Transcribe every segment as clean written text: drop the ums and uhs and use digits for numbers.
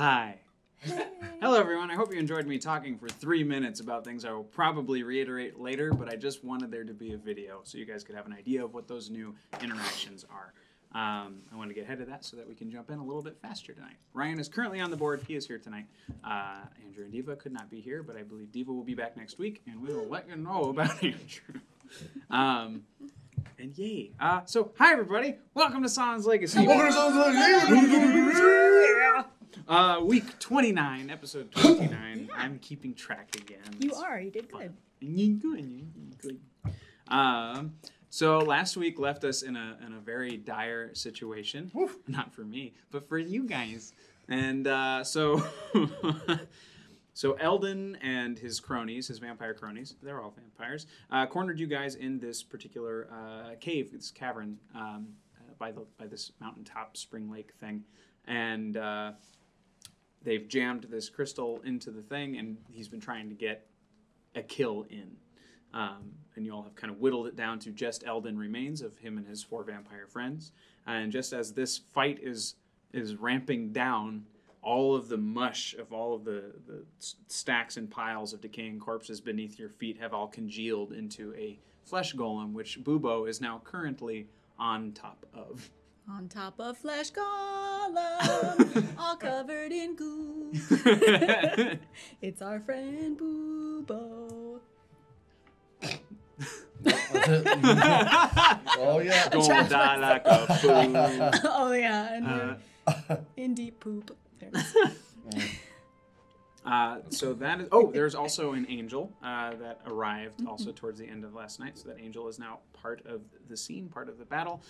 Hi. Hello, everyone. I hope you enjoyed me talking for 3 minutes about things I will probably reiterate later, but I just wanted there to be a video so you guys could have an idea of what those new interactions are. I want to get ahead of that so that we can jump in a little bit faster tonight. Ryan is currently on the board. He is here tonight. Andrew and Diva could not be here, but I believe Diva will be back next week, and we will let you know about Andrew. And yay. So, hi, everybody. Welcome to Sahlen's Legacy. Week 29, episode 29. I'm keeping track again. You are. You did good. Good. So last week left us in a very dire situation. Oof. Not for me, but for you guys. And so Eldon and his cronies, his vampire cronies, they're all vampires, cornered you guys in this particular cave, this cavern by this mountaintop spring lake thing. And they've jammed this crystal into the thing, and he's been trying to get a kill in. And you all have kind of whittled it down to just Eldon remains of him and his 4 vampire friends. And just as this fight is ramping down, all of the mush of all of the stacks and piles of decaying corpses beneath your feet have all congealed into a flesh golem, which Bubo is now currently on top of. On top of flesh golem, all covered in goo. It's our friend Bubo. That's it. Oh yeah. Gonna die like a fool. Oh yeah, and in deep poop. So that is. There's also an angel that arrived also towards the end of last night. So that angel is now part of the scene, part of the battle.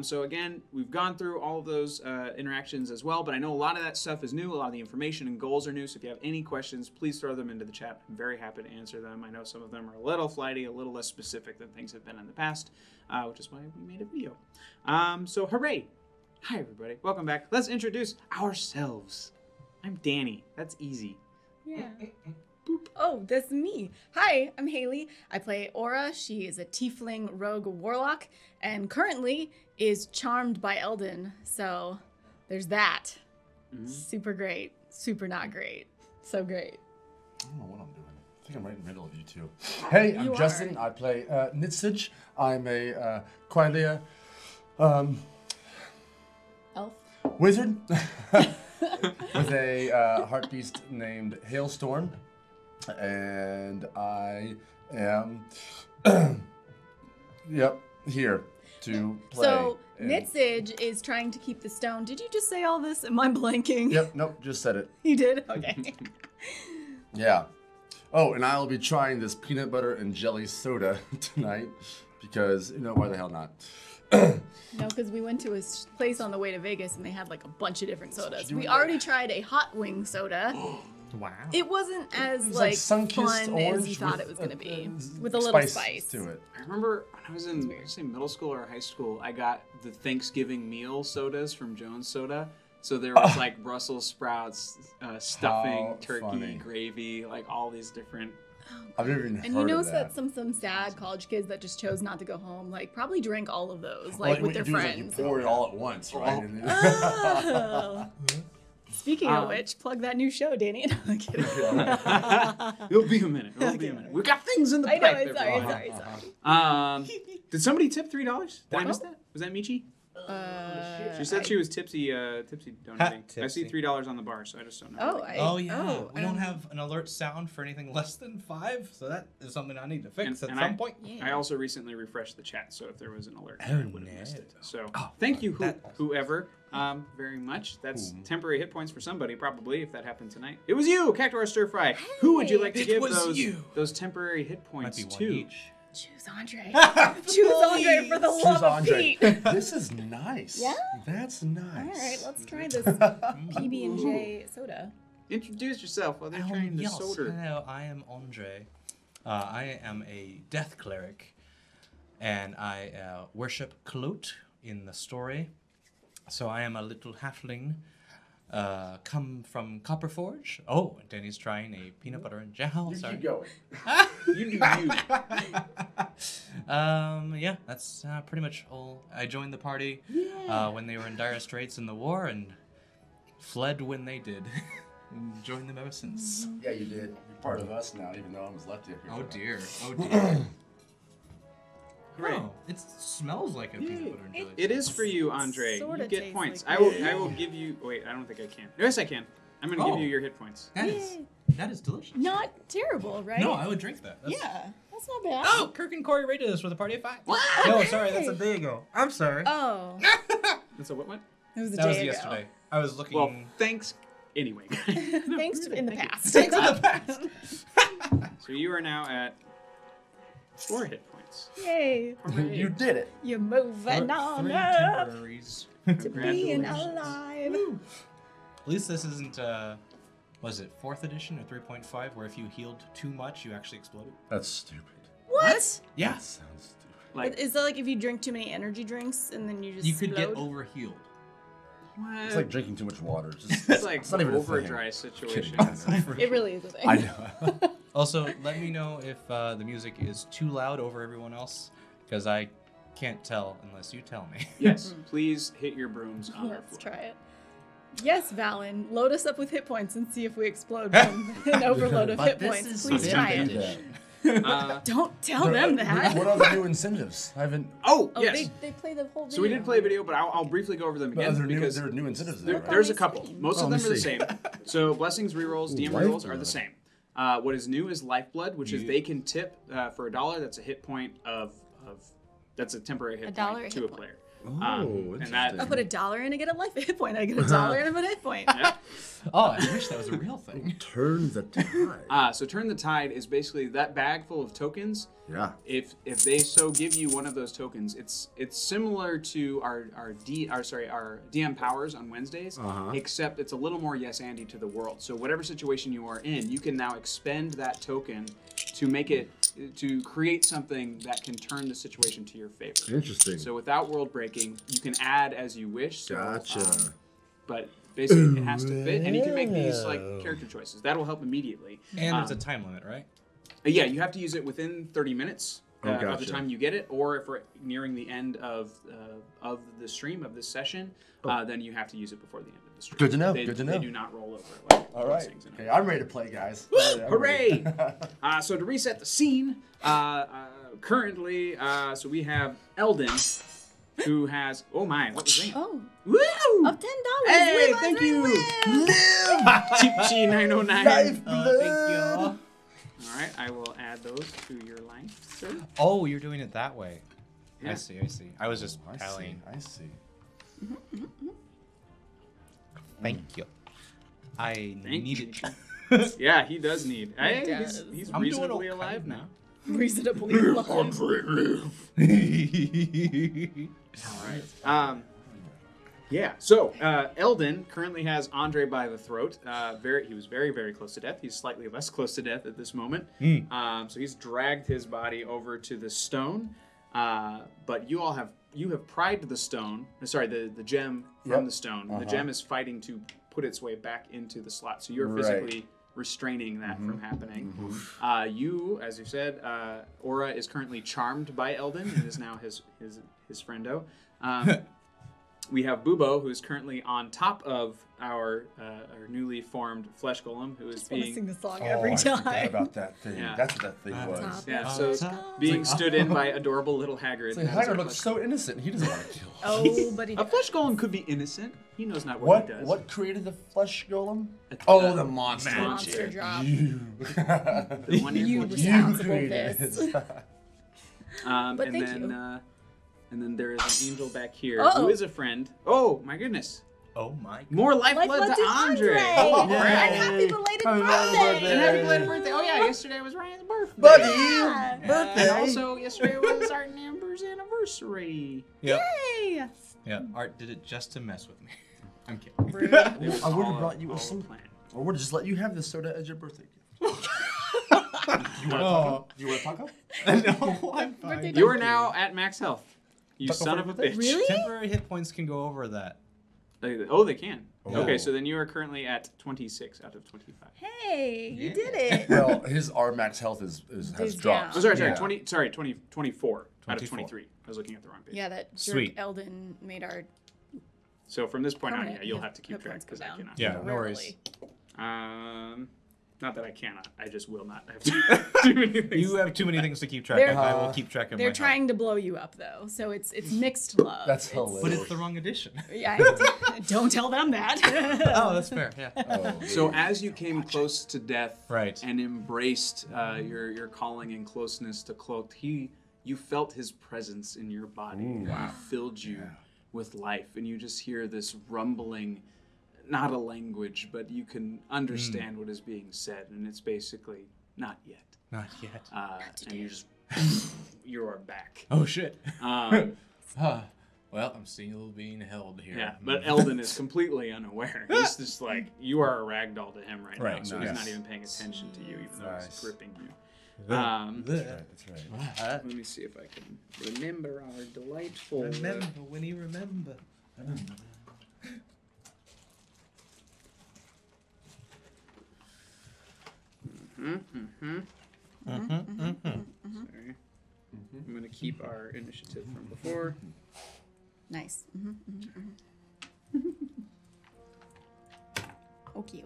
So again, we've gone through all of those interactions as well. But I know a lot of that stuff is new. A lot of the information and goals are new. So if you have any questions, please throw them into the chat. I'm very happy to answer them. I know some of them are a little flighty, a little less specific than things have been in the past, which is why we made a video. So hooray! Hi everybody, welcome back. Let's introduce ourselves. I'm Danny. That's easy. Yeah. Boop. Oh, that's me. Hi, I'm Haley. I play Aura. She is a tiefling rogue warlock and currently is charmed by Eldon. So there's that. Mm-hmm. Super great. Super not great. So great. I don't know what I'm doing. I think I'm right in the middle of you two. Hey, I'm Justin. I play Nitsij. I'm a Qualia elf wizard with a heart beast named Hailstorm. And I am, here to play. So, Nitsij is trying to keep the stone. Did you just say all this? Am I blanking? Yep, nope, just said it. You did? Okay. Yeah. Oh, and I'll be trying this peanut butter and jelly soda tonight because, why the hell not? No, because we went to a place on the way to Vegas and they had like a bunch of different sodas. We already tried a hot wing soda. Wow. It wasn't as like sun-kissed fun orange as you thought it was going to be, with a little little spice to it. I remember when I was in middle school or high school, I got the Thanksgiving meal sodas from Jones Soda. So there was like Brussels sprouts, stuffing, turkey, gravy, like all these different. I've never even heard of that. And you know that some sad college kids that just chose not to go home, like probably drank all of those, like with their friends. You pour it all at once, right? Oh. Speaking of which, plug that new show, Danny. No, I'm kidding. It'll be a minute. We've got things in the pipe. I know. Sorry. Did somebody tip $3? Did I miss that? Was that Michi? She said she was tipsy donating. I see $3 on the bar, so I just don't know. We don't have an alert sound for anything less than 5, so that is something I need to fix at some point. I also recently refreshed the chat, so if there was an alert, I would have missed it. So thank you, whoever, very much. That's temporary hit points for somebody, probably, if that happened tonight. It was you, Cactuar Stir Fry. Hey, who would you like to give those temporary hit points to? Each. Choose Andre. Choose Andre for the love of Pete. This is nice. Yeah? That's nice. All right, let's try this PB&J soda. Introduce yourself while they're trying the soda. Hello, I am Andre. I am a death cleric, and I worship Klot in the story. So I am a little halfling come from Copperforge. Oh, Danny's trying a peanut butter and jam. Sorry. Keep going. You do you. Yeah, that's pretty much all. I joined the party when they were in dire straits in the war and fled when they did, and joined them ever since. Yeah, you did. You're part of us now, even though I was left here. Oh dear. Oh dear. Right. Oh, it smells like a peanut butter and jelly. It is for you, Andre. Sorta You get tastes points. like I will give you. Wait, I don't think I can. Yes, I can. I'm gonna give you your hit points. That is delicious. Not terrible, right? No, I would drink that. Yeah, that's not bad. Oh, Kirk and Corey rated us with a party of 5. What? No, sorry, that's a day ago. I'm sorry. Oh, And so what? it was a That day was ago. yesterday. I was looking. Well, thanks. Anyway. Thanks to in the Thank you. past. Thanks in the past. So you are now at 4 hit points. Yay! You did it. You're moving on 3 up temporaries. to being alive. At least this isn't, was it 4th edition or 3.5, where if you healed too much, you actually exploded? That's stupid. What? Yeah. That sounds stupid. Like Is that like if you drink too many energy drinks and then you just You could get explode? overhealed. It's what? like drinking too much water. It's like it's not even a over thing. dry situation. Kidding. It really is a thing. I know. Also, let me know if the music is too loud over everyone else, because I can't tell unless you tell me. Yes, please hit your brooms on our Let's floor. try it. Yes, Valen, load us up with hit points and see if we explode from an overload of But hit this points. is Please try it. vintage. Don't tell them that. What are the new incentives? I haven't. Oh, Oh, yes. they play the whole video. So we did play a video, but I'll briefly go over them But again there because are new incentives there, there, right? there's a Already couple. seen. Most of Oh, them let are me the see. same. So blessings rerolls, DM Ooh, rerolls are the same. What is new is lifeblood, which is Yeah. they can tip for $1. That's a hit point of that's a temporary hit $1 point a to hit a point. player. Oh, and that I put $1 in and get a life hit point. I get $1 in and a hit point. yeah. Oh, I wish that was a real thing. Turn the tide. So turn the tide is basically that bag full of tokens. Yeah. If they so give you one of those tokens, it's similar to our DM powers on Wednesdays, except it's a little more yes Andy to the world. So whatever situation you are in, you can now expend that token to make it to create something that can turn the situation to your favor. Interesting. So without world breaking, you can add as you wish. So, Gotcha. but basically, it has to fit, and you can make these like character choices. That'll help immediately. And there's a time limit, right? Yeah, you have to use it within 30 minutes of the gotcha. time you get it, or if we're nearing the end of the stream of this session, then you have to use it before the end of the stream. Good to know, They, good to know. They do not roll over. Like All right. things in it. Okay, I'm ready to play, guys. Hooray! So to reset the scene, currently, so we have Eldon, who has. Oh my! What was that? Oh, Woo! up $10. Hey, Live, thank Andre, you. live. Cheap G 909. Lifeblood. Thank you. All right, I will add those to your life, sir. Oh, you're doing it that way. Yeah. I see. I was just I see. tallying. I see. Thank you. I Thank needed you. Yeah, he does need. He Hey, does. he's I'm doing reasonably okay alive now. Reasonably alive. All right. Yeah. So Eldon currently has Andre by the throat. He was very, very close to death. He's slightly less close to death at this moment. So he's dragged his body over to the stone. But you have pried the stone. Sorry, the gem from Yep. the stone. The gem is fighting to put its way back into the slot. So you're physically restraining that from happening. You, as you said, Aura is currently charmed by Eldon and is now his friendo. We have Bubo, who is currently on top of our newly formed flesh golem, who is I want to sing being the song every I forgot time. about that thing. Yeah. That's what that thing Top. was. yeah, Oh, so God. being stood in by adorable little Hagrid. Like, as our Hagrid looks flesh- so innocent. He doesn't want to kill. Oh, but he A flesh golem could be innocent. He knows not what he does. What created the flesh golem? Uh, Oh, the monster. monster drop. You. The wonderful You G. responsible created fist. it. But and thank then, you. And then there is an angel back here Uh-oh. who is a friend. Oh my goodness! Oh my god. More lifeblood Lifeblood to Andre. Oh, Yay. and happy belated Happy birthday! And happy belated birthday! Oh yeah, yesterday was Ryan's birthday. Buddy, Yeah. birthday. And also yesterday was our Amber's anniversary. Yep. Yay! Yeah. Art did it just to mess with me. I'm kidding. Rude. It was I would have all brought you all a some. plan. Or we'll just let you have this soda as your birthday gift. You want Oh. to taco? No, I'm Birthday fine. You are now at max health. You Taco son for of a birthday? bitch. Really? Temporary hit points can go over that. Oh, they can. Oh. Okay, so then you are currently at 26 out of 25. Hey, you Yeah. did it. Well, his R max health has Is dropped. down. Oh, sorry, Yeah. 24 out of 24. 23. I was looking at the wrong page. Yeah, that jerk Sweet. Eldon made our So from this point on, Permanent you'll hit- have to keep hit track points go because I down. cannot. Yeah, no Rarely. worries. Not that I cannot. I just will not have too many things. You have too many things to keep track They're- of. I will keep track of They're my trying to blow you up though, so it's mixed love. That's It's- hilarious. But it's the wrong edition. Yeah, don't tell them that. Oh, that's fair. Yeah. Oh, So as you came close to death Right. and embraced your calling and closeness to Cloaked, you felt his presence in your body. Ooh. He filled you with life, and you just hear this rumbling, not a language, but you can understand what is being said, and it's basically not yet. Not yet. And you just you are back. Oh shit. Um, Well, I'm still being held here. Yeah, but Eldon is completely unaware. He's just like, you are a ragdoll to him right now, Right, so nice. he's not even paying attention to you, even though he's Nice. gripping you. That's right. Let me see if I can remember our delightful... Remember when you remember. Sorry. I'm going to keep our initiative from before. Nice. Okay.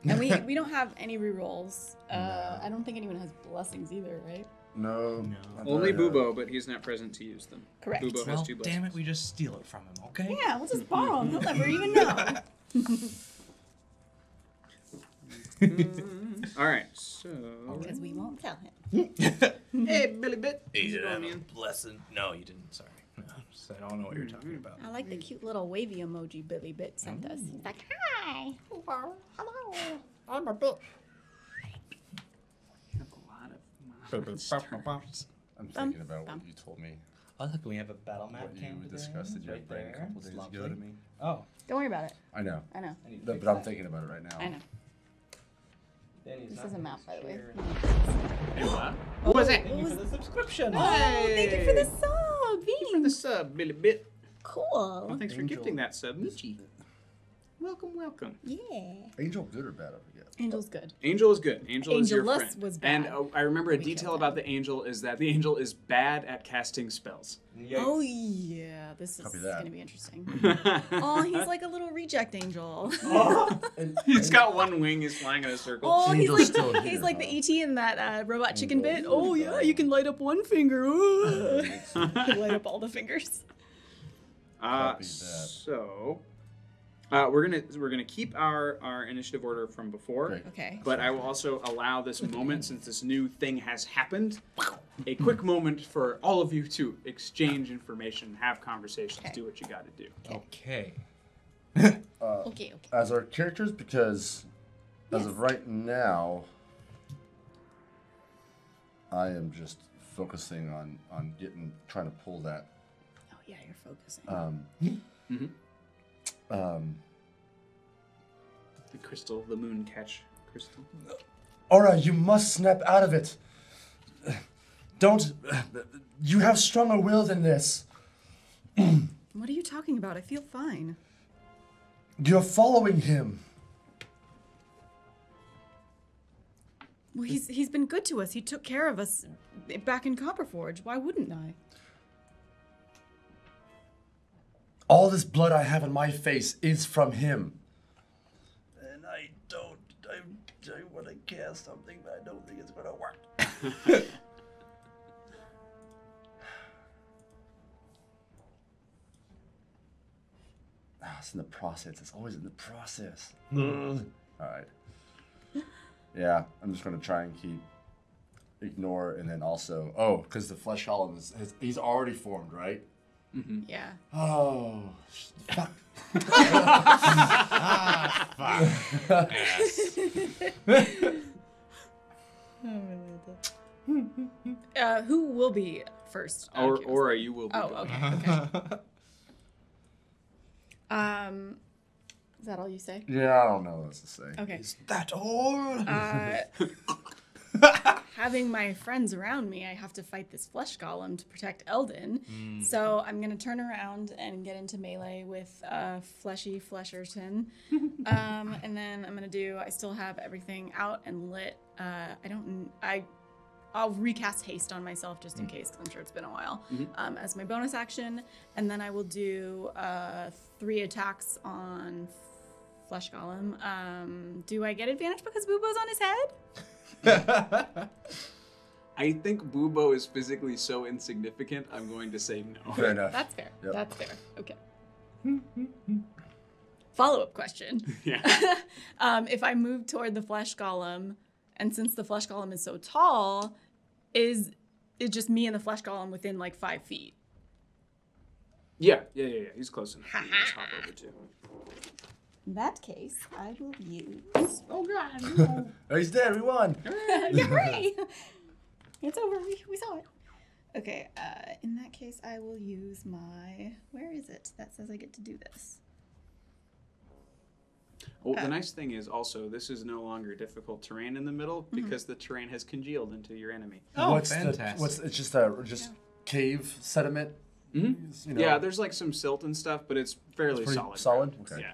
And we don't have any rerolls. I don't think anyone has blessings either, right? No. No. Only Bubo, but he's not present to use them. Correct. Bubo has Well, 2 damn blessings. it, we just steal it from him, okay? Yeah, we'll just borrow them. He'll never even know. All right, so... Because we won't tell him. Hey, Billy Bit. You How's it didn't going, have a man? blessing. No, you didn't. Sorry. No, I don't know what you're talking about. I like the cute little wavy emoji Billy Bit sent us. He's like, hi. Hello. I'm a bit. You have a lot of stars. I'm thinking about what you told me. Oh, look, we have a battle map. What you cam discussed in your right brain a there. couple It's days ago lovely. to me. Oh, Don't worry about it. I know. I know. I need to But fix I'm that. thinking about it right now. I know. Danny's This not is a gonna map, by the way. share. Hey, what? What was that? Thank you for the subscription. Oh, thank you for the sub. For the Thanks. sub, Billy Bit. Cool. Well, thanks for Angel. gifting that sub, Michi. Welcome. Yeah. Angel good or bad? I forget. Angel's good. Angel is good. Angel is your Angelus friend. was And bad. I remember a We detail killed about him. the angel is that the angel is bad at casting spells. Oh, yeah. This is Copy that. going to be interesting. Oh, he's like a little reject angel. He's got one wing. He's flying in a circle. Oh, he's Angel's like still he's here, like huh? the ET in that robot chicken Angel. bit. Oh yeah, you can light up one finger. Light up all the fingers. Copy that. So we're gonna keep our initiative order from before. Great. Okay. But I will also allow this moment, since this new thing has happened, a quick moment for all of you to exchange information, have conversations, Okay. do what you got to do. Okay. Okay. As our characters, because as of right now, I am just focusing on trying to pull that. Oh yeah, you're focusing. The crystal, the moon catch crystal. Aura, you must snap out of it. Don't. You have stronger will than this. What are you talking about? I feel fine. You're following him. Well, he's been good to us. He took care of us back in Copperforge. Why wouldn't I? All this blood I have on my face is from him. And I want to cast something, but I don't think it's going to work. It's in the process. It's always in the process. All right. Yeah, I'm just going to try and ignore, and then also, because the flesh column he's already formed, right? Yeah. Oh, fuck. Who will be first? Or you will be. Oh, going. okay. Is that all you say? Yeah, I don't know what else to say. Okay. That all? Having my friends around me, I have to fight this flesh golem to protect Eldon. So I'm gonna turn around and get into melee with Fleshy Flesherton, and then I'm gonna do. I still have everything out and lit. I I'll recast haste on myself just in case, because I'm sure it's been a while, as my bonus action, and then I will do 3 attacks on Flesh Golem. Do I get advantage because Boobo's on his head? I think Boobo is physically so insignificant, I'm going to say no. Fair enough. That's fair. Yep. That's fair. Okay. Follow-up question. Yeah. If I move toward the Flesh Golem, and since the Flesh Golem is so tall, is it just me and the Flesh Golem within like 5 feet? Yeah. He's close enough. You can just hop over too. In that case, I will use... Oh, God. Oh, he's dead. We won. Yeah, hooray! It's over. We saw it. Okay, in that case, I will use my... Where is it that says I get to do this? Well, the nice thing is also this is no longer difficult terrain in the middle because the terrain has congealed into your enemy. Oh, What's fantastic. it's just cave sediment? Mm-hmm. You know, Yeah, there's like some silt and stuff, but it's fairly pretty solid. solid? ground. Okay. Yeah.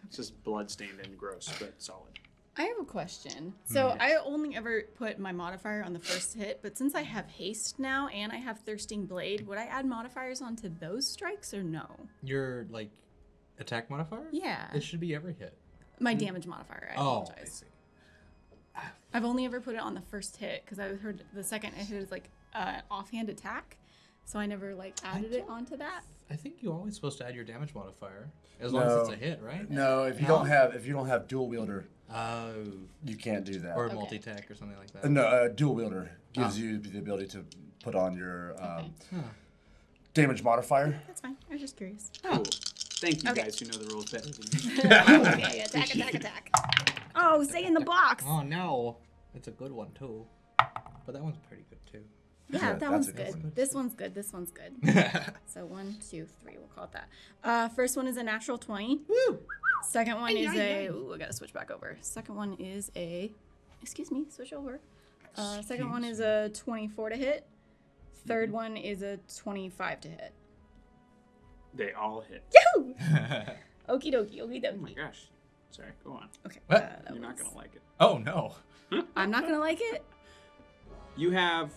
It's just blood-stained and gross, but solid. I have a question. So I only ever put my modifier on the first hit, but since I have haste now and I have thirsting blade, would I add modifiers onto those strikes or no? Your like attack modifier? Yeah. It should be every hit. My damage modifier, I Oh, I apologize. see. I've only ever put it on the first hit because I heard the second hit is like offhand attack, so I never like added it onto that. I think you're always supposed to add your damage modifier as long as it's a hit, right? No, if you don't have dual wielder, Oh. you can't do that. Or Okay. multi-attack or something like that. No, dual wielder gives you the ability to put on your damage modifier. That's fine. I was just curious. Cool. Thank you Okay. guys who know the rules better than me. Okay, attack. Oh, stay in the box. Oh no, it's a good one too. But that one's pretty good too. Yeah, Yeah, that that's one's a good good. one. This one's good. This one's good. So 1, 2, 3. We'll call it that. First one is a natural 20. Woo! Second one is a. Ooh, I gotta switch back over. Second one is a. Excuse me. Switch over. Second one is a 24 to hit. Third one is a 25 to hit. They all hit. Yahoo! Okie dokie. Okie Oh my dokie. gosh. Sorry, go on. Okay. What? that You're not was- going to like it. Oh no. I'm not gonna like it. You have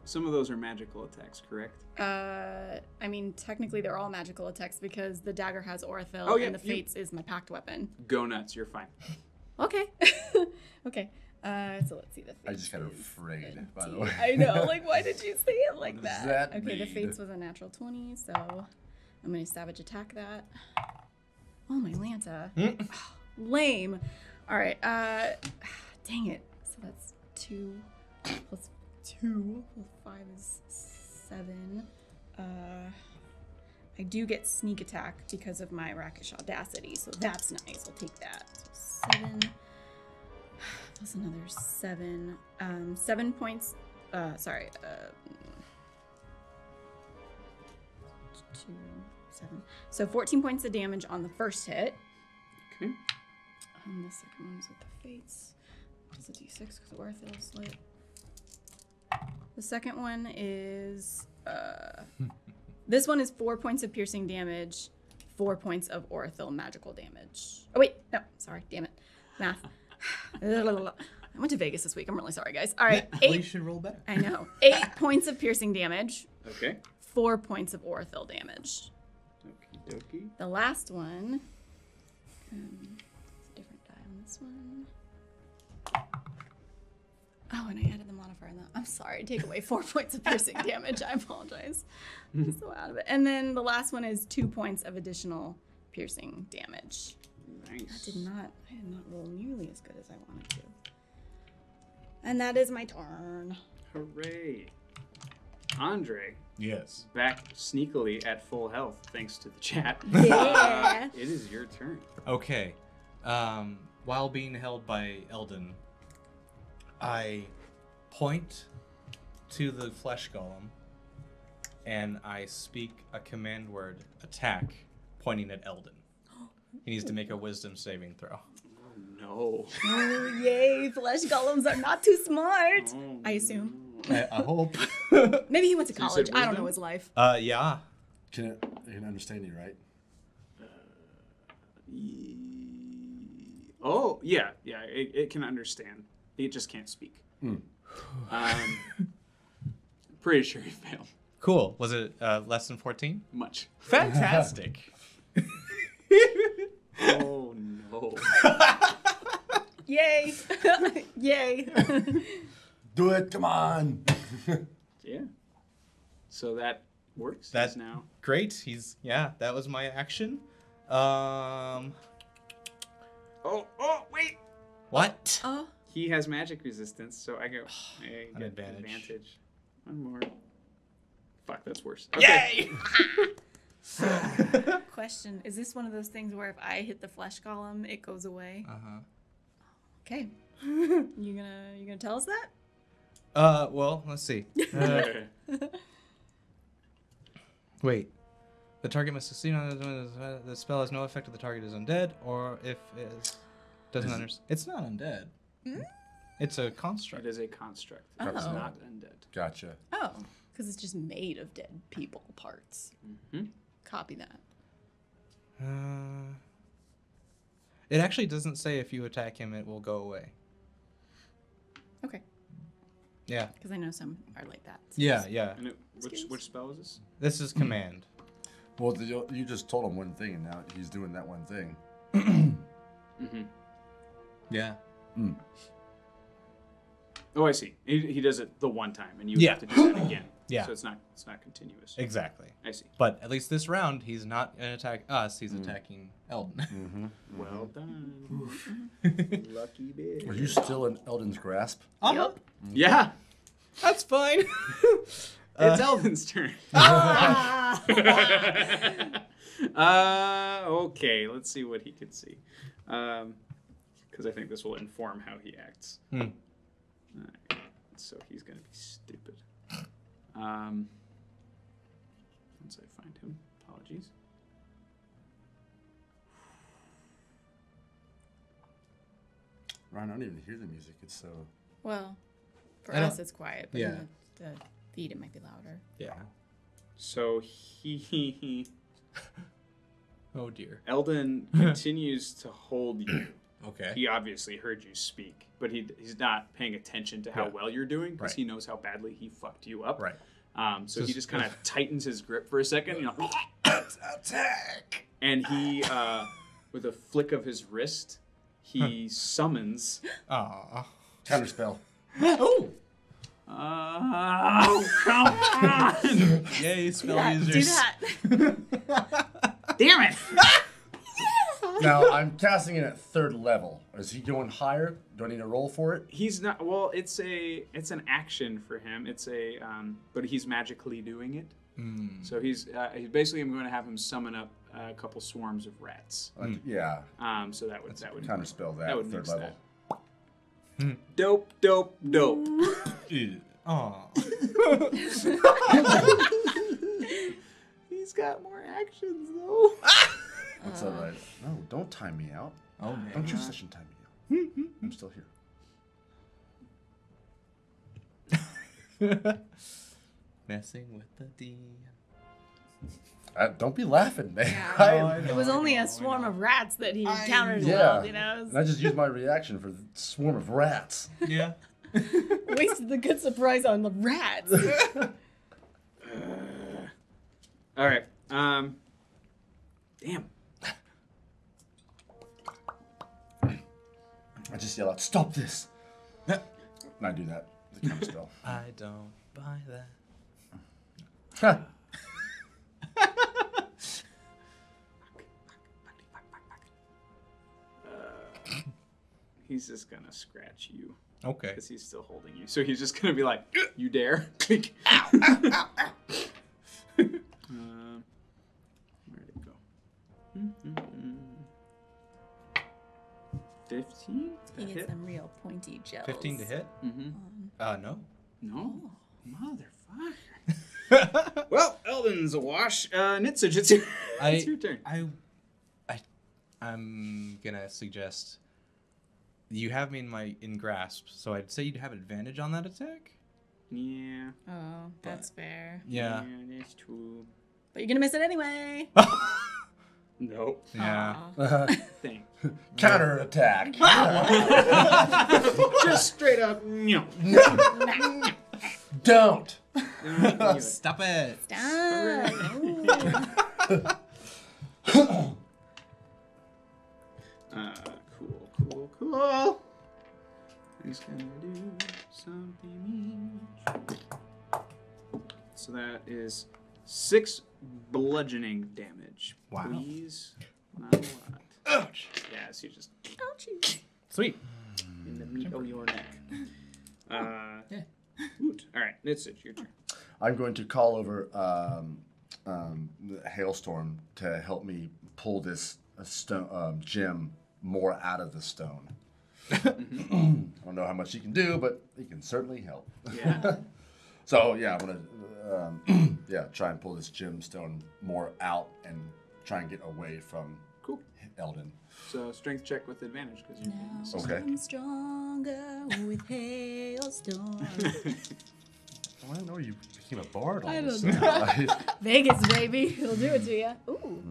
some of those are magical attacks, correct? I mean, technically they're all magical attacks because the dagger has Orithil Oh, yeah, and the Fates is my packed weapon. Go nuts, you're fine. Okay. Okay. So let's see the Fates. I just got is afraid, by the 17. way. I know. Like, why did you say it like What does that? that Okay, the mean? Fates was a natural 20, so I'm gonna savage attack that. Oh my Lanta. Lame. All right. Dang it. So that's 2 plus 2 plus 5 is 7. I do get sneak attack because of my rakish audacity, so that's nice. I'll take that. So 7 plus another 7. 7 points. 2, 7. So 14 points of damage on the first hit. Okay. The second one's with the Fates. It's a d6 because Orithil's lit. The second one is this one is 4 points of piercing damage, 4 points of Orithil magical damage. Oh wait, no, sorry, damn it, math. I went to Vegas this week. I'm really sorry, guys. All right, Well, you 8. should roll better. I know. 8 points of piercing damage, Okay. 4 points of Orithil damage. Okie dokie. The last one. It's a different die on this one. Oh, and I added the modifier on that. I'm sorry. Take away 4 points of piercing damage. I apologize. I'm so out of it. And then the last one is 2 points of additional piercing damage. I Nice. did not roll nearly as good as I wanted to. And that is my turn. Hooray. Andre, Yes. back sneakily at full health thanks to the chat. Yeah. It is your turn. Okay. While being held by Eldon, I point to the flesh golem and I speak a command word, attack, pointing at Eldon. He needs to make a wisdom saving throw. Oh no. Oh, yay. Flesh golems are not too smart. Oh, I assume. I hope. Maybe he went to So you college. said I don't wisdom? know his life. Yeah. Can understand you, right? Oh, yeah, it can understand. It just can't speak. Mm. Pretty sure he failed. Cool. Was it less than 14? Much. Fantastic. Oh no. Yay! Yay! Do it, come on. Yeah. So that works. That's He's now. Great. That was my action. Oh, wait. What? Oh, He has magic resistance, so I get An advantage. One more. Fuck, that's worse. Okay. Yay! question. Is this one of those things where if I hit the flesh golem, it goes away? Uh-huh. Okay. You gonna tell us that? Well, let's see. Wait. The target must succeed on the spell has no effect if the target is undead, or if it doesn't understand. It's not undead. It's a construct. It is a construct. Oh. It's not undead. Gotcha. Oh, because it's just made of dead people parts. Mm-hmm. Copy that. It actually doesn't say if you attack him, it will go away. Okay. Yeah. Because I know some are like that. So Yeah. And which spell is this? This is command. Well, you just told him one thing, and now he's doing that one thing. Mm-hmm. Yeah. Mm. Oh, I see. He does it the one time, and you Yeah. have to do that again. Yeah. So it's not continuous. Exactly. I see. But at least this round, he's not going to attack us. He's attacking Eldon. Mm-hmm. Well done. Lucky bitch. Are you still in Eldon's grasp? Yep. Yeah. That's fine. It's Elvin's turn. Okay, let's see what he could see. Because I think this will inform how he acts. Hmm. Alright, so he's going to be stupid. Once I find him. Apologies. Ryan, I don't even hear the music. It's so... Well, for I don't- us it's quiet, but Yeah. in the feed it might be louder. Yeah. So he Oh, dear. Eldon continues to hold you. Okay. He obviously heard you speak, but he's not paying attention to how Yeah. well you're doing because Right. he knows how badly he fucked you up. Right. So he just kind of tightens his grip for a second, Attack! and he, with a flick of his wrist, he summons. Aw. Counterspell. Oh! Oh, come on! Yay, spell Yeah, do users. that. Damn it! Now, I'm casting it at 3rd level. Is he going higher? Do I need to roll for it? He's not. Well, it's an action for him. It's but he's magically doing it. So he's basically. I'm going to have him summon up a couple swarms of rats. Yeah. So that would Counterspell that, that would 3rd mix level. that. Dope, dope, dope. Aw. He's got more actions though. That's all right. No, don't time me out. Oh, man. Don't you session time me out. I'm still here. Messing with the D. Don't be laughing, man. Yeah. It was only a swarm of rats that he countered as well, you know? And I just used my reaction for the swarm of rats. Yeah. Wasted the good surprise on the rats. All right. Damn. I just yell out, "Stop this!" And I do that. The counterspell. I don't buy that. Ha! He's just gonna scratch you Okay. because he's still holding you. So he's just gonna be like, "You dare?" Click. Where'd it go? 15? He needs some real pointy gels. 15 to hit? Mm-hmm. No. No. Motherfucker. Well, Eldon's a wash. Nitsuj, it's your turn. I'm gonna suggest you have me in grasp, so I'd say you'd have advantage on that attack. Yeah. Oh, that's fair. Yeah. That's true. But you're gonna miss it anyway. Nope. Yeah. Thing. Counterattack. Just straight up. No. Don't. Stop it. Stop. Cool. He's gonna do something mean. So that is 6 bludgeoning damage. Wow. Please, not a lot. Ouch. Yeah, so you just Ouchie. Sweet. in the meat of your neck. Woot. All right, it's your turn. I'm going to call over the hailstorm to help me pull this stone gem more out of the stone. I don't know how much he can do, but he can certainly help. Yeah. So yeah, I'm gonna try and pull this gemstone more out and try and get away from Cool. Eldon. So strength check with advantage because you're being Now assisted. Okay. I'm stronger with hailstorm. I didn't know you became a bard all I of a don't sudden. Vegas, baby. He'll do it to you. Ooh.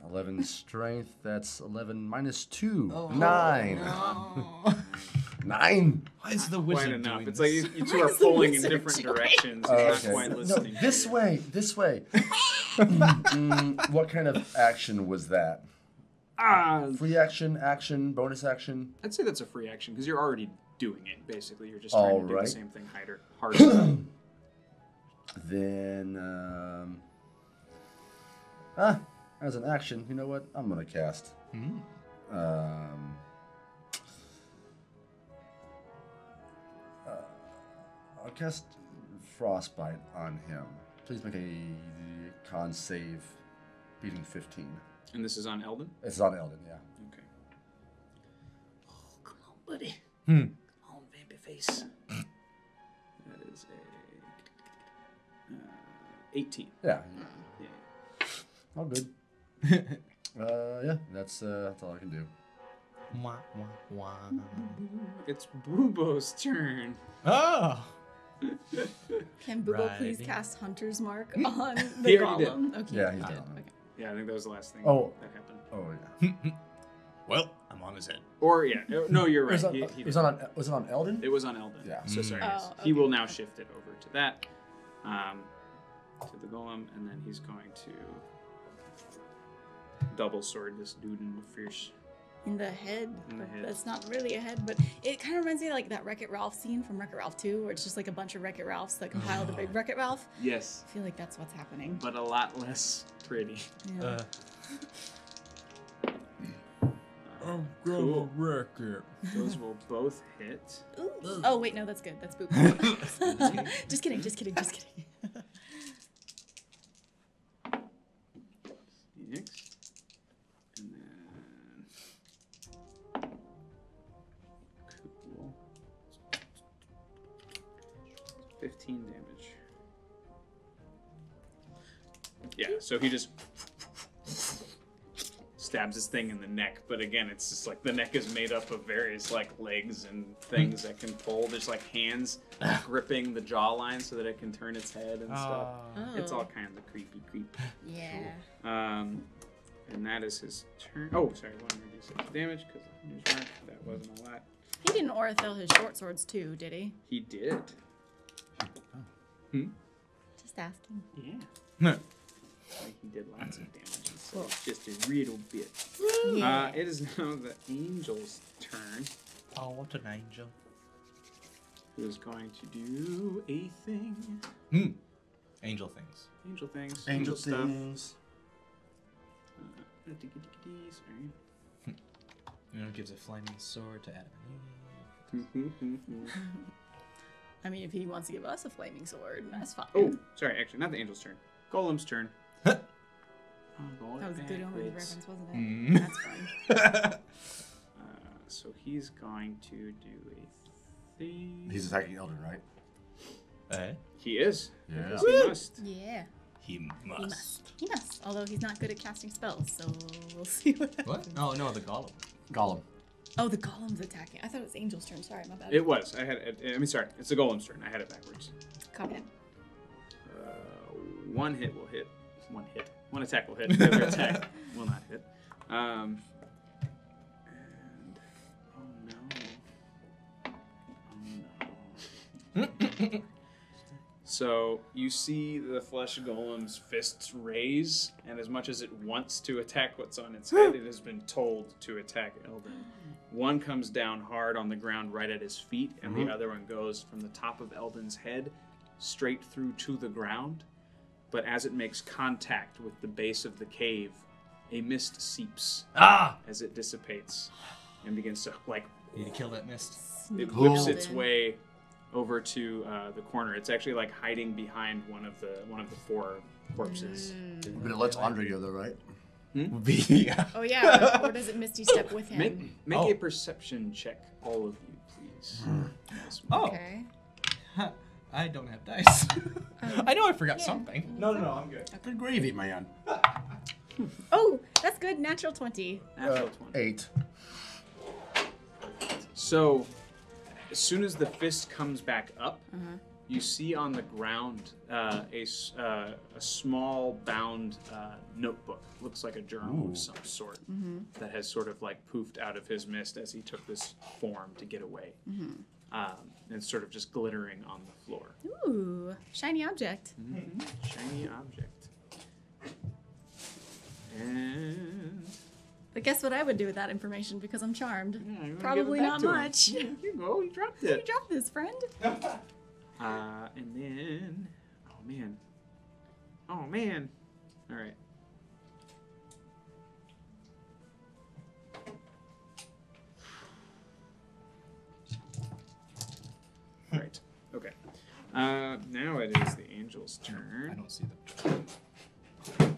11 strength, that's 11 minus 2. Oh. 9. No. 9. Why is the Quite wizard enough. doing It's this? like you two are Where's the pulling in wizard different doing? directions. Oh, and okay. not quite No, listening. this way. What kind of action was that? Free action, bonus action? I'd say that's a free action because you're already doing it. Basically, you're just All trying to do right. the same thing harder. Then, as an action, you know what? I'm gonna cast. I'll cast Frostbite on him. Please make a con save, beating 15. And this is on Eldon. It's on Eldon, yeah. Okay. Oh, come on, buddy. Hmm. Come on, vampy face. That is a 18. Yeah, Yeah. all good. Yeah, that's all I can do. Wah, wah, wah. It's Boobo's turn. Oh. Can Boobo please Righty. cast Hunter's Mark on the He already did. golem? Okay. Yeah, he's did. done. Okay. Yeah, I think that was the last thing Oh. that happened. Oh yeah. Well, I'm on his head. Or yeah, no, you're right. Was He it did. was it on Eldon? It was on Eldon. Yeah. So sorry. Oh, yes. okay, He will now okay. shift it over to that, to the golem, and then he's going to double sword this dude in the fierce. In the head. In the head. That's not really a head, but it kind of reminds me of like that Wreck-It Ralph scene from Wreck-It Ralph 2, where it's just like a bunch of Wreck-It Ralphs that compile the big Wreck-It Ralph. Yes, I feel like that's what's happening. but a lot less pretty. Yeah. Cool. record. Those will both hit. Ooh. Oh wait, no, that's good. That's Boobo. Just kidding. Next. And then. Cool. 15 damage. Yeah, so he just stabs his thing in the neck, but again, it's just like the neck is made up of various like legs and things that can pull. There's like hands gripping the jawline so that it can turn its head and stuff. It's all kind of creepy. Yeah. And that is his turn. Oh, sorry, 1d6 damage because that wasn't a lot. He didn't Orithel his short swords too, did he? He did. Just asking. Yeah. Like he did lots of damage. So it's just a little bit. Yeah. It is now the angel's turn. Oh, what an angel. Who is going to do a thing? Angel things. Angel things. Angel stuff. things. Sorry. You know, gives a flaming sword to Adam and Eve. I mean, if he wants to give us a flaming sword, that's fine. Oh, sorry. Actually, not the angel's turn. Golem's turn. That was a good Omens backwards. reference, wasn't it? That's fun. So he's going to do a thing. He's attacking Eldon, right? Eh? He is. Yeah. Because he must. Yeah. He must. He must. Although he's not good at casting spells, so we'll see what happens. What? Oh, no, the golem. Gollum. Oh, the golem's attacking. I thought it was Angel's turn. Sorry, my bad. It was. Sorry. It's the golem's turn. I had it backwards. Copy that. One hit will hit. One attack will hit. The other attack will not hit. And oh no. So you see the flesh golem's fists raise, and as much as it wants to attack what's on its head, it has been told to attack Eldon. One comes down hard on the ground right at his feet, and the other one goes from the top of Eldon's head straight through to the ground. But as it makes contact with the base of the cave, a mist seeps as it dissipates and begins to, like, You need to kill that mist. it whips its way over to the corner. It's actually like hiding behind one of the four corpses. But it lets Andre go though, right? Yeah. Oh yeah, or does it Misty Step with him? Make a perception check, all of you, please. Oh, Okay. I don't have dice. I know I forgot something. No, I'm good. Good gravy, man. Oh, that's good. Natural 20. Natural 20. 8. So, as soon as the fist comes back up, you see on the ground a small bound notebook. Looks like a journal of some sort that has sort of like poofed out of his mist as he took this form to get away. And sort of just glittering on the floor. Ooh, shiny object. Shiny object. And... But guess what I would do with that information because I'm charmed? Yeah, you wanna Probably give it back not to him. much. Here you go, you dropped You it. dropped this, friend. And then... Oh, man. All right. Right. Okay. Now it is the angel's I turn. don't see that.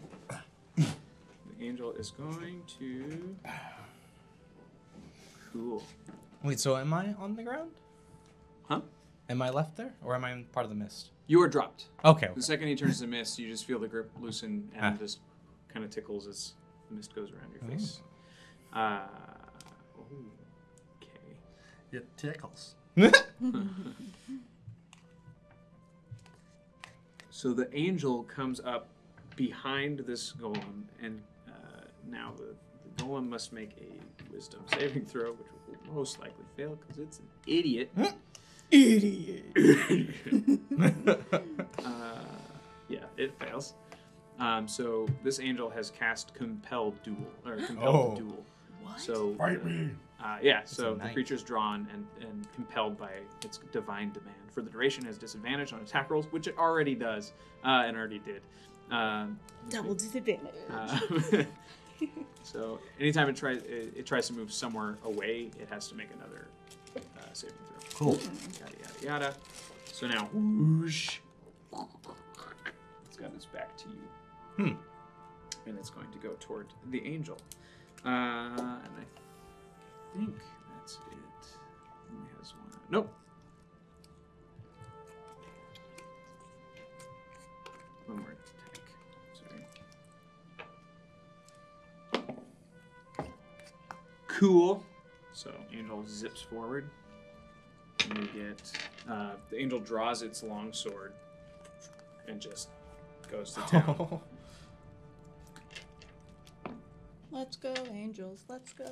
The angel is going to... Cool. Wait, so am I on the ground? Huh? Am I left there, or am I in part of the mist? You are dropped. Okay. The second he turns to mist, you just feel the grip loosen and Ah. just kind of tickles as the mist goes around your face. Okay. It tickles. So the angel comes up behind this golem, and now the golem must make a wisdom saving throw, which will most likely fail because it's an idiot. Yeah, it fails. So this angel has cast compelled duel to duel. What? So Fight me. yeah, so a the knight. creature's drawn and compelled by its divine demand. For the duration, has disadvantage on attack rolls, which it already does, and already did. Double disadvantage. So anytime it tries to move somewhere away, it has to make another saving throw. Cool. Yada yada yada. So now, whoosh, it's got its back to you, and it's going to go toward the angel. And I think that's it. It only has one. Nope. One more attack. Sorry. Cool. So angel zips forward. And you get the angel draws its long sword and just goes to town. Let's go, angels. Let's go.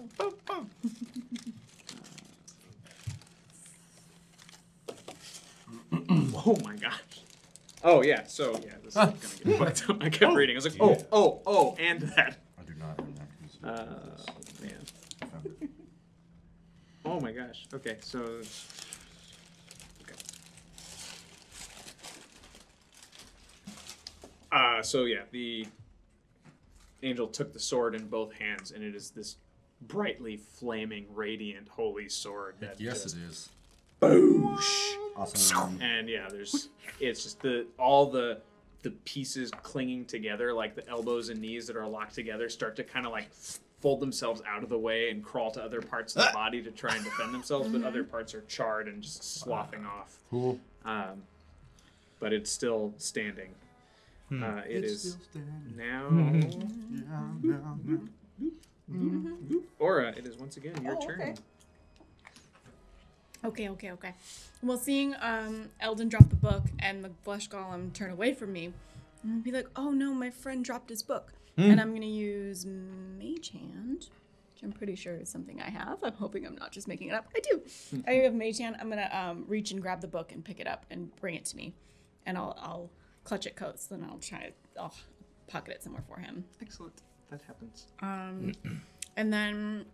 Oh my gosh. Oh yeah, so yeah, this is gonna get fucked up. I kept reading. I was like, oh, and that. I do not have napkins. Man. Oh my gosh. Okay, so. Okay. So yeah, the angel took the sword in both hands, and it is this brightly flaming, radiant, holy sword that Yes, just it is. boosh. Awesome. And yeah, it's just all the pieces clinging together, like the elbows and knees that are locked together, start to kind of like fold themselves out of the way and crawl to other parts of the body to try and defend themselves, but other parts are charred and just sloughing off. Cool. But it's still standing. It It's is still standing. now. Yeah. Aura, it is once again your turn. Okay. Well, seeing Eldon drop the book and the flesh golem turn away from me, I'm gonna be like, "Oh no, my friend dropped his book," and I'm gonna use Mage Hand, which I'm pretty sure is something I have. I'm hoping I'm not just making it up. I do. I have Mage Hand. I'm gonna reach and grab the book and pick it up and bring it to me, and I'll clutch it close. Then I'll pocket it somewhere for him. Excellent. That happens. And then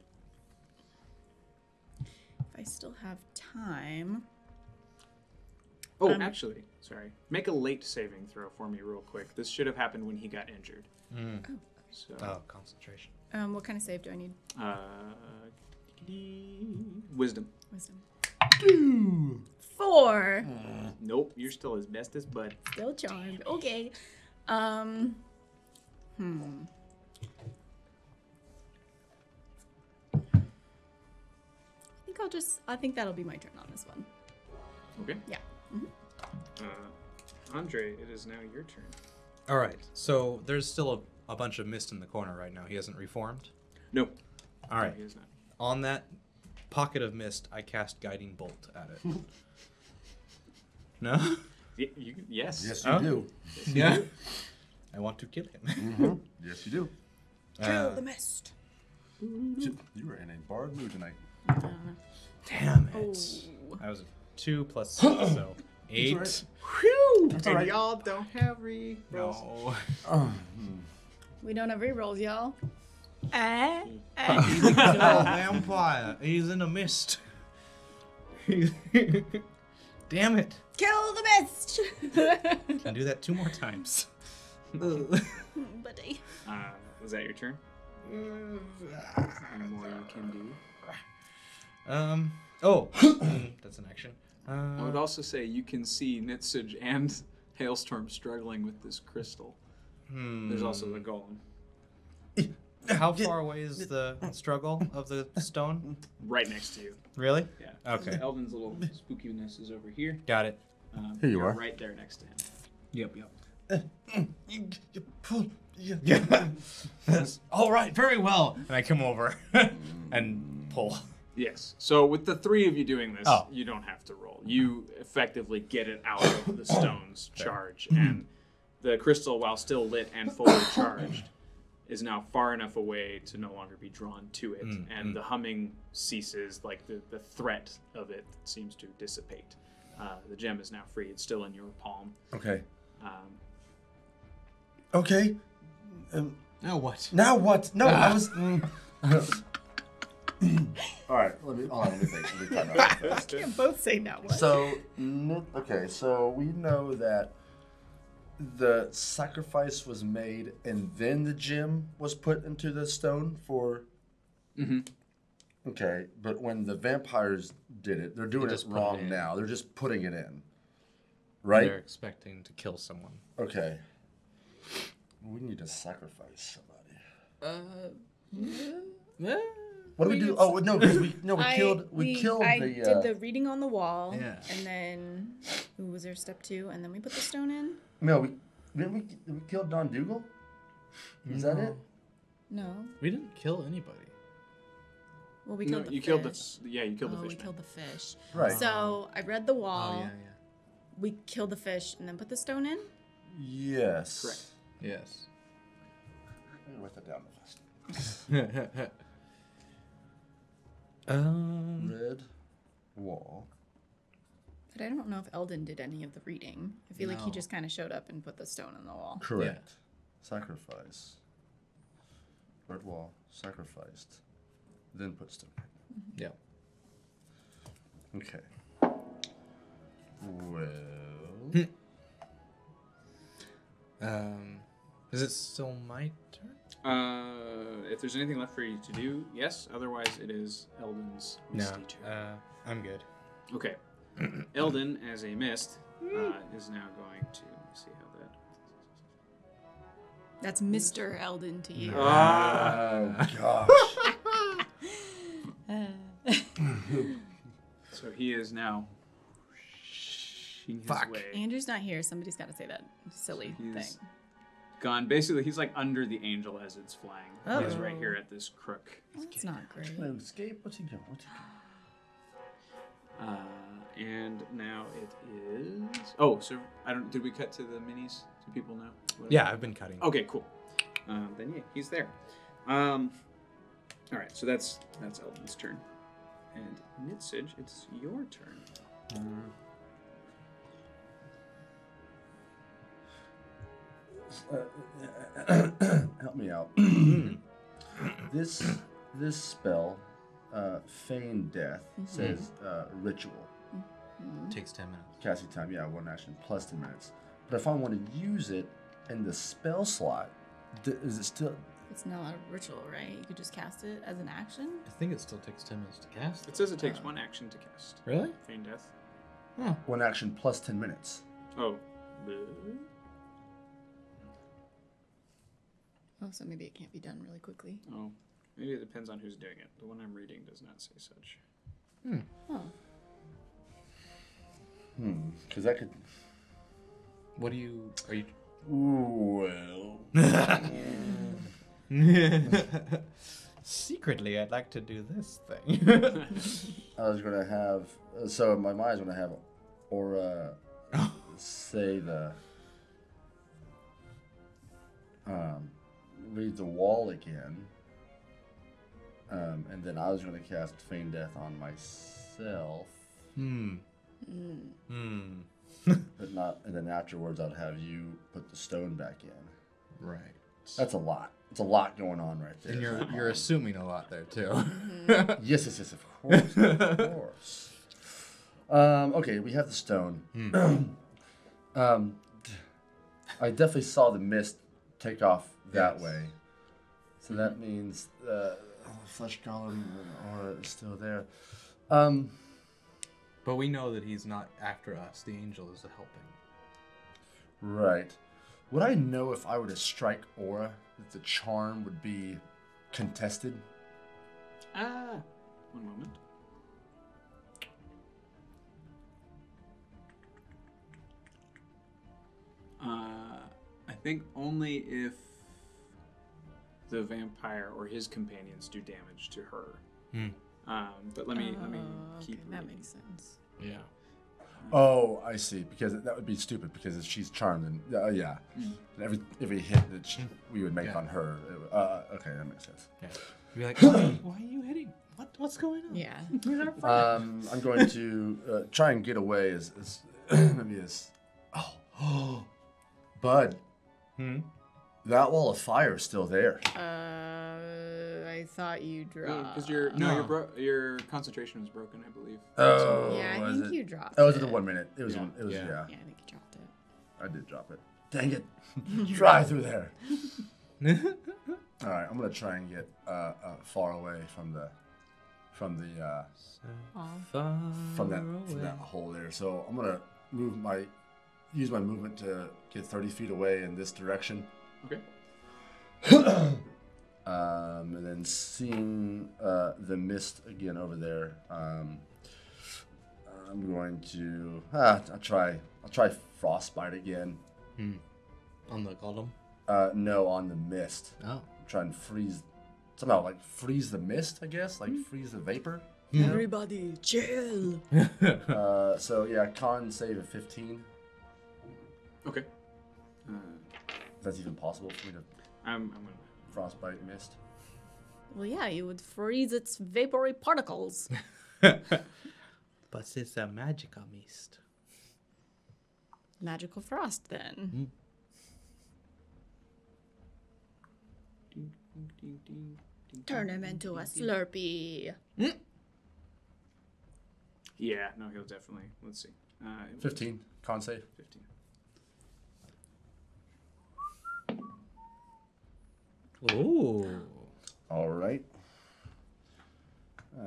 if I still have time. Oh, actually, sorry. Make a late saving throw for me real quick. This should have happened when he got injured. So, concentration. What kind of save do I need? Wisdom. Wisdom. 4. Nope, you're still as best as bud. Still charmed. Okay. I think that'll be my turn on this one. Okay. Yeah. Andre, it is now your turn. All right. So there's still a bunch of mist in the corner right now. He hasn't reformed? No. All right. No, he is not. On that pocket of mist, I cast Guiding Bolt at it. No? Yes. Yes, you do. Yeah. I want to kill him. Yes, you do. Kill the mist. You were in a barred mood tonight. Damn it. Oh. That was a 2 plus 6, so 8. That's Whew! That's And all right. y'all don't have re rolls. No. We don't have rerolls, y'all. He's a vampire. He's in a mist. Damn it. Kill the mist. Can do that 2 more times. Buddy. Was that your turn? Any more you can do? That's an action. I would also say you can see Nitsuj and Hailstorm struggling with this crystal. There's also the golem. How far away is the struggle of the stone? Right next to you. Really? Yeah. Okay. So Elvin's little spookiness is over here. Got it. Here you you're are. right there next to him. Yep. Yeah. All right. Very well. And I come over and pull. Yes. So with the 3 of you doing this, Oh. you don't have to roll. You effectively get it out of the stone's charge, and the crystal, while still lit and fully charged, is now far enough away to no longer be drawn to it, and the humming ceases. Like the threat of it seems to dissipate. The gem is now free. It's still in your palm. Okay. Um, Okay. Now what? Now what? No, I was. All right. Let me think. Let me time out real fast. Can't both say now. What? So, okay. So we know that the sacrifice was made, and then the gem was put into the stone for. Okay, but when the vampires did it, they're doing it just put it wrong in. now. They're just putting it in. Right? They're expecting to kill someone. Okay. We need to sacrifice somebody. What do we do? Oh no, because we killed I the. did the reading on the wall, Yeah. and then was there step 2, and then we put the stone in. No, we killed Don Dougal. Is that it? No. We didn't kill anybody. Well, we no, killed the you fish. killed the you killed the we fish. killed the fish. Right. So I read the wall. Oh, yeah. We killed the fish and then put the stone in. Yes. Correct. Yes. Let me write that down fast. Red wall. But I don't know if Eldon did any of the reading. I feel like he No. just kind of showed up and put the stone on the wall. Correct. Sacrifice. Red wall. Sacrificed. Then put stone. Yeah. Okay. Well. Is it still my turn? If there's anything left for you to do, yes. Otherwise, it is Eldon's misty turn. I'm good. Okay. Eldon, as a mist, is now going to see how that. That's Mr. Eldon to you. Oh gosh. So he is now. His way. Andrew's not here. Somebody's got to say that silly He's thing. gone. Basically, he's like under the angel as it's flying. He's Oh. right here at this crook. Well, that's not great. No, escape. What's he doing? And now it is. Oh, so I don't. Did we cut to the minis? Do people know? Yeah, I've been cutting. Okay, cool. Then yeah, he's there. All right, so that's Eldon's turn, and Nitsage, it's your turn. Help me out. This spell, feign death, says ritual. Takes 10 minutes. Casting time, yeah, 1 action plus 10 minutes. But if I want to use it in the spell slot, is it still? It's not a ritual, right? You could just cast it as an action. I think it still takes 10 minutes to cast. It says it takes 1 action to cast. Really? Feign death. Huh. 1 action plus 10 minutes. Oh. Oh, so maybe it can't be done really quickly. Oh. Maybe it depends on who's doing it. The one I'm reading does not say such. Oh. Because that could. What are you? Ooh, well. Secretly, I'd like to do this thing. I was going to have. So in my mind, I was going to have Aura say the. Read the wall again. And then I was going to cast Feign Death on myself. But not, and then afterwards I'd have you put the stone back in. Right. That's a lot. It's a lot going on right there. And you're assuming a lot there too. Yes, of course, of course. Okay, we have the stone. I definitely saw the mist take off that way, so that means flesh golem aura is still there. But we know that he's not after us. The angel is helping. Right. Would I know if I were to strike aura that the charm would be contested? One moment. I think only if the vampire or his companions do damage to her. But let me keep okay, that reading. makes sense. Yeah. Oh, I see. Because that would be stupid. Because if she's charmed, then yeah, and every hit that we would make on her. Okay, that makes sense. Yeah. Be like, why are you hitting? What's going on? Yeah. I'm going to try and get away as maybe as. Oh, Bud. That wall of fire is still there. I thought you dropped. Because your concentration was broken, I believe. Oh, Yeah, I was think it? you dropped Oh, was it it. the 1 minute? It was. Yeah. It was. Yeah. Yeah. Yeah, I think you dropped it. I did drop it. Dang it! Try through there. All right, I'm gonna try and get far away from that hole there. So I'm gonna use my movement to get 30 feet away in this direction. Okay. And then seeing the mist again over there, I'm going to I'll try frostbite again. On the golem? No, on the mist. Oh. Try and freeze the mist, I guess, freeze the vapor. Everybody, chill. So yeah, con save of 15. Okay. If that's even possible for me to I'm gonna. frostbite mist. Well, yeah, you would freeze its vapory particles. But it's a magical mist. Magical frost, then. Turn him into a Slurpee. Yeah, no, he'll definitely. Let's see. 15 con save. 15. Ooh. All right.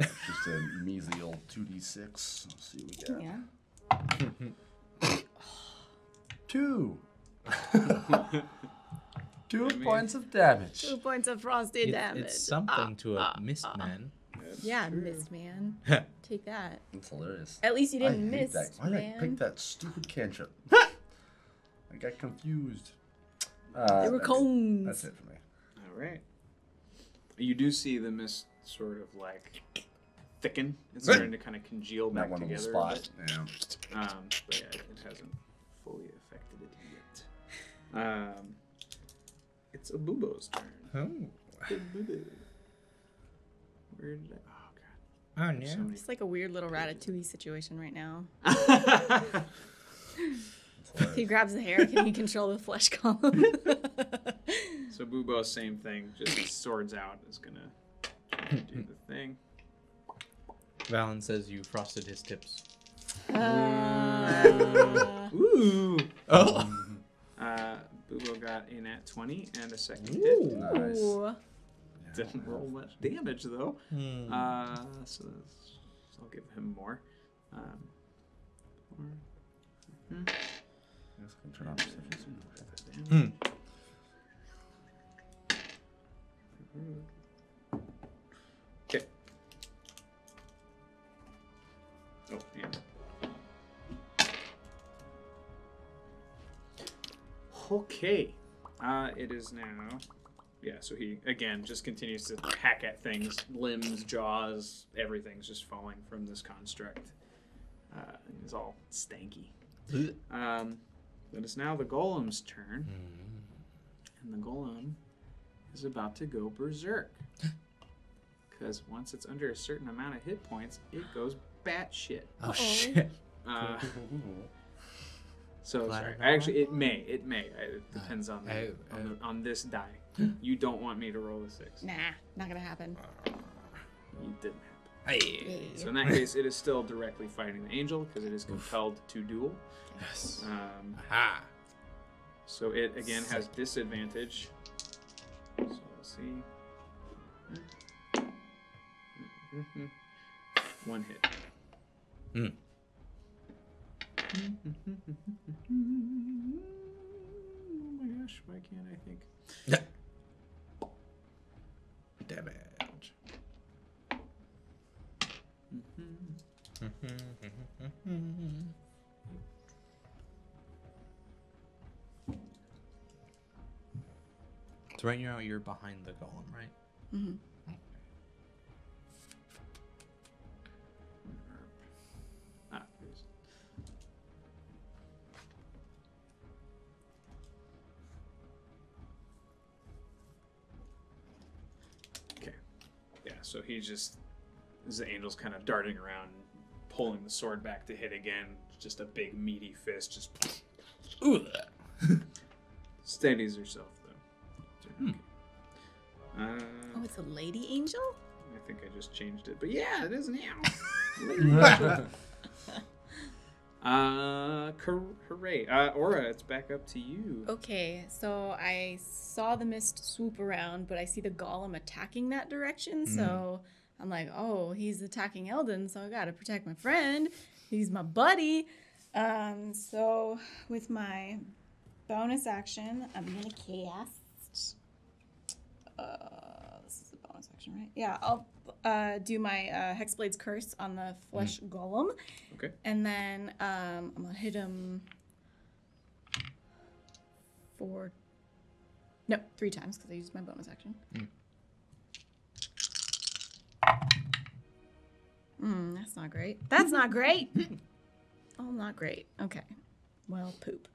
Just a measly old 2d6. Let's see what we got. Yeah. 2. 2 points of damage. 2 points of frosty damage. It's something to a mist man. Yeah, missed, man. Take that. That's hilarious. At least you didn't I hate miss, that. Why did I man. pick that stupid cantrip? I got confused. They were cones. That's it for me. All right. You do see the mist sort of thicken. It's starting to kind of congeal That back one little together. spot. Yeah. But yeah, it hasn't fully affected it yet. It's a Bubo's turn. Oh. Big Bubo. Where did I? Oh, So yeah. many- It's like a weird little Ratatouille situation right now. If he grabs the hair, can he control the flesh column? So Bubo, same thing. Just swords out is gonna do the thing. Valen says you frosted his tips. Ooh. Oh. Bubo got a nat 20 and a second Ooh. hit. Nice. Ooh. Didn't roll much damage though. Hmm. So I'll give him more. Four. Yes, can turn on perception. Hmm. Okay. Oh, damn. Okay. It is now. Yeah, so he, again, just continues to hack at things. Limbs, jaws, everything's just falling from this construct. It's all stanky. But it's now the golem's turn. And the golem is about to go berserk. Because once it's under a certain amount of hit points, it goes batshit. Oh, shit. So Glad sorry. I know Actually, it may. It depends on on this die. You don't want me to roll a 6. Nah, not gonna happen. You didn't Hey. Yay. So in that case, it is still directly fighting the angel because it is compelled to duel. Yes. Um, so it again has disadvantage. So let's see. 1 hit. Hmm. Oh my gosh! Why can't I think? Damage. So right now you're behind the golem, right? Mm-hmm. There's- Okay. Yeah, so he just, as the angel's kind of darting around, pulling the sword back to hit again. Just a big meaty fist, just steadies herself though. Okay. Oh, it's a lady angel? I think I just changed it, but yeah, it is now. Hooray. Aura, it's back up to you. Okay, so I saw the mist swoop around, but I see the golem attacking that direction, so I'm like, oh, he's attacking Eldon, so I gotta protect my friend. He's my buddy. So with my bonus action, I'm gonna cast. This is a bonus action, right? Yeah, I'll do my Hexblade's Curse on the flesh golem. Okay. And then I'm gonna hit him 3 times because I used my bonus action. That's not great. That's not great. Oh, not great. Okay. Well, poop.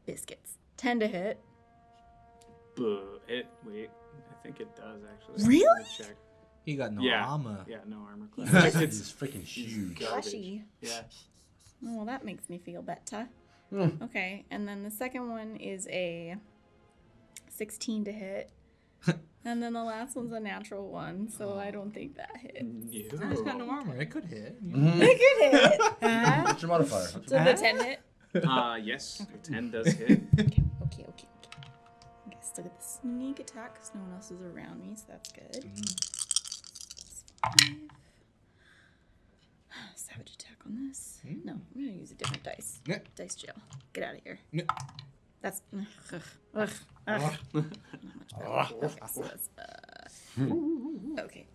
Biscuits. 10 to hit. Wait, I think it does actually. Really? Let me check. He got no Yeah. armor. Yeah, no armor class. It's freaking huge. garbage. Fleshy. Yeah. Oh, well, that makes me feel better. Mm. Okay, and then the second one is a 16 to hit. And then the last one's a natural 1, so I don't think that hits. Oh, he's got no armor. It could hit. It could hit. Huh? What's your modifier? So the 10 hit? Yes, a 10 does hit. Okay. Okay, still get the sneak attack because no one else is around me, so that's good. That's 5. Savage attack on this. No, I'm going to use a different dice. Yeah. Dice jail. Get out of here. Yeah. That's... Not much better. Okay, so that's... okay.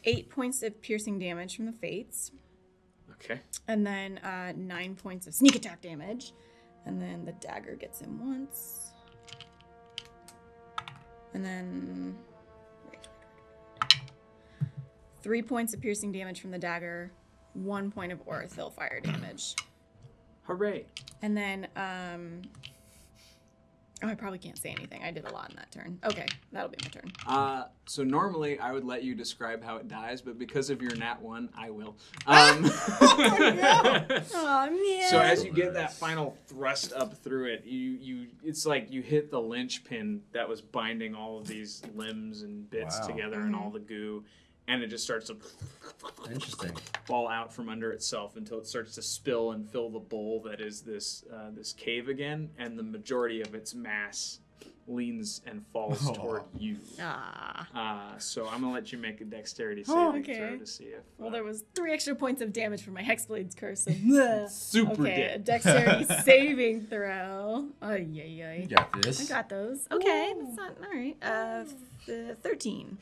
8 points of piercing damage from the Fates. Okay. And then 9 points of sneak attack damage. And then the dagger gets him once. And then... Wait. 3 points of piercing damage from the dagger. 1 point of Orithil fire damage. Hooray. And then Oh, I probably can't say anything. I did a lot in that turn. Okay, that'll be my turn. So normally I would let you describe how it dies, but because of your nat 1, I will. Oh man. So as you get that final thrust up through it, it's like you hit the linchpin that was binding all of these limbs and bits Wow. together and all the goo, and it just starts to Interesting. fall out from under itself until it starts to spill and fill the bowl that is this cave again, and the majority of its mass leans and falls toward you. So I'm gonna let you make a dexterity saving throw to see if. Well, there was 3 extra points of damage from my Hexblade's curse. So super okay, a dead. dexterity saving throw. You got this. I got those. Okay, that's not all right. 13.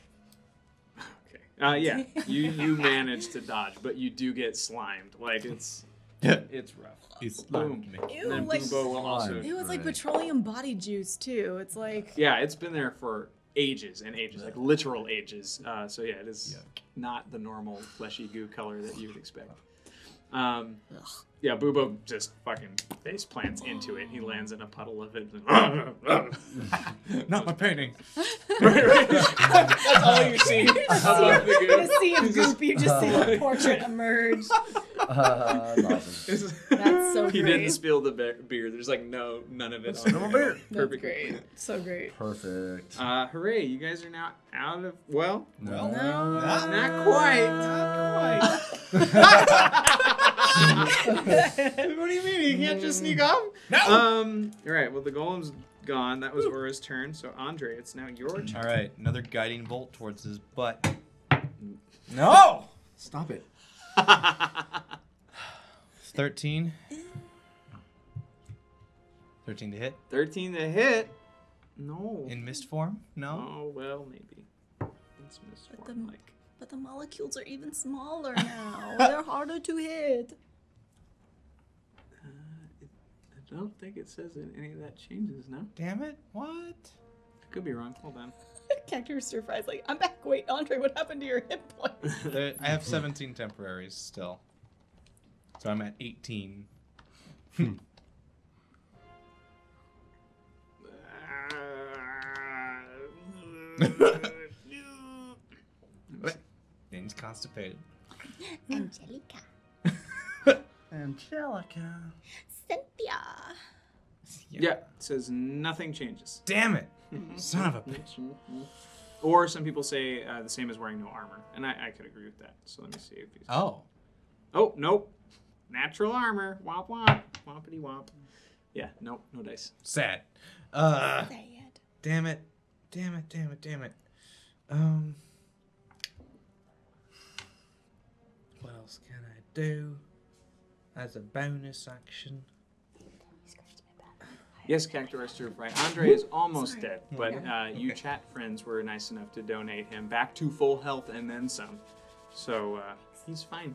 Yeah, you manage to dodge, but you do get slimed. Like it's rough. He's Boom. me. Ew, And then like Boobo will also. it was like Right. petroleum body juice too. It's like Yeah, it's been there for ages and ages, like literal ages. So yeah, it is not the normal fleshy goo color that you would expect. Yeah, Boobo just fucking face plants into it. He lands in a puddle of it. Not my painting. right. That's all you see above the goo. a sea of goop. You just see the portrait emerge. That's awesome. That's so He great. didn't spill the beer. There's like none of it. No more beer. That's Perfect. great. So great. Perfect. Hooray! You guys are now out of No. not quite. What do you mean? You can't just sneak off? No. All right. Well, the golem's gone. That was Aura's turn. So Andre, it's now your turn. All right, another guiding bolt towards his butt. No. Stop it. 13. 13 to hit. 13 to hit. No. In mist form? No. Oh well, maybe. It's misformed, like. But the molecules are even smaller now. They're harder to hit. I don't think it says that any of that changes. No, Damn it. What? I could be wrong. Hold on. Cactus stir fries like, I'm back. Wait, Andre, what happened to your hit points? I have 17 temporaries still. So I'm at 18. He's constipated. Angelica. Angelica. Cynthia. Yeah, it says nothing changes. Damn it. Son of a bitch. Or some people say the same as wearing no armor, and I could agree with that. So let me see if he's. Oh. Oh nope, natural armor. Womp womp, wompity womp. Yeah, nope, no dice. Sad. Sad. Damn it. Damn it. Damn it. Damn it. What else can I do as a bonus action? Yes, Cactus Stir Fry. Andre is almost Sorry. dead, but you chat friends were nice enough to donate him back to full health and then some. So he's fine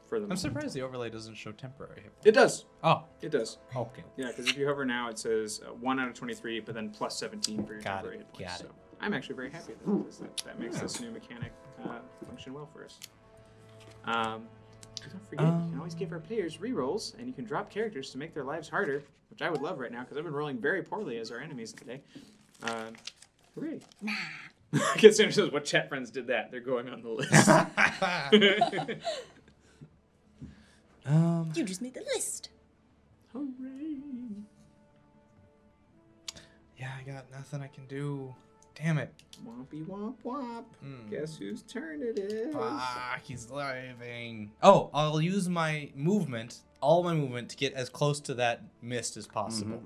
for the I'm moment. surprised the overlay doesn't show temporary hit points. It does. Oh, It does. okay. Yeah, because if you hover now, it says 1 out of 23, but then plus 17 for your Got temporary it, hit points. got it. So I'm actually very happy that that makes this new mechanic function well for us. Don't forget, you can always give our players rerolls, and you can drop characters to make their lives harder, which I would love right now because I've been rolling very poorly as our enemies today. Hooray! Nah. I guess Sandra says, "What chat friends did that? They're going on the list." You just made the list. Hooray! Yeah, I got nothing I can do. Damn it. Wompy womp womp. Guess whose turn it is? Ah, he's leaving. Oh, I'll use my movement, all my movement, to get as close to that mist as possible.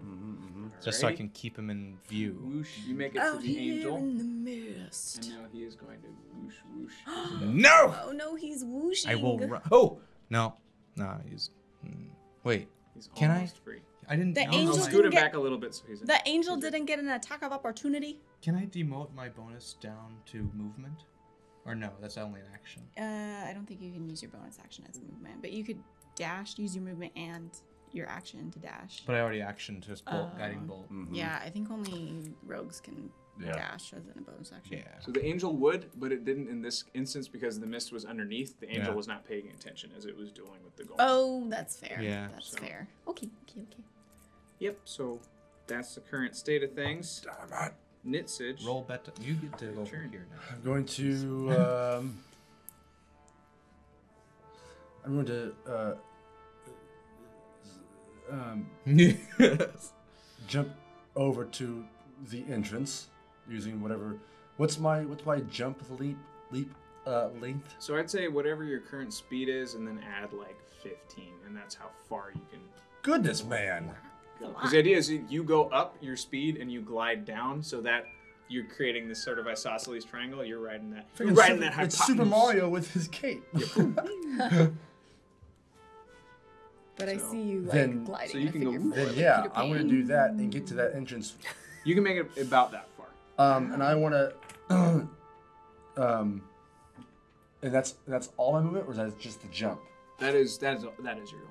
Just so I Alrighty. can keep him in view. Whoosh, you make it to Out the here angel. in the mist. And now he is going to whoosh whoosh. No! Oh no, he's whooshing. I will run. Oh! No. He's... Wait. He's Can I? almost free. I didn't... The no, I'll angel no, scoot him get- back a little bit so he's in. The angel didn't get an attack of opportunity. Can I demote my bonus down to movement? Or no, that's only an action. I don't think you can use your bonus action as movement, but you could dash, use your movement and your action to dash. But I already actioned his bolt, guiding bolt. Yeah, I think only rogues can Yeah. dash as a bonus action. Yeah. So the angel would, but it didn't in this instance because the mist was underneath. The angel Yeah. was not paying attention as it was dueling with the golem. Oh, that's fair. Yeah. That's So- fair. Okay. Yep. So that's the current state of things. Damn it. Nitsage. Roll better. You get to go Sure. from here now. I'm going to Yes. jump over to the entrance using whatever. What's my jump leap length? So I'd say whatever your current speed is, and then add like 15, and that's how far you can Goodness, man. go. Because the idea is you go up your speed and you glide down, so that you're creating this sort of isosceles triangle. You're riding that. You're riding that hypotenuse. It's Super Mario with his cape. But I So- see you like Then- gliding. so you in a can go figure four Then like yeah, Peter I want to Pan. do that and get to that entrance. You can make it about that far. And I want to. And that's all my movement, or is that just the jump? That is your goal.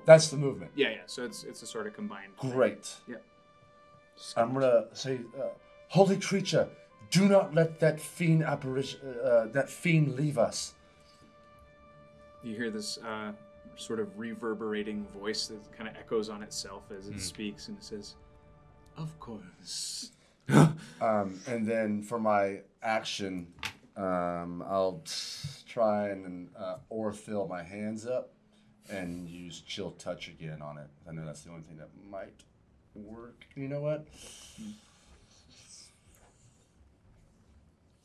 That's the movement. Yeah. So it's a sort of combined. Great. Yep. I'm gonna say, holy creature, do not let that fiend apparition, that fiend leave us. You hear this sort of reverberating voice that kind of echoes on itself as it speaks, and it says, "Of course." And then for my action, I'll try and fill my hands up and use chill touch again on it. I know that's the only thing that might work. You know what?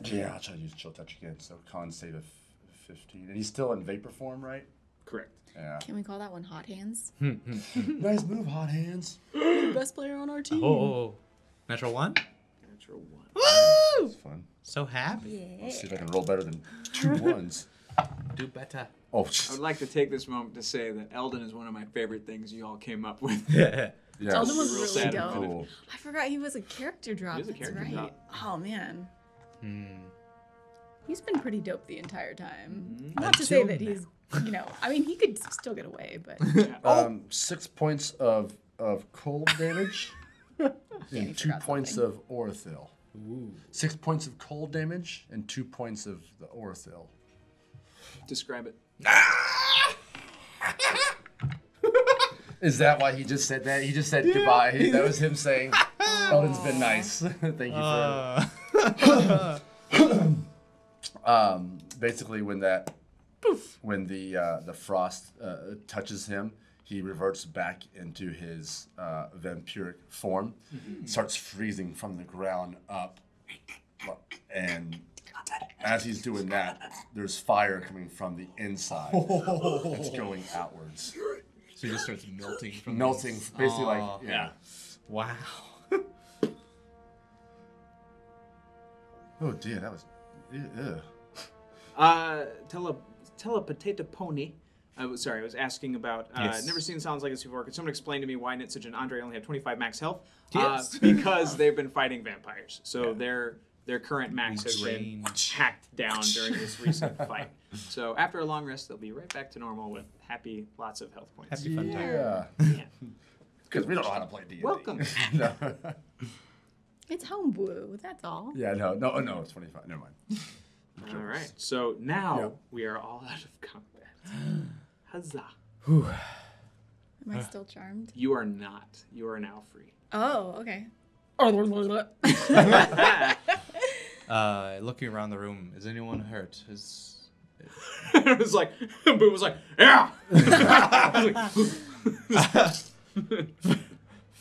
Yeah, I'll try to use chill touch again. So con save of 15, and he's still in vapor form, right? Correct. Yeah. Can we call that one Hot Hands? Nice move, hot hands. Best player on our team. Oh, natural one. Natural one. That's fun. So happy. Yeah. Let's see if I can roll better than 2 ones. Do better. Oh, I would like to take this moment to say that Eldon is one of my favorite things you all came up with. yeah. Eldon was Real really sad dope. Cool. I forgot he was a character drop. He is a That's character right. drop. Oh man, Hmm. he's been pretty dope the entire time. Mm-hmm. Not to say Until that he's, I mean, he could still get away, but 6 points of cold damage and he 2 forgot points something. of Orithil. Ooh. 6 points of cold damage and 2 points of the Orithil. Describe it. Is that why he just said that? He just said goodbye. That was him saying, Eldon's been nice. Thank you for basically when the frost touches him, he reverts back into his vampiric form, starts freezing from the ground up, and as he's doing that, there's fire coming from the inside. It's going outwards. So he just starts melting from Melting, this. basically like, Aw. yeah. Wow. Oh dear, that was, ew. Tell a potato pony. I was asking about. Yes. Never seen Sounds Like This before. Could someone explain to me why Nitsage and Andre only have 25 max health? Yes. Because they've been fighting vampires. So Yeah. their current max has been Drained. hacked down during this recent fight. So after a long rest, they'll be right back to normal with lots of health points. Happy fun time. Yeah. Yeah. Because we don't know how to play D&D. Welcome. no. it's homebrew. That's all. Yeah, no, it's 25. Never mind. All right. So now Yep. we are all out of combat. Huzzah! Am I still charmed? You are not. You are now free. Oh, okay. Looking around the room, is anyone hurt? It was like, Boo was like, yeah.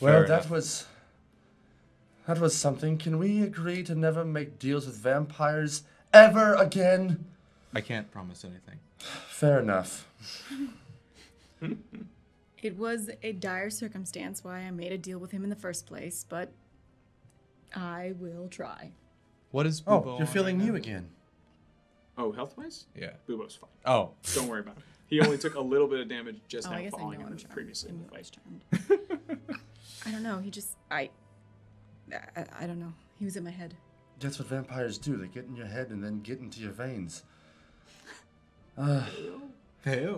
Well, Fair that was something. Can we agree to never make deals with vampires ever again? I can't promise anything. Fair enough. It was a dire circumstance why I made a deal with him in the first place, but I will try. What is Bubo Oh, you're on feeling right new now? again. Oh, health-wise, Yeah. Bubo's fine. Oh. Don't worry about it. He only took a little bit of damage just Oh, I now guess I falling know in I'm the charmed. previously I in knew the I was fight. charmed. I don't know. He just I don't know. He was in my head. That's what vampires do. They get in your head and then get into your veins. Hey. Hey,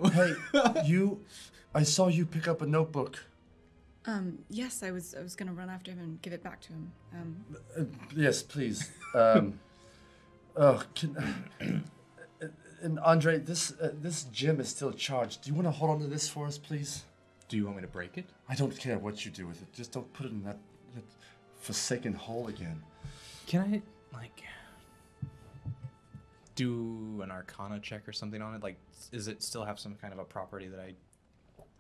I saw you pick up a notebook. Yes, I was gonna run after him and give it back to him. Yes, please. And Andre, this gem is still charged. Do you want to hold on to this for us, please? Do you want me to break it? I don't care what you do with it. Just don't put it in that forsaken hole again. Can I, like, do an Arcana check or something on it? Like, does it still have some kind of a property that I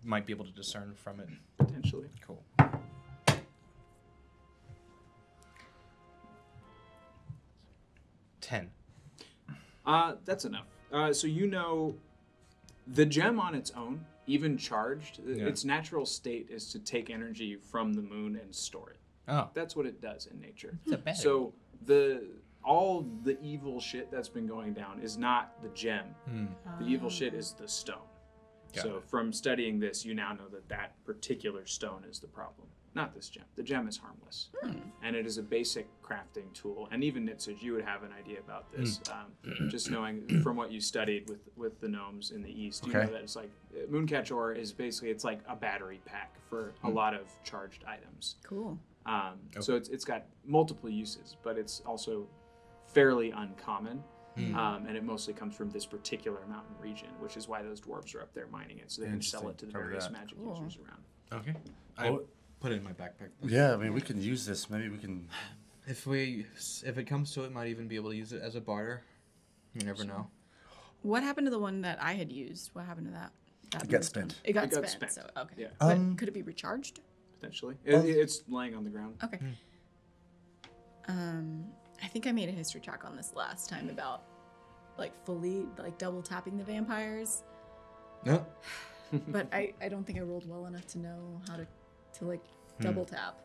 might be able to discern from it? Potentially. Cool. 10. That's enough. So you know, the gem on its own, even charged, its natural state is to take energy from the moon and store it. Oh. That's what it does in nature. It's a battery. So all the evil shit that's been going down is not the gem. The evil shit is the stone. So from studying this, you now know that that particular stone is the problem, not this gem. The gem is harmless, and it is a basic crafting tool. And even Nitsuj, you would have an idea about this, just knowing from what you studied with the gnomes in the East. You know that it's like Mooncatch ore is basically it's like a battery pack for a lot of charged items. Cool. So it's got multiple uses, but it's also fairly uncommon. And it mostly comes from this particular mountain region, which is why those dwarves are up there mining it, so they can sell it to the various magic users around. Okay. I put it in my backpack. Yeah, I mean, we can use this. Maybe we can... If it comes to it, might even be able to use it as a barter. You never know. What happened to the one that I had used? What happened to that? It got spent. It got spent. So, okay. Yeah. But could it be recharged? Potentially. It's laying on the ground. Okay. I think I made a history check on this last time about fully double tapping the vampires. No. But I don't think I rolled well enough to know how to double tap.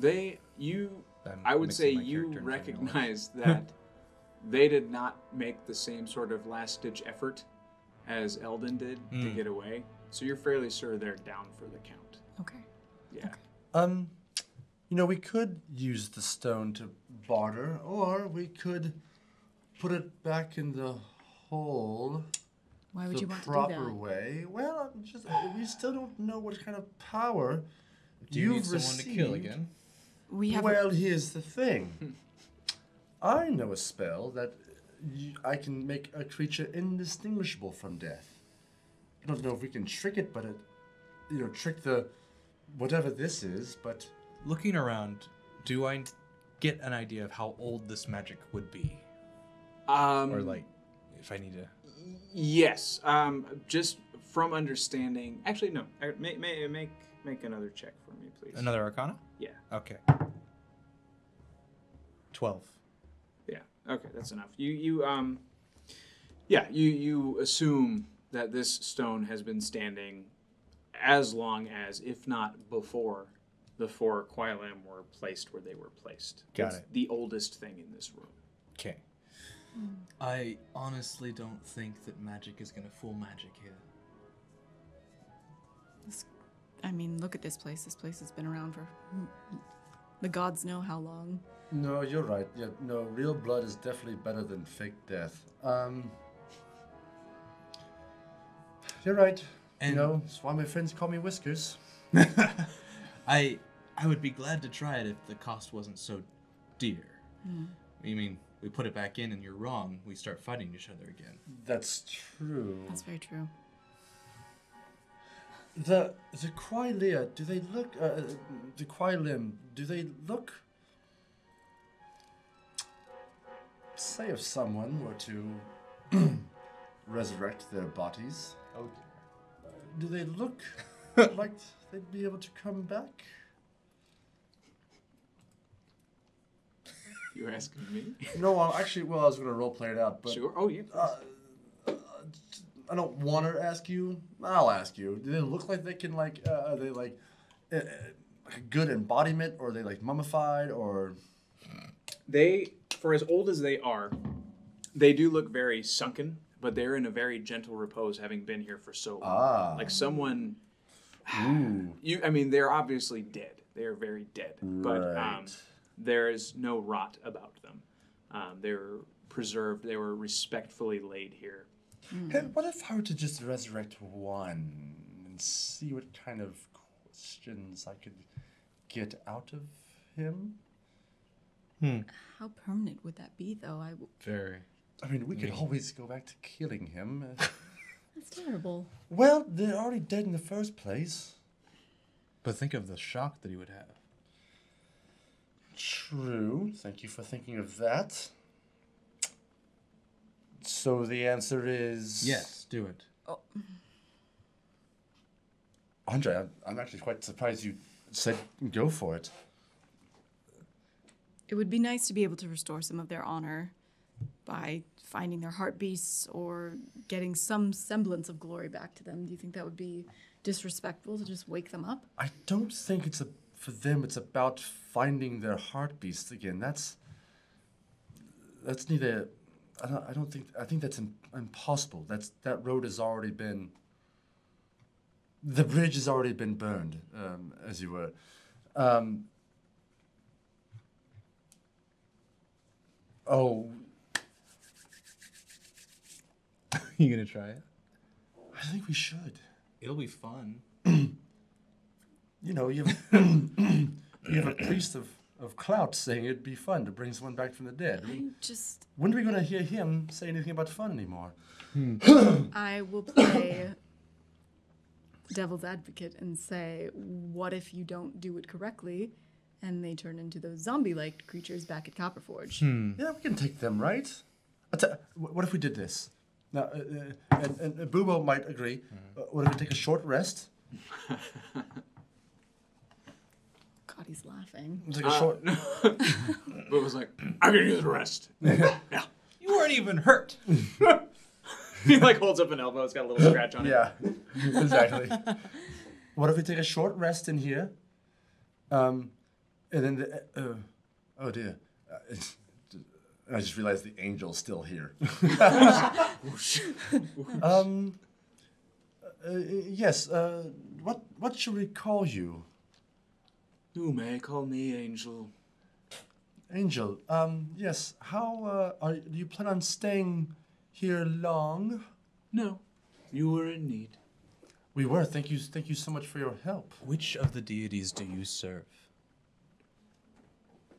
I would say you recognize that they did not make the same sort of last ditch effort as Eldon did to get away. So you're fairly sure they're down for the count. Okay. Yeah. Okay. We could use the stone to barter, or we could put it back in the hole. Why would you want to do proper that? way? Well, we still don't know what kind of power Do you need you've someone to kill again? We have. Well, here's the thing. I know a spell that I can make a creature indistinguishable from death. I don't know if we can trick it, but trick the whatever this is, but... Looking around, do I get an idea of how old this magic would be? Or if I need to... Yes. Just from understanding... Actually, no. Make another check for me, please. Another Arcana? Yeah. Okay. 12. Yeah. Okay, that's enough. You assume that this stone has been standing as long as, if not before, the 4 Quailam were placed where they were placed. Got it. The oldest thing in this room. Okay. I honestly don't think that magic is going to fool magic here. Look at this place. This place has been around for the gods know how long. No, you're right. Yeah, no, real blood is definitely better than fake death. You're right. And that's why my friends call me Whiskers. I would be glad to try it if the cost wasn't so dear. We put it back in and you're wrong, we start fighting each other again. That's true. That's very true. The Quailia, do they look... the Quailim, do they look... Say if someone were to resurrect their bodies, do they look like they'd be able to come back? You're asking me? No, I was going to roleplay it out, but... Sure. Oh, yeah. I don't want to ask you. I'll ask you. Do they look like they can, are they, a good embodiment, or are they, mummified, or... They, for as old as they are, they do look very sunken, but they're in a very gentle repose, having been here for so long. Like someone... Ooh. They're obviously dead. They are very dead. But there is no rot about them. They were preserved. They were respectfully laid here. Hey, what if I were to just resurrect one and see what kind of questions I could get out of him? How permanent would that be, though? Very. We could always go back to killing him. That's terrible. Well, they're already dead in the first place. But think of the shock that he would have. true. Thank you for thinking of that. So the answer is... Yes, do it. Andre, I'm actually quite surprised you said go for it. It would be nice to be able to restore some of their honor by finding their heartbeats or getting some semblance of glory back to them. Do you think that would be disrespectful to just wake them up? I don't think for them it's about finding their heartbeats again. That's neither... I think that's impossible. That road has already been... The bridge has already been burned, as you were. Oh, You gonna try it? I think we should. It'll be fun. You know, you have a priest of clout saying it'd be fun to bring someone back from the dead. When are we going to hear him say anything about fun anymore? I will play devil's advocate and say, what if you don't do it correctly and they turn into those zombie-like creatures back at Copperforge? Yeah, we can take them, right? What if we did this? Now, and Boobo might agree. What if we take a short rest? God, he's laughing. Take a short... Boobo's like, I'm going to use the rest. Yeah. You weren't even hurt. He like holds up an elbow. It's got a little scratch on it. Yeah, exactly. What if we take a short rest in here? And then oh dear. I just realized the angel's still here. Yes, what should we call you? You may call me Angel. Angel, yes, how, do you plan on staying here long? No, you were in need. We were, thank you so much for your help. Which of the deities do you serve?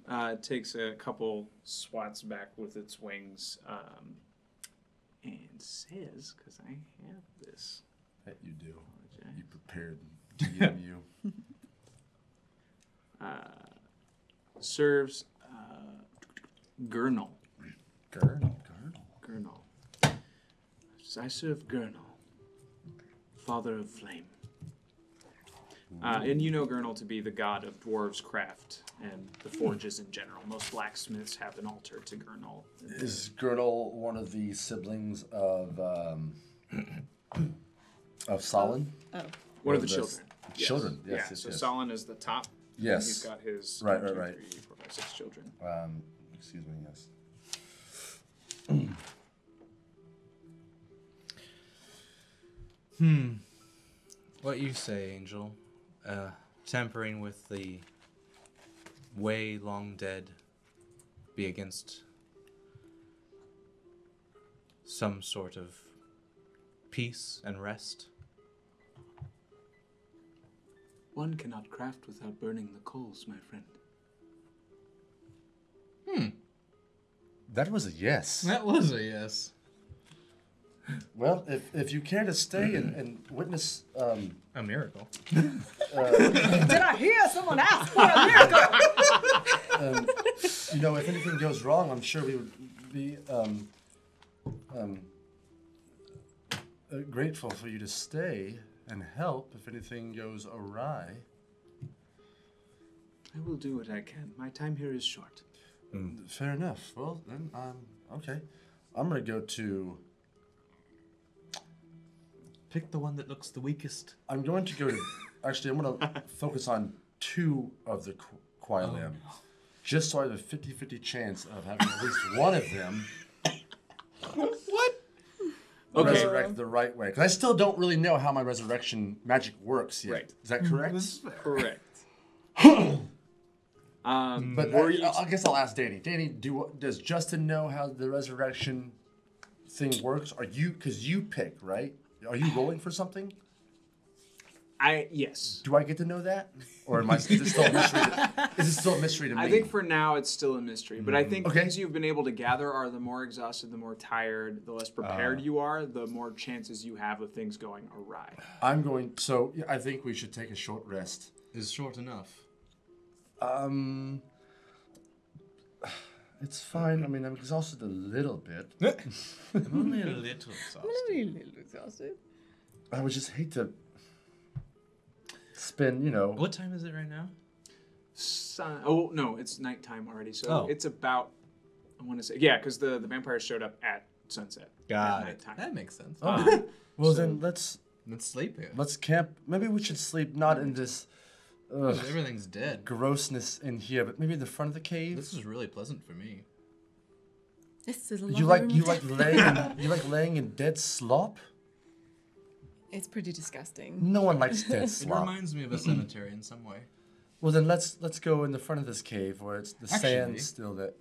It takes a couple swats back with its wings, and says, because I have this. That you do. Apologize. You prepared DM you. Serves Gurnal. Gurnal. I serve Gurnal, father of flame. And you know Gurnal to be the god of dwarves' craft and the forges in general. Most blacksmiths have an altar to Gurnal. Is Gurnal one of the siblings of Sahlen? Oh. One of the children. Children, yes. Yeah, so Sahlen is the top. Yes. He's got his Right. 3, 4, 5, 6 children. Excuse me, yes. What you say, Angel? Tampering with the way long dead be against some sort of peace and rest? One cannot craft without burning the coals, my friend. That was a yes. That was a yes. Well, if you care to stay and witness... A miracle. Did I hear someone ask for a miracle? you know, if anything goes wrong, I'm sure we would be grateful for you to stay and help if anything goes awry. I will do what I can. My time here is short. Fair enough. Well, then, okay. I'm going to go to... Pick the one that looks the weakest. I'm going to go to... Actually, I'm going to focus on 2 of the Quailam. Just so I have a 50-50 chance of having at least one of them... What? Okay. Resurrect the right way. Because I still don't really know how my resurrection magic works yet. Right. Is that correct? Correct. But I guess I'll ask Danny. Danny, does Justin know how the resurrection thing works? Because you pick, right? Are you rolling for something? Yes. Do I get to know that? Or is it still a mystery? Is it still a mystery to me? I think for now it's still a mystery. But I think Okay. things you've been able to gather are the more exhausted, the more tired, the less prepared you are, the more chances you have of things going awry. I think we should take a short rest. Is short enough. It's fine. I mean, I'm exhausted a little bit. I'm only a little exhausted. I'm a little exhausted. I would just hate to spend, What time is it right now? Oh no, it's nighttime already. So Oh. it's about, I want to say, yeah, because the vampires showed up at sunset. Got at it. nighttime. That makes sense. Well, So- then let's sleep here. camp. Maybe we should sleep not in this Everything's dead. grossness in here, but maybe in the front of the cave. This is really pleasant for me. This is a You lovely like room. you like laying in dead slop? It's pretty disgusting. No one likes dead It slop. reminds me of a cemetery in some way. Well, then let's go in the front of this cave where it's the Actually- sand's still there.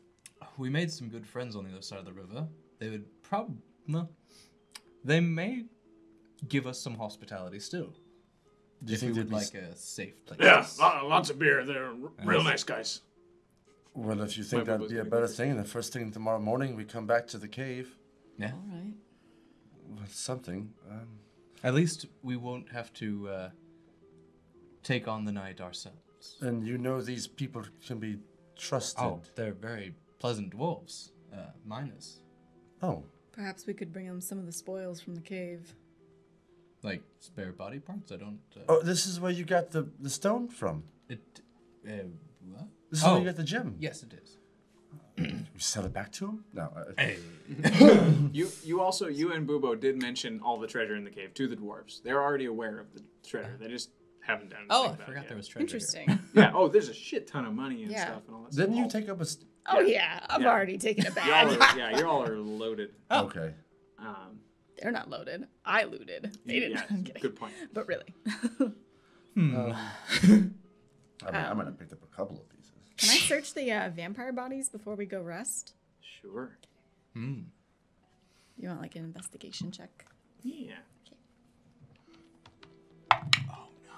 We made some good friends on the other side of the river. They would probably... No. They may give us some hospitality still. Do you If we think would they'd like a safe place. Yeah, lots of beer. They're real nice guys. Well, if you think My that'd boobo's be a gonna better go thing, and the first thing tomorrow morning we come back to the cave. Yeah. All right. Well, something. At least we won't have to take on the night ourselves. And these people can be trusted. Oh, they're very pleasant dwarves. Minus. Oh. Perhaps we could bring him some of the spoils from the cave. Like spare body parts? I don't... Oh, this is where you got the stone from. It... what? This is where you got the gem. Yes, it is. We sell it back to him? No. Hey. You and Bubo did mention all the treasure in the cave to the dwarves. They're already aware of the treasure. They just haven't done anything Oh, I about it forgot yet. there was treasure here. Interesting. Yeah. Oh, there's a shit ton of money and Yeah. stuff and all that stuff. Didn't you take up a... Oh yeah, I've Yeah. already taken a Y'all bag. are, you all are loaded. Okay. They're not loaded. I looted. They didn't. Yeah, I'm kidding. good point. But really. I might have picked up a couple of pieces. Can I search the vampire bodies before we go rest? Sure. You want like an investigation check? Yeah. Oh no.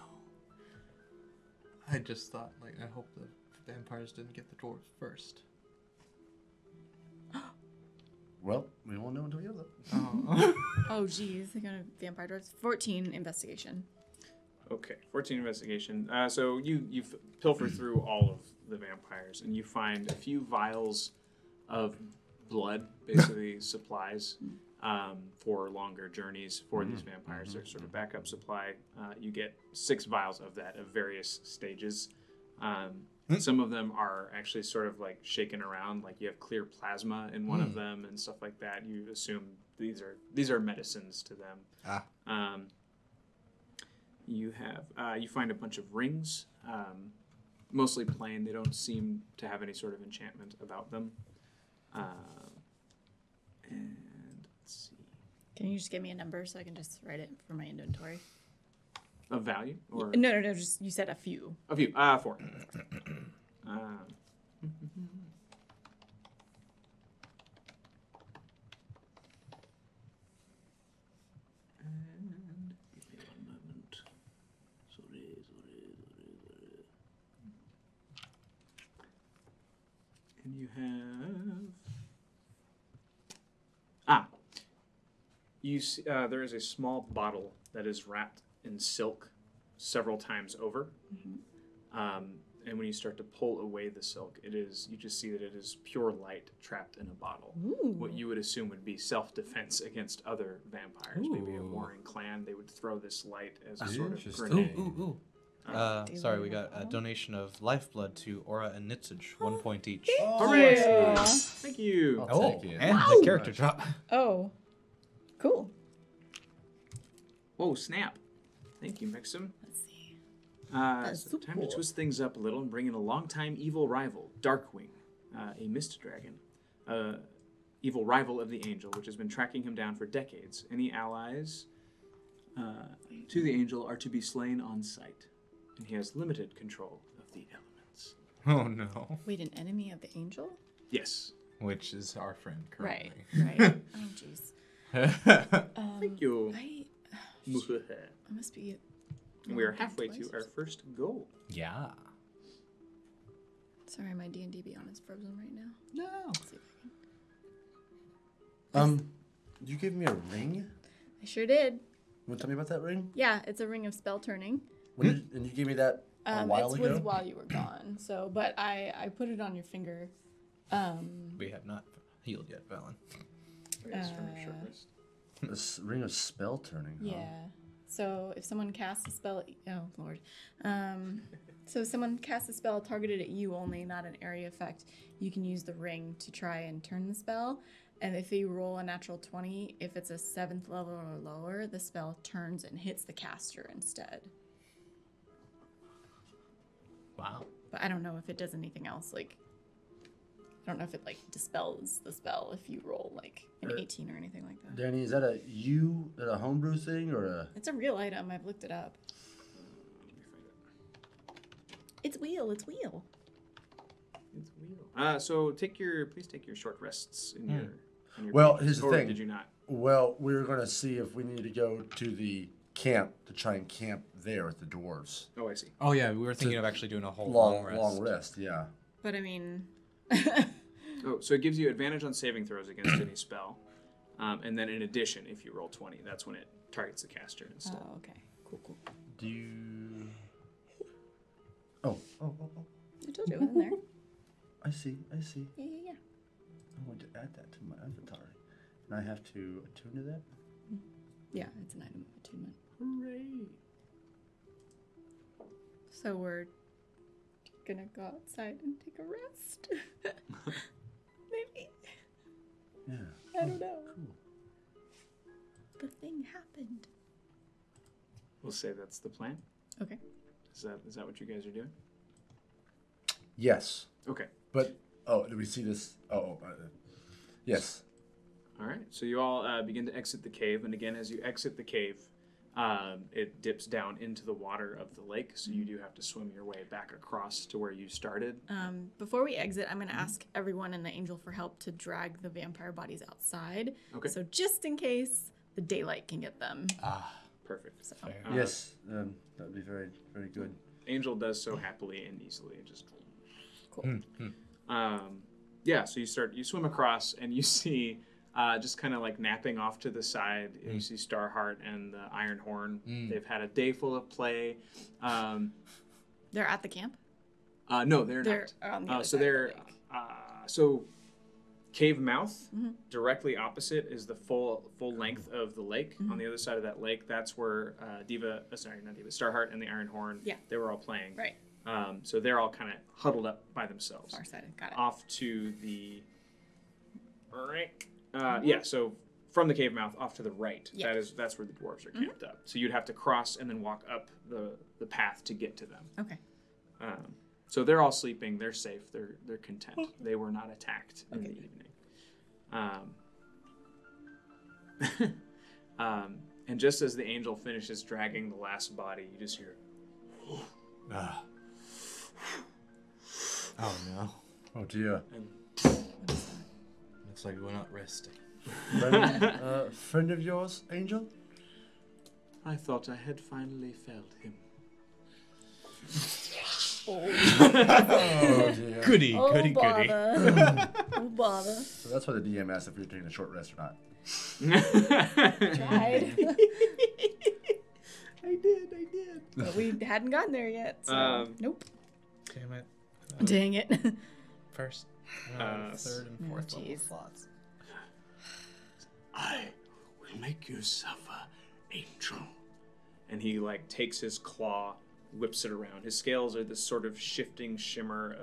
I just thought, like, I hope the vampires didn't get the dwarves first. Well, we won't know until we have them. Oh geez, they're gonna vampire dwarves. 14 investigation. Okay, 14 investigation. So you pilfer through all of the vampires, and you find a few vials of blood, basically supplies for longer journeys for these vampires. They're sort of backup supply. You get 6 vials of that of various stages. Some of them are actually sort of like shaken around, like you have clear plasma in one of them and stuff like that. You assume these are medicines to them. You find a bunch of rings, mostly plain. They don't seem to have any sort of enchantment about them. And let's see, Can you just give me a number so I can just write it for my inventory? of value or No. Just you said a few. a few. 4. And give me 1 moment. Sorry. And you have you see, there is a small bottle that is wrapped in silk several times over. And when you start to pull away the silk, you just see that it is pure light trapped in a bottle. Ooh. What you would assume would be self-defense against other vampires. Maybe a warring clan, they would throw this light as a sort of Interesting. grenade. Ooh. Sorry, we got a donation of lifeblood to Aura and Nitsage, 1 point each. Hooray! Aw. Thank you. I'll take it. And Wow. the character drop. Oh, cool. Whoa, snap. Thank you, Mixum. Let's see. So so time to cool. twist things up a little and bring in a longtime evil rival, Darkwing, a mist dragon. Evil rival of the Angel, which has been tracking him down for decades. Any allies to the Angel are to be slain on sight, and he has limited control of the elements. Oh no. Wait, an enemy of the angel? Yes. Which is our friend Right. currently. Right. Oh jeez. Thank you. I must be. We are halfway to our first goal. Yeah. Sorry, my D&D Beyond is frozen right now. No. Let's see if I can. You gave me a ring? I sure did. You want to tell me about that ring? Yeah, it's a ring of spell turning. And you gave me that a while It ago? was while you were gone. So, but I put it on your finger We have not healed yet, Valen. It's from your short rest. This ring of spell turning. Huh? Yeah. So if someone casts a spell, oh lord. So if someone casts a spell targeted at you only, not an area effect, you can use the ring to try and turn the spell. And if you roll a natural 20, if it's a 7th level or lower, the spell turns and hits the caster instead. Wow. But I don't know if it does anything else. Like, I don't know if it like dispels the spell if you roll like an 18 or anything like that. Danny, is that a homebrew thing or a? It's a real item. I've looked it up. Let me find it. It's wheel. It's wheel. It's wheel. So please take your short rests in your. In your Well, pages. here's the Or thing. Did you not? Well, we were gonna see if we need to go to the camp to try and camp there with the dwarves. Oh, I see. Oh yeah, we were thinking of actually doing a whole long rest. Long rest, yeah. But I mean, Oh, so it gives you advantage on saving throws against any spell, and then in addition, if you roll 20, that's when it targets the caster instead. oh, okay. Cool. Do you? Oh. I told you it was in there. I see. Yeah. I'm going to add that to my inventory, and I have to attune to that. Yeah, it's an item of attunement. Hooray! So we're gonna go outside and take a rest. Maybe. Yeah. I don't know. Cool. The thing happened. We'll say that's the plan. Okay. Is that what you guys are doing? Yes, Okay. but do we see this? Yes. All right. So you all begin to exit the cave, and again, as you exit the cave, it dips down into the water of the lake. So you do have to swim your way back across to where you started. Before we exit, I'm gonna ask everyone in the Angel for help to drag the vampire bodies outside. Okay. So just in case the daylight can get them. Perfect. So. Fair. Yes. That'd be very, very good. Angel does so happily and easily. Just Cool. yeah. So you swim across, and you see. Just kind of like napping off to the side, you see Starheart and the Iron Horn. They've had a day full of play. They're at the camp? No, they're They're not. on the other So side of the they're lake. so cave mouth directly opposite is the full length of the lake. On the other side of that lake, that's where Starheart and the Iron Horn. Yeah. They were all playing. Right. So they're all kind of huddled up by themselves. Far side. Got it. Off to the yeah, so from the cave mouth off to the right, Yeah. that's where the dwarves are camped up. So you'd have to cross and then walk up the path to get to them. Okay. So they're all sleeping. They're safe. They're content. They were not attacked in the evening. And just as the angel finishes dragging the last body, you just hear. Oh no. Oh dear. Looks like we're not resting. Friend of yours, Angel? I thought I had finally felled him. Oh dear. Goody. Bother. Oh, bother. So that's why the DM asked if we were taking a short rest or not. Tried. I did. But we hadn't gotten there yet. So. Nope. Damn it. Dang it. First, third, and fourth level jeez. slots. I will make you suffer, Angel. And he like takes his claw, whips it around. His scales are this sort of shifting shimmer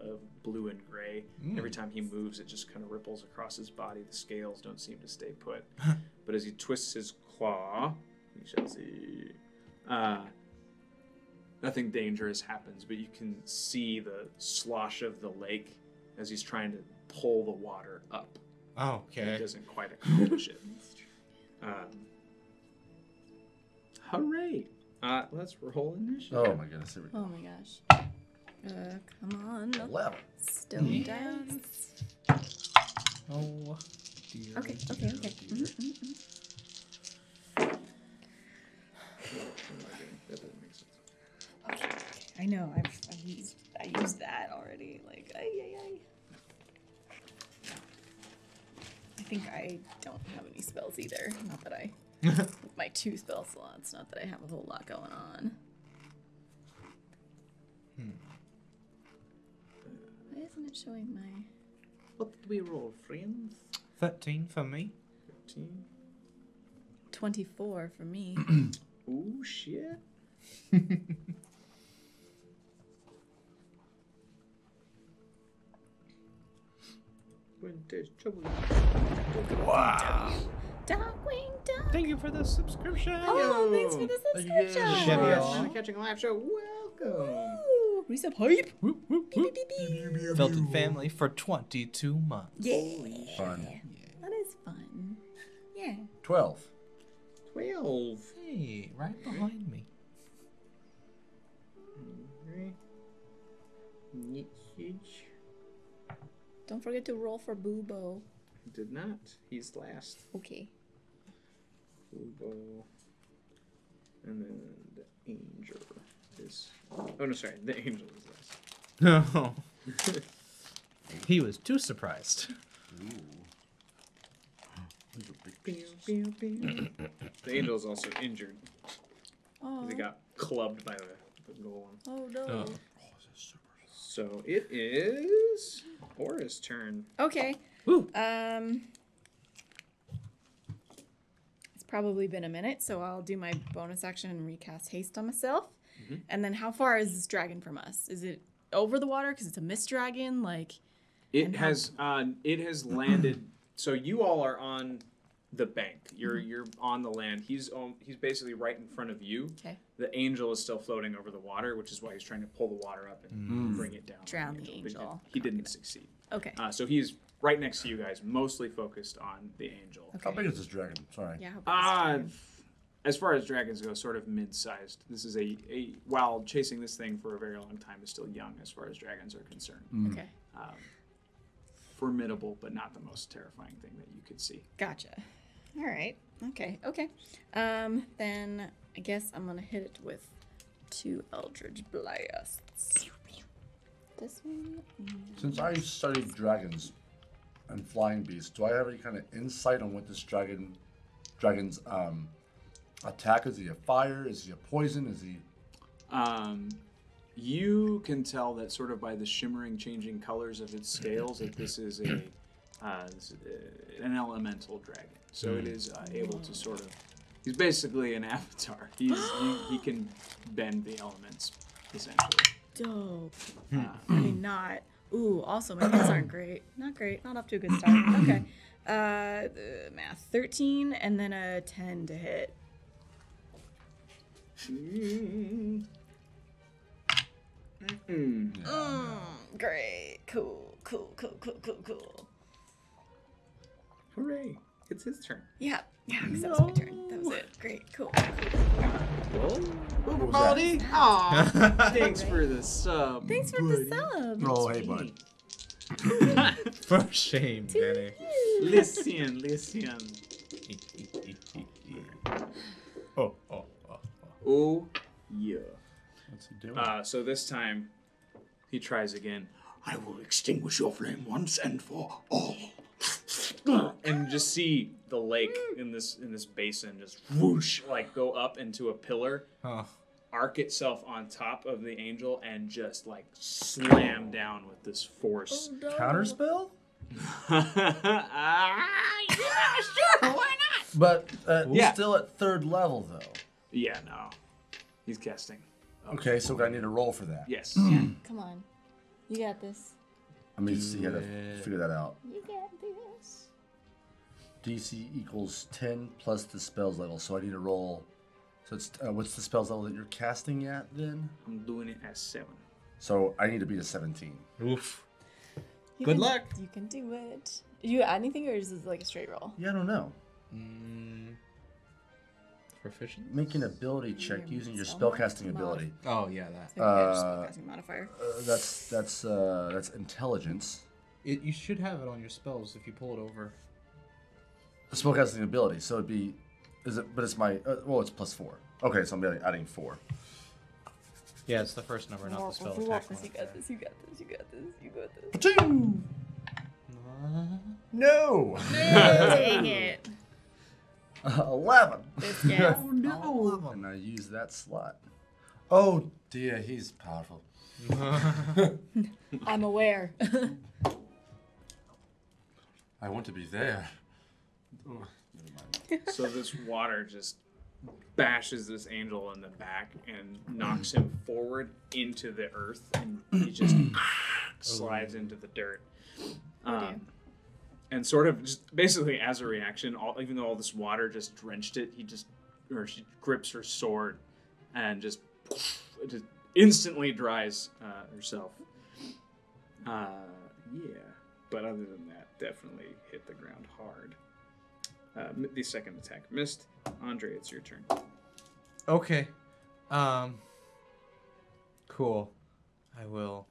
of blue and gray. Every time he moves, it just kind of ripples across his body. The scales don't seem to stay put. But as he twists his claw, we shall see. Nothing dangerous happens, but you can see the slosh of the lake as he's trying to pull the water up. Oh, He okay. doesn't quite accomplish it. Hooray! Let's roll initiative. Oh my goodness. Here we Oh go. my gosh. Come on. 11. Still dice. Oh, dear. Okay. That doesn't make sense. Okay. I know. I used that already. Like, ay. I think I don't have any spells either. Not that I. With my 2 spell slots. Not that I have a whole lot going on. Why isn't it showing my What did we roll, friends? 13 for me. 13. 24 for me. Ooh, shit. When there's trouble. Wow. Darkwing Duck. Thank you for the subscription. Oh, thanks for the subscription. Chevy Planet Catching Live Show. Welcome. Woo! Reset hype. Whoop, whoop, whoop. Beep, beep, beep. Felton family for 22 months. Yeah. Fun. That is fun. Yeah. 12. 12. Hey, right behind me. Don't forget to roll for Boobo. Did not. He's last. Okay. Fubo. And then the angel is. Oh no, sorry. The angel is last. No. He was too surprised. The angel is also injured. Oh. He got clubbed by the golem. Oh no. Oh. So it is Aura's turn. Okay. Woo. It's probably been a minute, so I'll do my bonus action and recast haste on myself. Mm-hmm. And then how far is this dragon from us? Is it over the water because it's a mist dragon? Like It And has landed. So you all are on the bank. You're on the land. He's basically right in front of you. okay, The angel is still floating over the water, which is why he's trying to pull the water up and bring it down. Drown the But angel. He didn't succeed. okay, So he's right next to you guys, mostly focused on the angel. How okay. big is this dragon? Sorry. Yeah. how big is this As far as dragons go, sort of mid-sized. This is a while chasing this thing for a very long time is still young as far as dragons are concerned. dragon? Okay, Formidable, but not the most terrifying thing that you could see. gotcha. All right. Okay. Then I guess I'm gonna hit it with 2 Eldritch Blasts. This one. Since I studied dragons and flying beasts, do I have any kind of insight on what this dragon's attack? Is he a fire? Is he a poison? Is he? You can tell that sort of by the shimmering, changing colors of its scales that this is an elemental dragon. So it is able to sort of. He's basically an avatar. He can bend the elements essentially. Dope. I mean, not. Ooh, also, my hits aren't great. Not great. Not off to a good start. Okay. The math 13 and then a 10 to hit. Great. Cool. Hooray! It's his turn. Yeah. Because that was my turn. That was it. Great. Cool. What was Baldy? Aw, thanks for the sub. Thanks for the sub. Oh, hey, bud. For shame, Danny. Listen. Oh. Oh, yeah. What's he doing? So this time, he tries again. I will extinguish your flame once and for all. And just see the lake in this basin just whoosh, like go up into a pillar, Oh. arc itself on top of the angel, and just like slam down with this force. Counterspell? Yeah, sure, why not? But Yeah. still at 3rd level, though. Yeah, no. He's casting. Okay, so I need a roll for that. Yes. Come on. You got this. Let me see how to figure that out. You got this. DC equals 10 plus the spell's level, so I need to roll. So it's what's the spell's level that you're casting at then? I'm doing it at 7. So I need to beat a 17. Oof. You Good can- luck. You can do it. Do you add anything or is this like a straight roll? Yeah, I don't know. Proficient? Make an ability check Your using your spell spellcasting mod. ability. Oh, yeah, that. So yeah, just spellcasting modifier. That's intelligence. You should have it on your spells if you pull it over. Spellcasting ability. So it'd be, But it's my. Well, it's +4. Okay, so I'm adding 4. Yeah, it's the first number, not the spell attack. You got this. You got this. Pachoo! No. Dang it. 11. This gets No. And I use that slot. Oh dear, he's powerful. I'm aware. I want to be there. Oh, never mind. So this water just bashes this angel in the back and knocks him forward into the earth, and he just slides into the dirt. And sort of just basically as a reaction, even though all this water just drenched it, she grips her sword and just instantly dries herself. But other than that, definitely hit the ground hard. The second attack missed. Andre, it's your turn. Okay. Cool. I will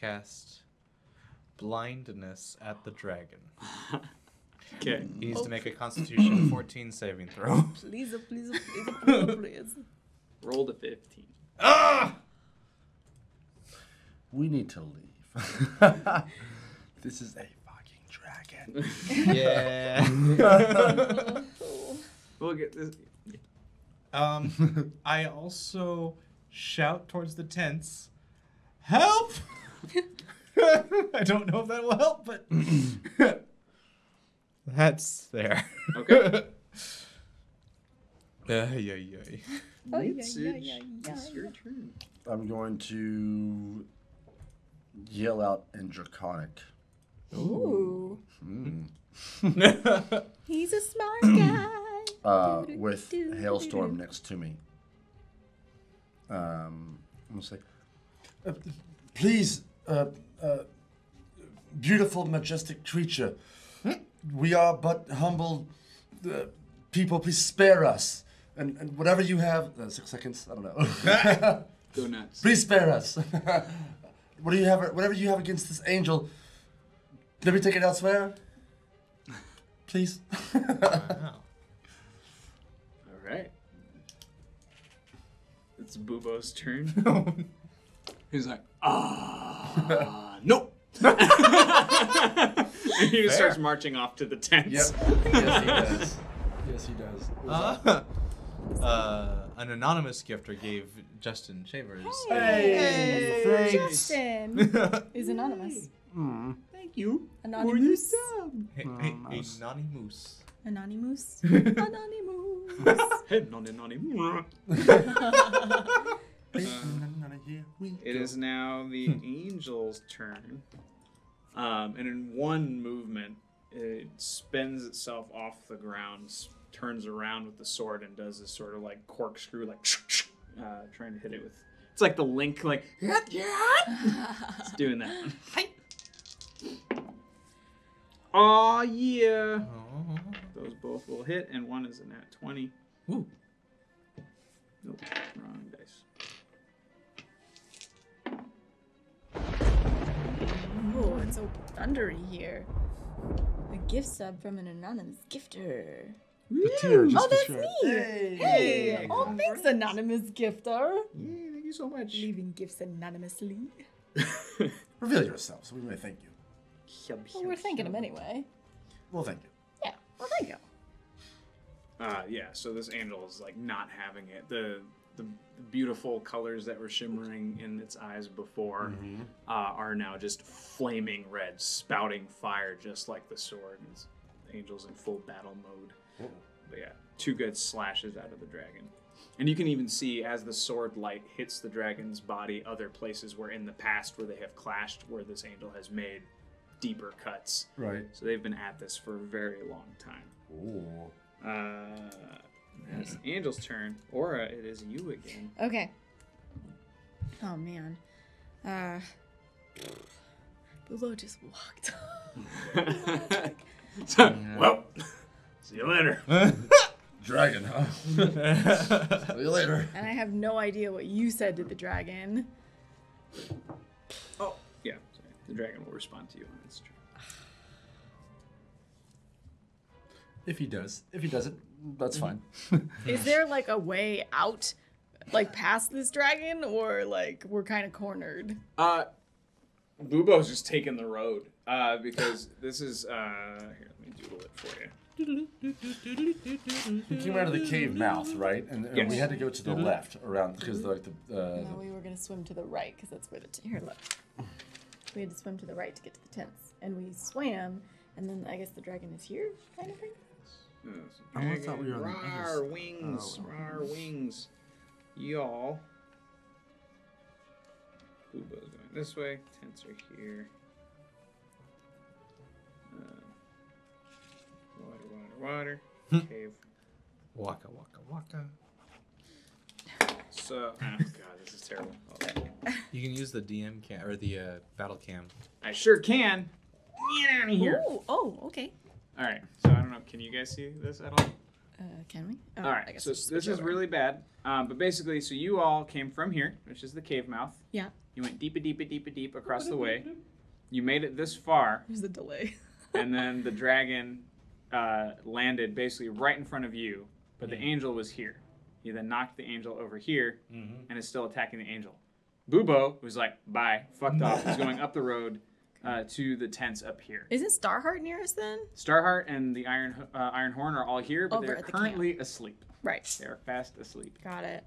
cast blindness at the dragon. Okay. He needs to make a Constitution 14 saving throw. Please. Roll to 15. Ah! We need to leave. This is a fucking dragon. Yeah. We'll get this. I also shout towards the tents, "Help!" I don't know if that will help, but that's there. Okay. It's your turn. I'm going to yell out in Draconic. Ooh. Mm. He's a smart guy. With Hailstorm next to me. I'm going to say, please, beautiful, majestic creature, we are but humble people. Please spare us. And whatever you have, 6 seconds, I don't know. Go nuts. Please spare us. What do you have? Whatever you have against this angel, let me take it elsewhere. Please. Wow. All right. It's Bubo's turn. He's like, nope. And he just starts marching off to the tents. Yep. Yes, he does. Yes, he does. An anonymous gifter gave Justin Shavers. Hey, thanks. Justin is anonymous. Thank you. Anonymous. Hey, anonymous. Anonymous. It is now the angel's turn. And in one movement, it spins itself off the ground, turns around with the sword, and does this sort of like corkscrew, like trying to hit it with. It's like the Link, like it's doing that. Oh yeah. Oh. Those both will hit, and one is a nat 20. Ooh. Nope, wrong dice. Oh, it's so thundery here. A gift sub from an anonymous gifter. Oh, that's me! Hey! Hey! Oh, thanks, anonymous gifter. Yeah, thank you so much. Leaving gifts anonymously. Reveal yourself so we may thank you. Well, we're thanking him anyway. Well, thank you. Yeah, well, thank you. Yeah, so this angel is like not having it. The beautiful colors that were shimmering in its eyes before are now just flaming red, spouting fire just like the sword. And the angel's in full battle mode. But yeah, 2 good slashes out of the dragon. And you can even see as the sword light hits the dragon's body, other places where in the past where they have clashed, where this angel has made deeper cuts. Right. So they've been at this for a very long time. Ooh. It's Angel's turn. Aura, it is you again. Okay. Oh, man. Bubo just walked. Well, see you later. Dragon, huh? See you later. And I have no idea what you said to the dragon. Oh, yeah. Sorry. The dragon will respond to you on its turn. If he does. If he doesn't, that's fine. Is there like a way out, like past this dragon, or like we're kind of cornered? Bubo's just taking the road because this is here. Let me doodle it for you. We came out of the cave mouth, right? And Yes. we had to go to the left around because like No, we were gonna swim to the right because that's where the here look. We had to swim to the right to get to the tents, and we swam, And then I guess the dragon is here, kind of thing. I thought we were on the Rawr, other wings, Oh. rawr, wings. Y'all. Boobo's going this way. Tents are here. Water. Cave. Waka waka waka. So, oh god, this is terrible. You can use the DM cam or the battle cam. I sure can. Get out of here. Ooh, oh, okay. All right. So I don't know. Can you guys see this at all? Can we? Oh, All right. I guess So we'll just this switch is over. really bad. But basically, so you all came from here, which is the cave mouth. Yeah. You went deep across the way. You made it this far, Here's the delay. and then the dragon landed basically right in front of you, but the angel was here. You then knocked the angel over here, and is still attacking the angel. Boobo was like, bye, fucked off. He's going up the road to the tents up here. Isn't Starheart near us then? Starheart and the Iron Horn are all here, but Over they're at the currently asleep. Right. They are fast asleep. Got it.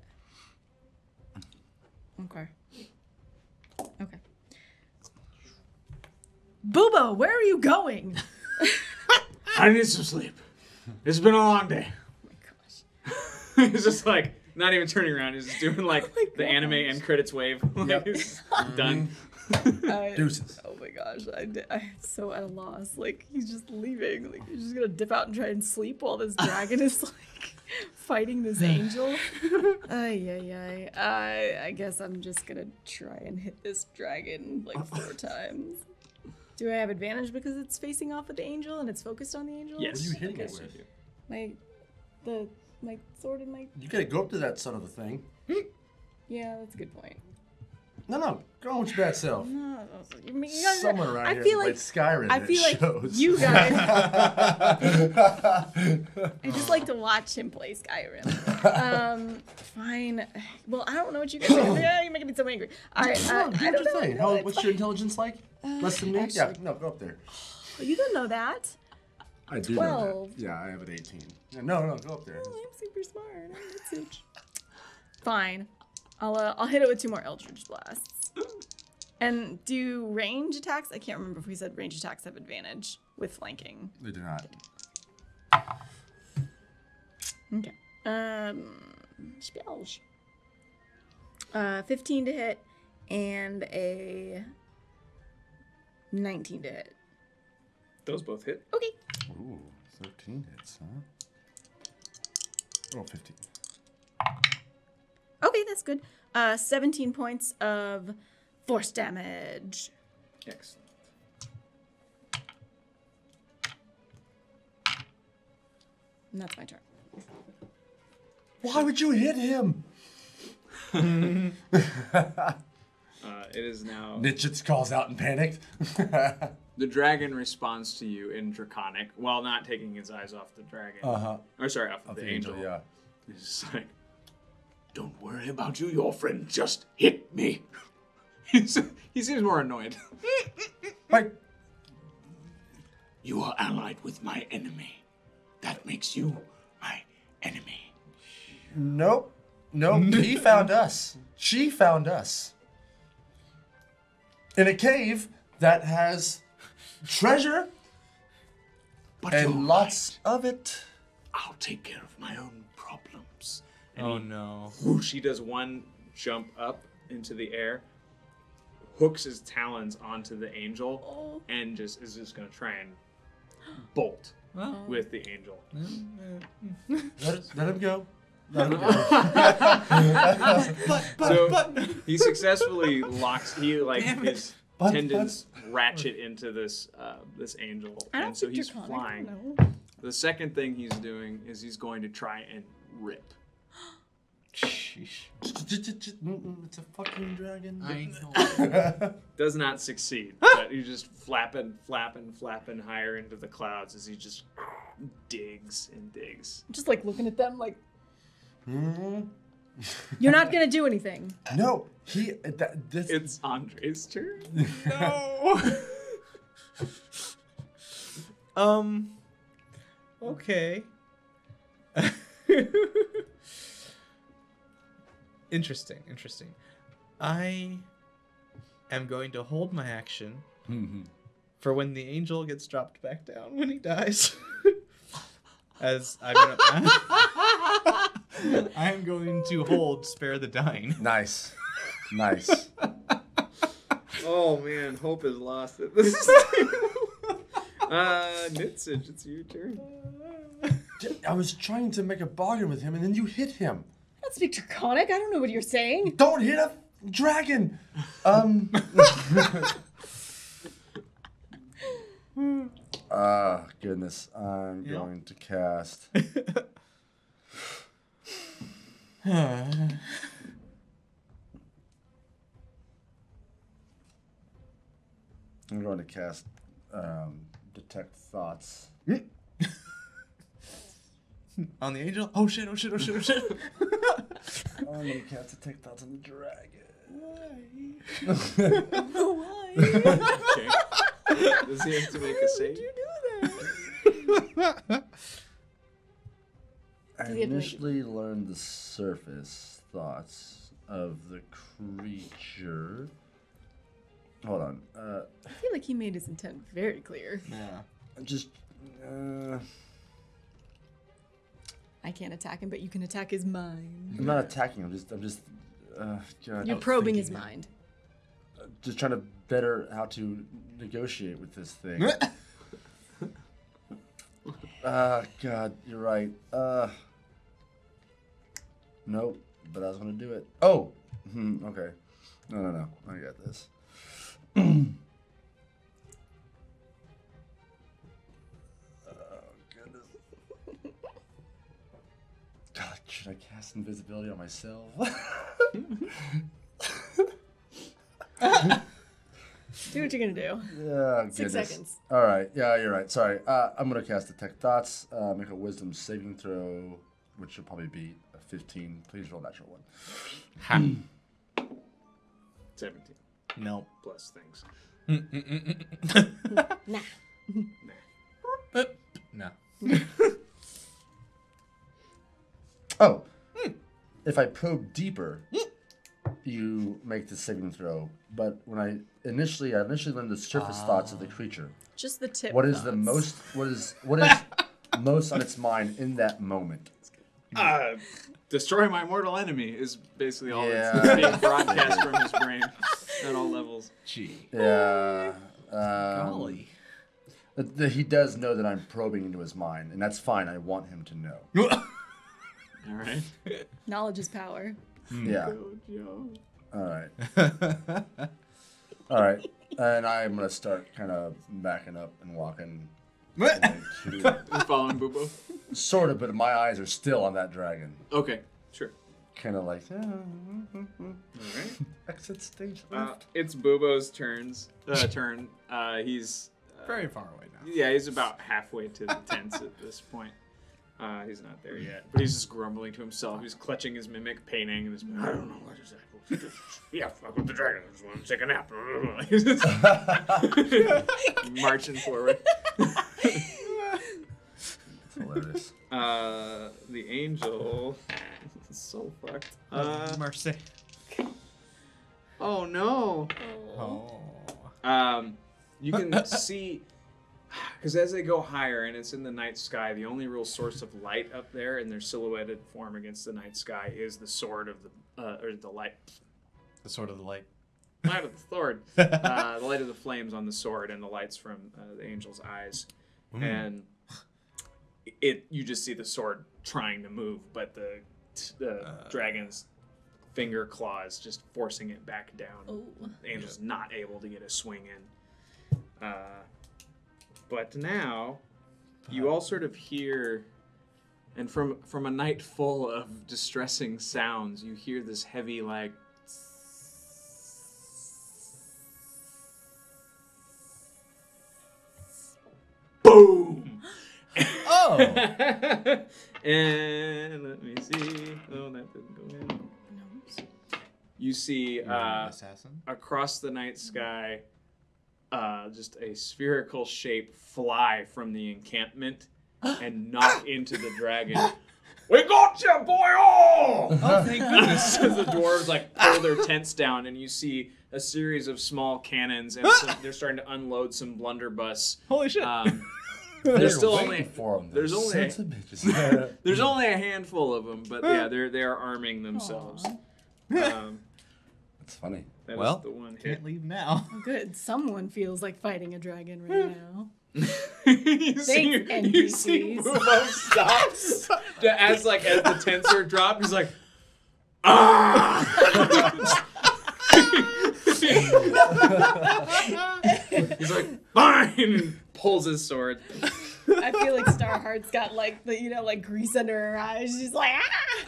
Okay. Okay. Boobo, where are you going? I need some sleep. It's been a long day. Oh my gosh. He's just like not even turning around. He's just doing like my the anime gosh. end credits wave. Like, he's done. Deuces. Oh my gosh, I'm so at a loss. Like he's just leaving. Like he's just gonna dip out and try and sleep while this dragon is like fighting this angel. Ay. I guess I'm just gonna try and hit this dragon like 4 times. Do I have advantage because it's facing off at the angel and it's focused on the angel? Yes. What are you hitting it Yes, with? you do. My sword and my You gotta go up to that son of a thing. yeah, that's a good point. No, go on with your bad self. No, you guys, Someone around I here feel has like played Skyrim. I and feel it like shows. you guys. I just like to watch him play Skyrim. Fine. Well, I don't know what you guys are doing. Yeah, you're making me so angry. All right, Come on, do I what don't you know. think. No, How, it's what's fine. your intelligence like? Less than me? actually- Yeah, no, go up there. You don't know that. I do know 12. that. Yeah, I have an 18. Yeah, no, go up there. Oh, I'm super smart. I'm not such. Fine. I'll hit it with 2 more Eldritch Blasts. And do range attacks? I can't remember if we said range attacks have advantage with flanking. They do not. Okay. Spells. 15 to hit and a 19 to hit. Those both hit. Okay. Ooh, 13 hits, huh? Oh, 15. Okay, that's good. 17 points of force damage. Excellent. And that's my turn. Why would you hit him? It is now. Nitchits calls out in panic. The dragon responds to you in Draconic while not taking his eyes off the dragon. Uh-huh. Or sorry, off of the angel. Yeah. He's just like, don't worry about you, your friend just hit me. He seems more annoyed. Right. You are allied with my enemy. That makes you my enemy. Nope. He found us. She found us. In a cave that has treasure But and you're lots of it. I'll take care of my own problems. And Oh he- no. whoosh, he does one jump up into the air, hooks his talons onto the angel, and is just gonna try and bolt Well, with the angel. Let him go. So he successfully locks. He like Damn it. his tendons ratchet into this this angel, I don't and so think he's Draconic, flying. no. The second thing he's doing is he's going to try and rip. Sheesh. It's a fucking dragon. I know. Does not succeed, but he's just flapping higher into the clouds as he just digs and digs. Just like looking at them like, Mhm. you're not going to do anything. No, this. It's Andre's turn. No. Okay. Interesting. I am going to hold my action for when the angel gets dropped back down when he dies. As I am going to hold Spare the Dying. Nice. Nice. Oh man, hope is lost at this. Nitsage, it's your turn. I was trying to make a bargain with him, and then you hit him. I don't speak Draconic. I don't know what you're saying. Don't hit a dragon. Goodness. I'm going to cast. I'm going to cast Detect Thoughts. On the angel? Oh shit, oh shit, oh shit, oh shit. I'm going to cast Detect Thoughts on the dragon. Why? Okay. Does he have to make a save? you do that? I initially learned the surface thoughts of the creature. Hold on. I feel like he made his intent very clear. Yeah. Just. I can't attack him, but you can attack his mind. I'm not attacking him. I'm just. God. You're probing his mind. Just trying to better how to negotiate with this thing. God, you're right. Nope, but I was gonna do it. Oh, okay. No. I got this. Goodness. God, should I cast invisibility on myself? Do what you're gonna do. Yeah, 6 seconds. All right. Yeah, you're right. Sorry. I'm gonna cast Detect Thoughts. Make a Wisdom saving throw, which should probably be a 15. Please roll natural one. 17. No. Plus things. Nah. No. Oh. If I probe deeper, you make the saving throw. But when I initially learned the surface thoughts of the creature. Just the tip. What is thoughts. the most? What is most on its mind in that moment? Destroy my mortal enemy is basically all Yeah. that's being broadcast from his brain at all levels. Gee. Yeah. Golly. He does know that I'm probing into his mind, and that's fine. I want him to know. All right. Knowledge is power. Yeah. Go, Joe. All right. All right. And I'm gonna start kind of backing up and walking. You following Boobo? Sort of, but my eyes are still on that dragon. Okay, sure. Kind of like. All right. Exit stage left. It's Boobo's turn. He's Very far away now. yeah, he's about halfway to the tents at this point. He's not there yet, but he's just grumbling to himself. He's clutching his mimic painting, and he's I don't know what is that. Yeah, fuck with the dragon. I just want to take a nap. He's just marching forward. It's hilarious. The angel is so fucked. Mercy. Oh no. Oh. You can see, because as they go higher and it's in the night sky, the only real source of light up there in their silhouetted form against the night sky is the sword of the or the light. The sword of the light. Light of the sword. The light of the flames on the sword and the lights from the angel's eyes, and you just see the sword trying to move, but the dragon's finger claws just forcing it back down. Oh. The angel's not able to get a swing in. But now you all sort of hear, and from a night full of distressing sounds, you hear this heavy like boom. Oh. And let me see. Oh, that didn't go in. You see Assassin. across the night sky just a spherical shape fly from the encampment and knock into the dragon. "We got you, boy!" Oh, thank goodness. As the dwarves like pull their tents down, and you see a series of small cannons, and they're starting to unload some blunderbuss. Holy shit. There's still waiting only for 'em, there's those only sons of bitches. there's only a handful of them, but yeah, they are arming themselves. That's funny. That Well, is the one hit. can't leave now. Oh, good. Someone feels like fighting a dragon right now. you see NPCs. Mumo stops as the tensor drop. He's like, ah. He's like, fine, and pulls his sword. I feel like Starheart's got like the like grease under her eyes. She's like, ah!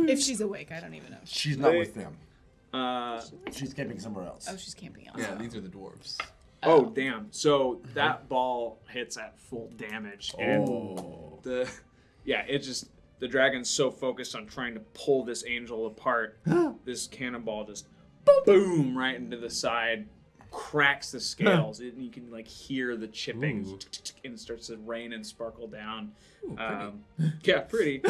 If she's awake, I don't even know. She's not with them. Uh, She's camping somewhere else. Oh, she's camping out. Yeah, these are the dwarves. oh damn! So that ball hits at full damage, and the dragon's so focused on trying to pull this angel apart, this cannonball just boom right into the side, cracks the scales, and you can like hear the chipping, and it starts to rain and sparkle down. Yeah, pretty.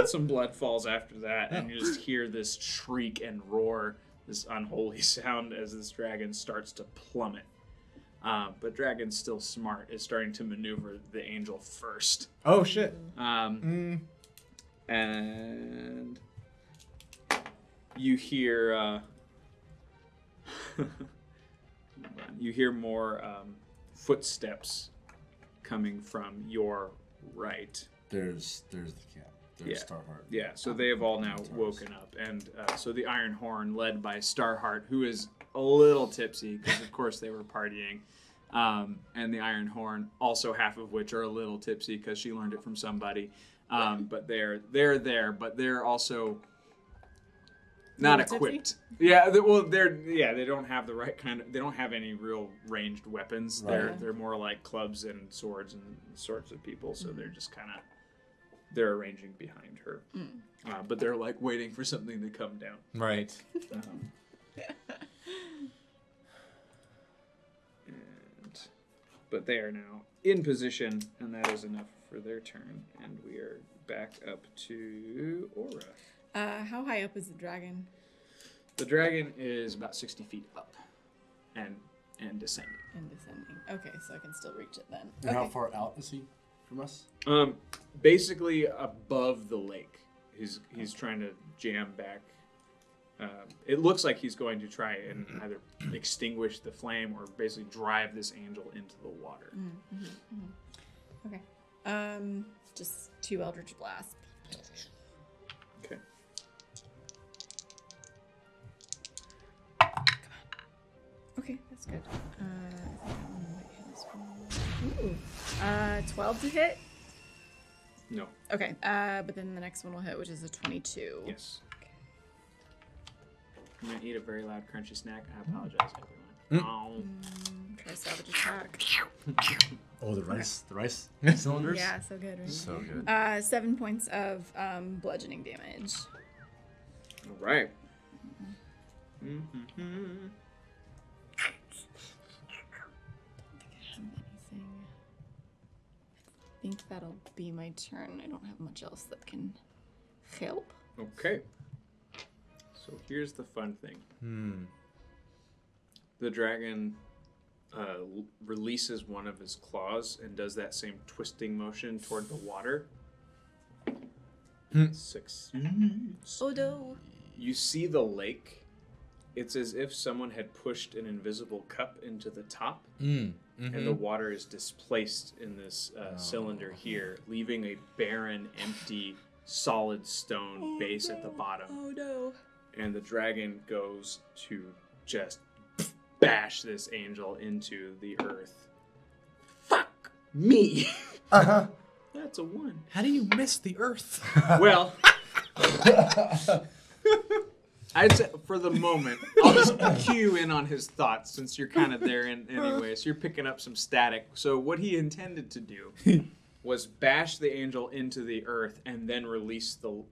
Some blood falls after that, and you just hear this shriek and roar, this unholy sound as this dragon starts to plummet. But Dragon's still smart, is starting to maneuver the angel first. Oh, shit. And you hear you hear more footsteps coming from your right. There's the camp. There's Starheart. Yeah, so they have all now woken up, and so the Iron Horn, led by Starheart, who is a little tipsy because of course they were partying, and the Iron Horn, also half of which are a little tipsy because she learned it from somebody. But they're there, but they're also not equipped. Yeah, they don't have the right kind of. They don't have any real ranged weapons. Right. They're more like clubs and swords and sorts of people. So they're just kind of arranging behind her, but they're like waiting for something to come down. Right. But they are now in position, and that is enough for their turn. And we are back up to Aura. How high up is the dragon? The dragon is about 60 feet up, and descending. And descending. Okay, so I can still reach it then. And how far out is he from us? Basically above the lake. He's trying to jam back. It looks like he's going to try and either extinguish the flame or basically drive this angel into the water. Okay. Just 2 Eldritch Blast. Okay. Okay, that's good. Ooh. 12 to hit? No. Okay, but then the next one will hit, which is a 22. Yes. I'm gonna eat a very loud crunchy snack. I apologize, everyone. Try salvage attack. Oh, the rice cylinders? Yeah, so good, right? So good. 7 points of bludgeoning damage. All right. I think that'll be my turn. I don't have much else that can help. Okay. So here's the fun thing. The dragon releases one of his claws and does that same twisting motion toward the water. 6. Oh no. You see the lake. It's as if someone had pushed an invisible cup into the top, and the water is displaced in this cylinder here, leaving a barren, empty, solid stone base at the bottom. Oh no. And the dragon goes to just bash this angel into the earth. Fuck me! Uh-huh. That's a 1. How do you miss the earth? Well, I'd say for the moment, I'll just cue in on his thoughts since you're kind of there anyway, so you're picking up some static. So what he intended to do was bash the angel into the earth and then release the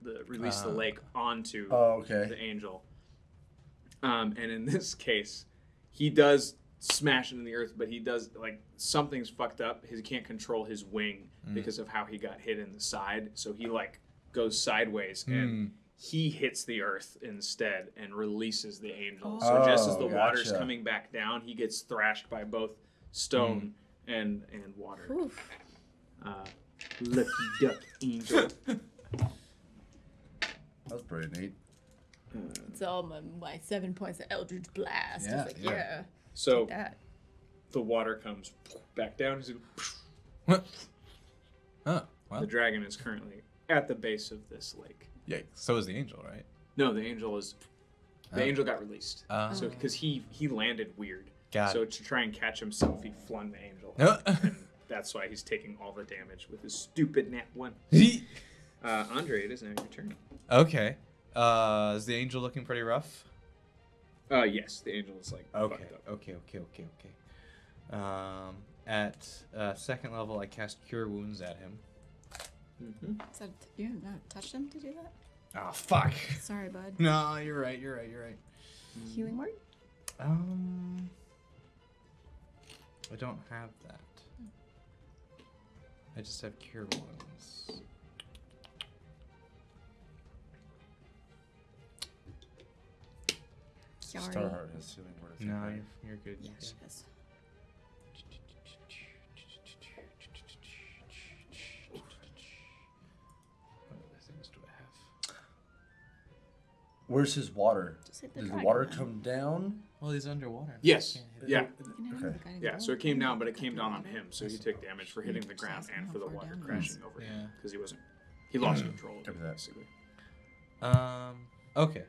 lake onto the angel. And in this case, he does smash it in the earth, but he does, like, something's fucked up. He can't control his wing because of how he got hit in the side. So he, like, goes sideways and he hits the earth instead and releases the angel. Oh. So just as the water's Gotcha. coming back down, he gets thrashed by both stone and water. Oof. Lucky duck angel. That's pretty neat. It's all my 7 points of Eldritch Blast. Yeah, It's like, yeah. yeah. So Take that. the water comes back down. He's What? Oh, well. The dragon is currently at the base of this lake. Yeah, so is the angel, right? No, the angel is. The Oh. angel got released. Oh. So because he landed weird. Got so it. to try and catch himself, he flung the angel. Oh. And that's why he's taking all the damage with his stupid nat 1. Andre, it is now your turn. Okay. Is the angel looking pretty rough? Yes, the angel is like Okay. fucked up. Okay. At second level, I cast Cure Wounds at him. Mm-hmm. Is that, you have not touched him to do that? Oh, fuck. Sorry, bud. No, you're right. Healing word? I don't have that. I just have Cure Wounds. Sorry. Starheart has healing word. I think, No, right? you're good. Yeah, she is. What other things do I have? Where's his water? Just hit the Does the dragon water then. come down? Well, he's underwater. Yes. Can't hit Yeah. You can hit him Okay. with a guiding Yeah. bolt. So it came down, but it Cut came through down the on water. him. So he took damage for hitting the ground and for the water down it crashing is. over Yeah. him because he wasn't. He lost control of Copy it, that. basically. Okay.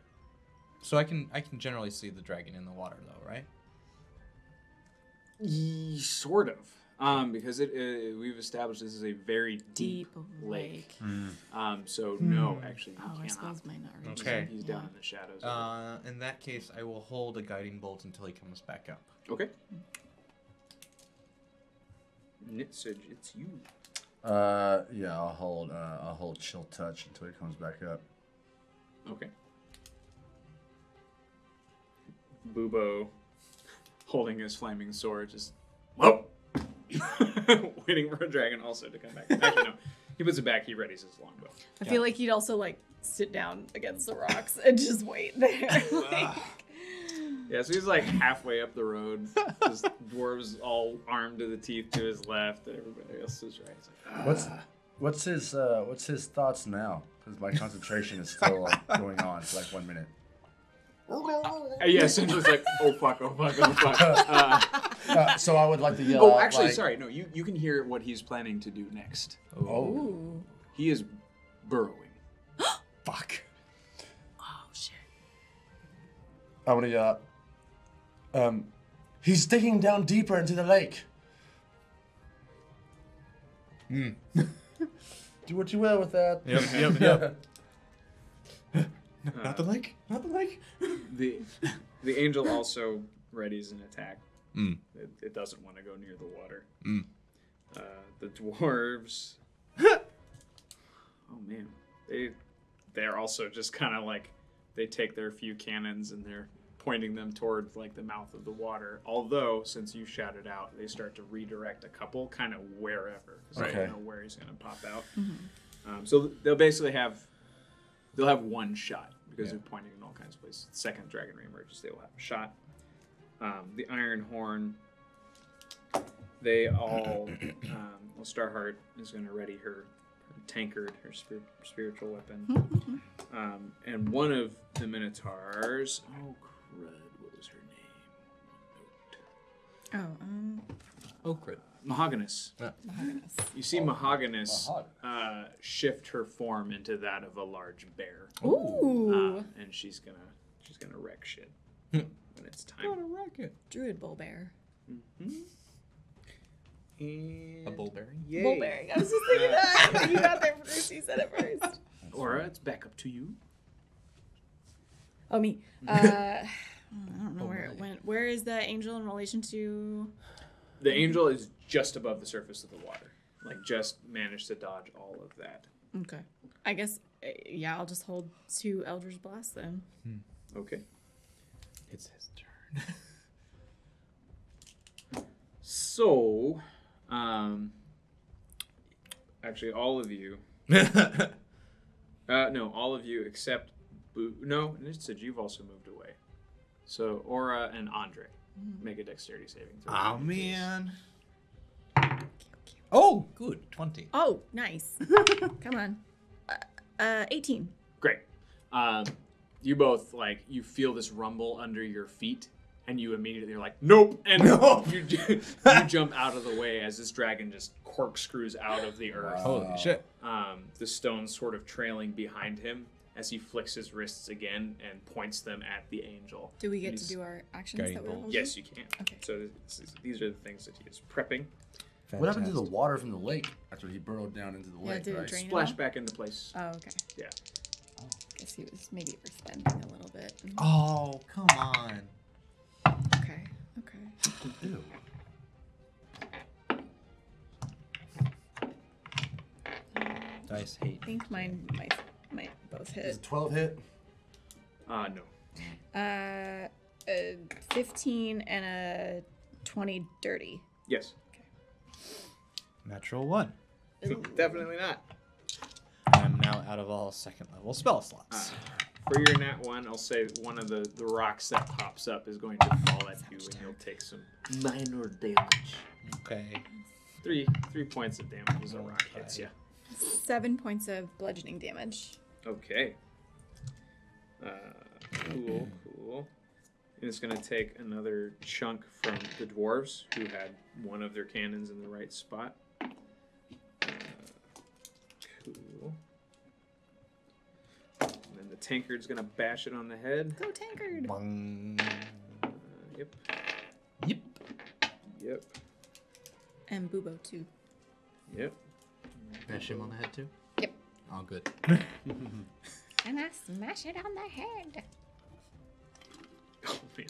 So I can generally see the dragon in the water though, right? Sort of. Because we've established this is a very deep lake. So no, actually, you Oh, our cannot. spells might not reach. Okay. him. He's Yeah. down in the shadows. of In that case, I will hold a guiding bolt until he comes back up. it. Okay. Nitsage, it's you. Yeah, I'll hold chill touch until he comes back up. Okay. Bubo, holding his flaming sword, just whoa, waiting for a dragon also to come back. Actually, no, he puts it back. He readies his longbow. I feel like he'd also like sit down against the rocks and just wait there. Like, Yeah, so he's like halfway up the road. Just dwarves all armed to the teeth to his left, and everybody else is right. He's like, What's his thoughts now? Because my concentration is still going on for like 1 minute. yeah, essentially it's like, oh fuck. So I would like to yell. Oh, out, actually, like, sorry. No, you can hear what he's planning to do next. Oh, ooh. He is burrowing. Fuck. Oh shit. I want to yell. Out, he's digging down deeper into the lake. Do what you will with that. Yep. Not the lake. Not the lake. The angel also readies an attack. Mm. It doesn't want to go near the water. Mm. The dwarves. Oh man, they're also just kind of like they take their few cannons and they're pointing them toward like the mouth of the water. Although since you shouted out, they start to redirect a couple kind of wherever because they Okay. don't know where he's going to pop out. So they'll basically have one shot because they're pointing in all kinds of places. The second dragon reemerges, they will have a shot. The Iron Horn, they all, well, Starheart is going to ready her tankard, her spiritual weapon. And one of the Minotaurs, oh crud, what was her name? Oh, Okrit. Mahoganyous. Mahagonus. You see Mahoganyous shift her form into that of a large bear. Ooh. And she's gonna wreck shit when it's time. Got a rocket. Druid bull bear. And A bullberry. yay. Bullberry. I was just thinking that. You got there first. You said it first. Aura, it's back up to you. Oh, me. I don't know where it went. Where is the angel in relation to? The angel is just above the surface of the water. Like, just managed to dodge all of that. Okay. I guess, yeah, I'll just hold 2 Eldritch Blasts then. Okay. It's his turn. So, actually, all of you No, all of you except No, it said you've also moved away. So Aura and Andre make a dexterity saving throw. Oh, man. Oh, good. 20. Oh, nice. Come on. 18. Great. You both you feel this rumble under your feet, and you immediately are like, nope, and you jump out of the way as this dragon just corkscrews out of the earth. Holy shit. The stones sort of trailing behind him as he flicks his wrists again and points them at the angel. Do we get to do our actions Guiding that we're bolt. holding? Yes, you can. Okay. So these are the things that he is prepping. What happened to the water from the lake after he burrowed down into the lake? did it Right? drain? Splash back into place. Oh, okay. Yeah. Guess he was maybe overspending a little bit. Oh, come on. Okay. Ew. Dice hate. I think mine might both Is hit. it 12 hit? No. 15 and a 20 dirty. Yes. Natural 1. Definitely not. I'm now out of all second level spell slots. For your nat 1, I'll say one of the rocks that pops up is going to fall at you, and you'll take some minor damage. Okay. 3 points of damage as a rock hits you. 7 points of bludgeoning damage. Okay. Cool. And it's going to take another chunk from the dwarves, who had one of their cannons in the right spot. Cool. And then the tankard's going to bash it on the head. Go Tankard! Bung. Yep. Yep. And Bubo too. Yep. Bash him on the head too? Yep. Oh, good. And I smash it on the head. Oh man.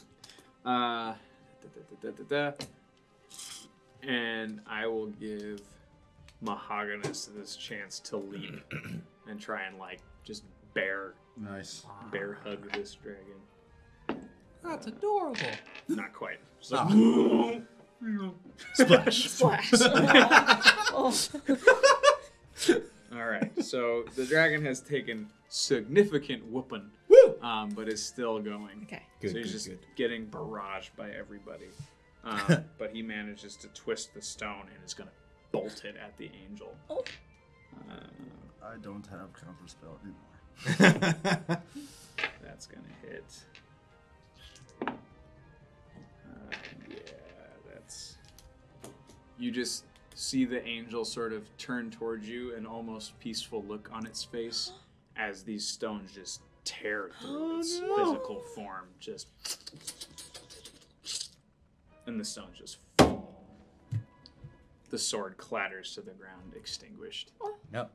And I will give Mahagonus this chance to leap and try and just bear Nice. hug this dragon. That's adorable. Not quite. So, Splash. Splash! Oh. all right. So the dragon has taken significant whooping, but is still going. Okay. Good, so he's good, just good. getting barraged by everybody. But he manages to twist the stone and is going to bolt it at the angel. Oh. I don't have counterspell anymore. That's going to hit. Yeah, that's... You just see the angel sort of turn towards you, an almost peaceful look on its face as these stones just tear through its physical form. Just... And the stones just fall. The sword clatters to the ground, extinguished. No.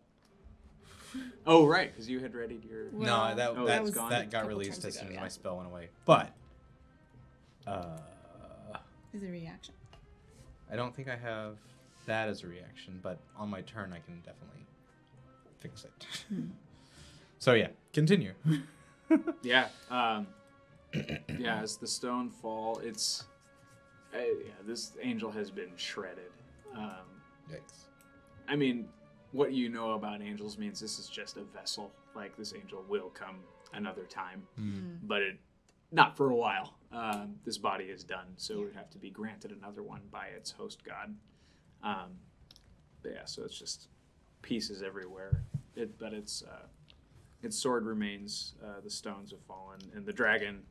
Oh, right, because you had readied your... Well, No, that Oh, that, that's gone? that got Couple released turns as soon ago, as yeah. my spell went away. But Is it a reaction? I don't think I have that as a reaction, but on my turn I can definitely fix it. So yeah, continue. Yeah. Yeah, as the stone fall, it's... this angel has been shredded. Yikes. I mean, what you know about angels means this is just a vessel. Like, this angel will come another time, but not for a while. This body is done, so it would have to be granted another one by its host god. But yeah, so it's just pieces everywhere. But its sword remains. The stones have fallen, and the dragon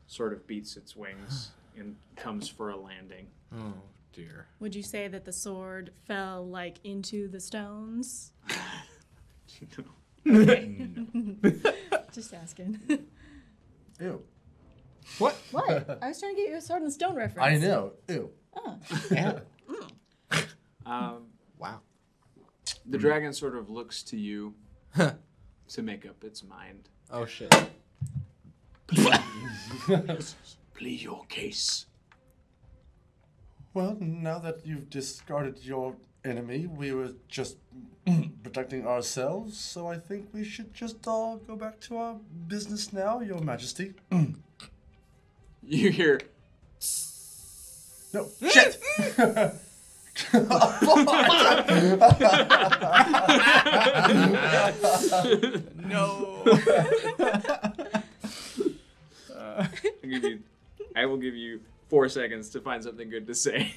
sort of beats its wings and comes for a landing. Oh dear. Would you say that the sword fell into the stones? Just asking. Ew. What? What? I was trying to get you a sword and stone reference. I know. Ew. Oh. Yeah. Wow. The dragon sort of looks to you to make up its mind. Oh shit. Plead your case. Well, now that you've discarded your enemy, we were just protecting ourselves, so I think we should just all go back to our business now, Your Majesty. You hear... No, shit! give you 4 seconds to find something good to say.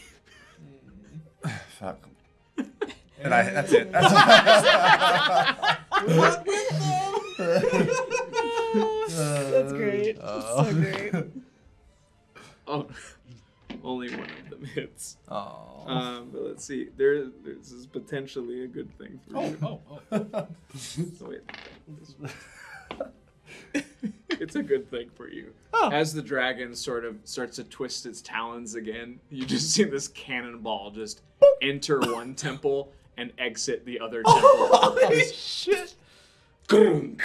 Fuck. And that's it. That's great. So great. Oh, only one of them hits. Oh. But let's see. This is potentially a good thing for you. Oh. So wait. It's a good thing for you. Oh. As the dragon sort of starts to twist its talons again, you just see this cannonball just enter one temple and exit the other temple. Holy shit. Grunk.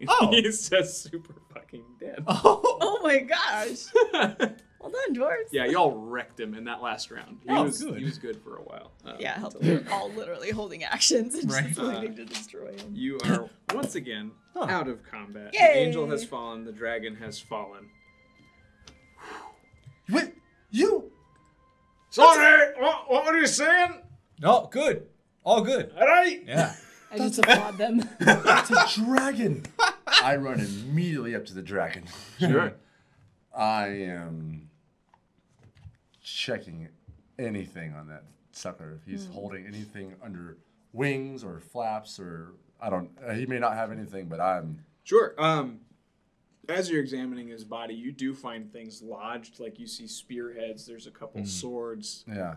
Oh. He's just super fucking dead. Oh my gosh. Well done, dwarves. Yeah, y'all wrecked him in that last round. He Oh, was good. He was good for a while. Yeah, until- we're all literally holding actions and Right. just waiting to destroy him. You are once again Huh. out of combat. Yay. The angel has fallen. The dragon has fallen. Wait, you? Sorry, what were you saying? Oh, good. All good. All right. Yeah. I just applaud them. That's a dragon. I run immediately up to the dragon. Sure. I am checking anything on that sucker. If he's holding anything under wings or flaps or I don't. He may not have anything, but I'm. Sure. As you're examining his body, you do find things lodged. Like you see spearheads. There's a couple swords. Yeah.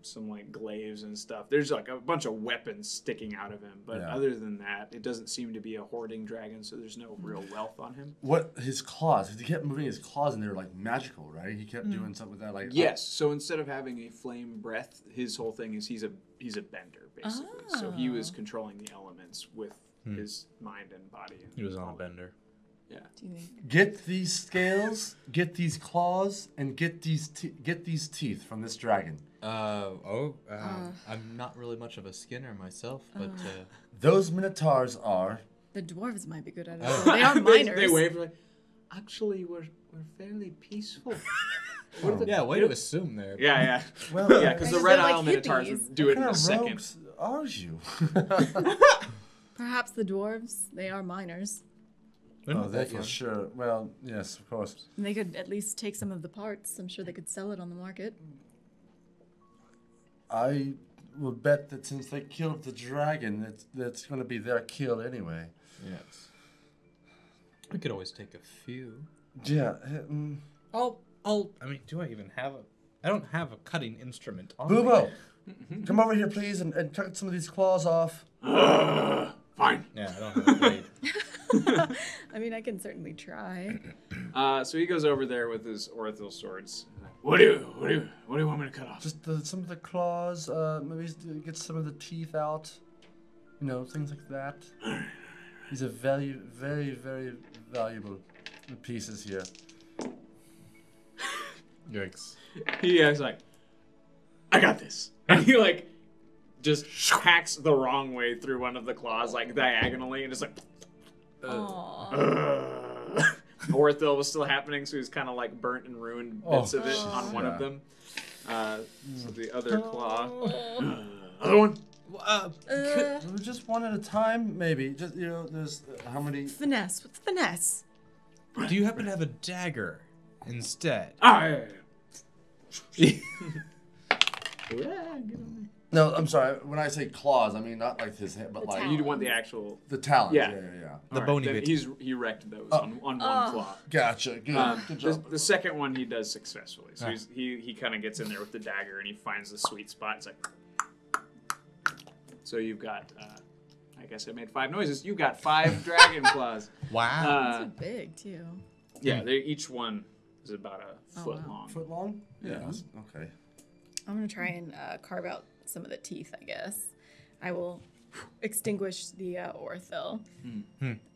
Some like glaives and stuff. There's like a bunch of weapons sticking out of him. But Yeah. other than that, it doesn't seem to be a hoarding dragon. So there's no real wealth on him. What his claws? He kept moving his claws, and they were like magical, right? He kept doing something with that, like Yes. So instead of having a flame breath, his whole thing is he's a bender basically. So he was controlling the elements with his mind and body. And He was on a all that. bender. Yeah. Do you think? Get these scales, get these claws, and get these teeth from this dragon. I'm not really much of a skinner myself, but Those minotaurs are. The dwarves might be good at it. So they are minors. They wave like, actually, we're fairly peaceful. yeah, way to assume there. Yeah. Well, Yeah, because the They're Red like Isle Minotaurs hippies. would do it in What a kind of second. rogues are you? Perhaps the dwarves, they are minors. They're Oh, not they that for young. sure. Well, yes, of course. And they could at least take some of the parts. I'm sure they could sell it on the market. I will bet that since they killed the dragon, that's going to be their kill anyway. Yes. We could always take a few. Yeah. I mean, do I even have a... I don't have a cutting instrument on Boobo, me. come over here, please, and cut some of these claws off. Fine. Yeah, I don't have a blade. I mean, I can certainly try. So he goes over there with his orthil swords. What do you want me to cut off? Just some of the claws, maybe get some of the teeth out. You know, things like that. These are very, very valuable pieces here. Yikes. He is like, I got this. And he like just hacks the wrong way through one of the claws, like diagonally, and just like. Aww. Orthil was still happening, so he's kind of like burnt and ruined bits of it on one Yeah. of them. So the other claw. Other one. Just one at a time, maybe. Just there's how many? Finesse. What's finesse? Do you happen to have a dagger instead? Yeah. No, I'm sorry. When I say claws, I mean not like his head, but The like talons. You want the actual. the talons. Yeah. Yeah. The Alright, bony then bit. He wrecked those on one claw. Gotcha. Good. Good job. The second one he does successfully. So he kind of gets in there with the dagger and he finds the sweet spot. It's like. So you've got. I guess I made 5 noises. You got 5 dragon claws. Wow. Those are big, too. Yeah, each one is about a foot wow. long. Foot long? Yeah. Okay. I'm going to try and carve out some of the teeth, I guess. I will extinguish the orthil.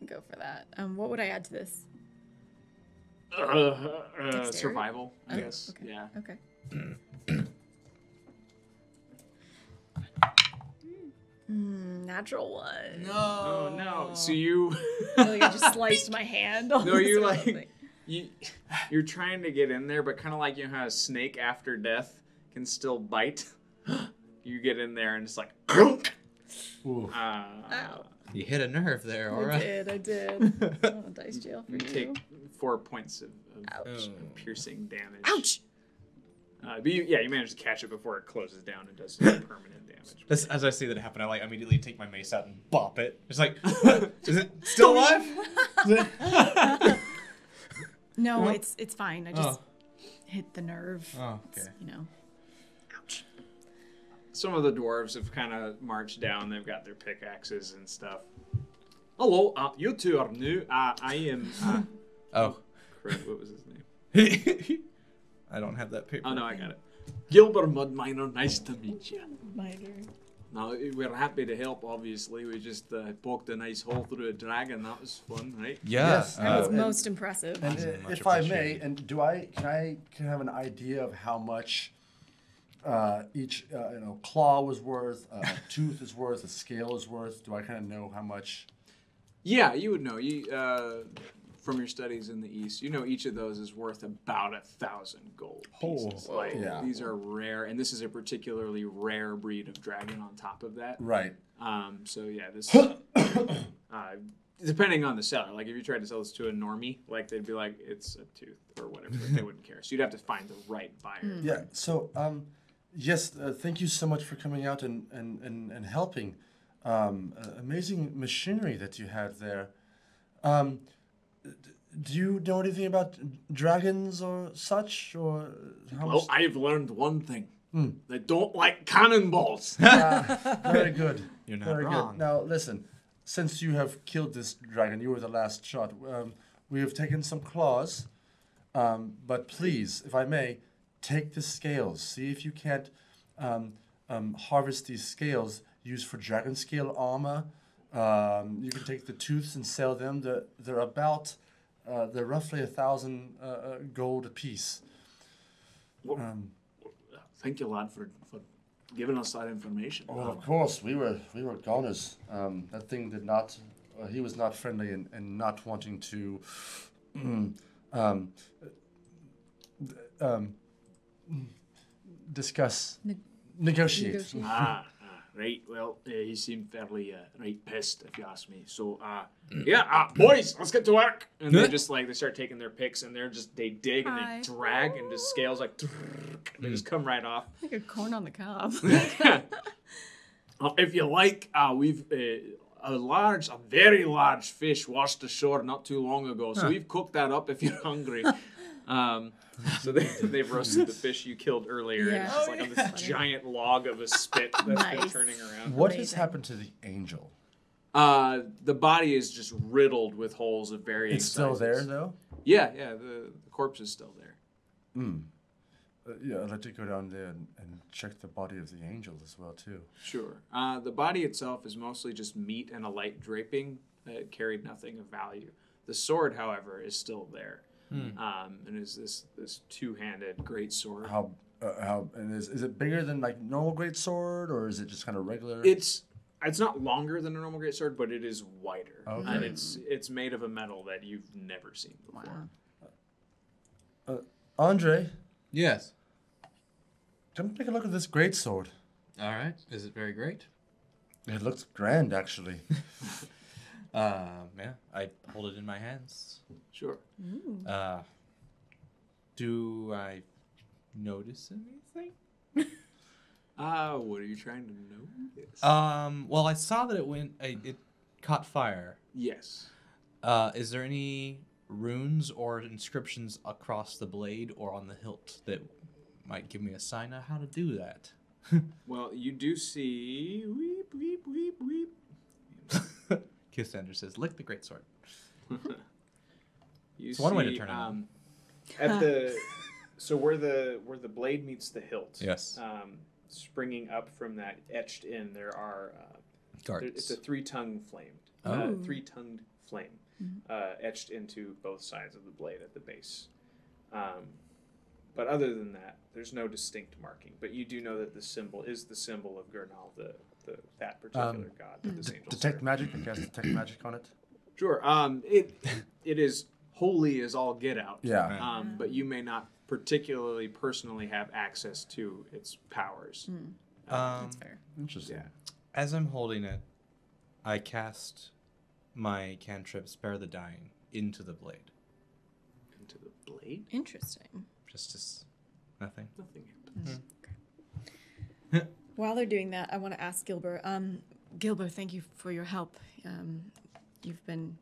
Go for that. What would I add to this? Dexterity? Survival, I Oh, guess. okay. Yeah. Okay. Natural one. Oh no! So you, I feel like I just sliced my hand. no, you or something. like, you're trying to get in there, but kind of like you know how a snake after death can still bite. You get in there and it's like, Ooh. Ow. You hit a nerve there, Aura. I did. Oh, dice jail for You you. take 4 points of Ouch. piercing damage. Ouch! But you manage to catch it before it closes down and does permanent damage. As I see that happen, I immediately take my mace out and bop it. It's like, is it still alive? No, No? it's fine. I just hit the nerve. Oh, It's, okay. Ouch. Some of the dwarves have kind of marched down. They've got their pickaxes and stuff. Hello, you two are new. I am. Oh. Crap, what was his name? I don't have that paper. Oh no, I got it. Gilbert Mudminer, nice to meet you. Miter. Now, we're happy to help, obviously. We just poked a nice hole through a dragon. That was fun, right? Yeah. Yes. That was and- most impressive. And Much if I may, appreciated. and can I have an idea of how much each claw was worth, a tooth is worth, a scale is worth? Do I kind of know how much? Yeah, you would know. You from your studies in the East, you know each of those is worth about 1,000 gold pieces. Oh, yeah. These are rare, and this is a particularly rare breed of dragon on top of that. Right. So yeah, this depending on the seller. Like if you tried to sell this to a normie, like they'd be like, it's a tooth or whatever. Like, they wouldn't care. So you'd have to find the right buyer. Yeah. So yes, thank you so much for coming out and helping. Amazing machinery that you had there. Do you know anything about dragons or such, or how Well, much? I've learned one thing. They don't like cannonballs. Very good. You're not Very wrong. good. Now listen, since you have killed this dragon, you were the last shot. We have taken some claws, but please, if I may, take the scales. See if you can't harvest these scales. Used for dragon scale armor. You can take the tooths and sell them. They're about they're roughly 1,000 gold apiece. Thank you, lad, for giving us that information. Well, of course, we were goners. That thing did not. He was not friendly and not wanting to. Discuss. Negotiate. Right. Well, he seemed fairly right pissed, if you ask me. So, boys, let's get to work. And they just they start taking their picks and they dig and Hi. they drag and just scales they just come right off. Like a corn on the cob. If you like, we've a very large fish washed ashore not too long ago. So we've cooked that up if you're hungry. So they've roasted the fish you killed earlier. And it's just like on this giant log of a spit that's been Nice. turning around. What has Amazing. happened to the angel? The body is just riddled with holes of varying It's still sizes. there, though. Yeah, the corpse is still there. Yeah, I'd like to go down there and check the body of the angel as well, too. Sure. The body itself is mostly just meat and a light draping that carried nothing of value. The sword, however, is still there. And is this two-handed great sword. How and is it bigger than like normal great sword, or is it just kind of regular? It's not longer than a normal great sword, but it is wider. Okay. And it's made of a metal that you've never seen before. Wow. Andre, Yes. come take a look at this great sword. All right. Is it very great? It looks grand, actually. Yeah. I hold it in my hands. Sure. Do I notice anything? What are you trying to notice? Well, I saw that it caught fire. Yes. Is there any runes or inscriptions across the blade or on the hilt that might give me a sign of how to do that? Well, you do see weep, weep, weep, weep. Kissander says, lick the greatsword. You It's one way to turn it at the where the blade meets the hilt. Yes. Springing up from that etched in, there are Guards. it's a three-tongued flame. Oh. Three-tongued flame etched into both sides of the blade at the base. But other than that, there's no distinct marking. But you do know that the symbol is the symbol of Gurnal, that particular god that this angel Detect served. magic. I guess detect magic on it. Sure. It is holy as all get out. Yeah. But you may not particularly personally have access to its powers. That's fair. Interesting. Yeah. As I'm holding it, I cast my cantrip Spare the Dying into the blade. Into the blade? Interesting. Just as nothing. Nothing happens. While they're doing that, I want to ask Gilbert. Gilbert, thank you for your help. You've been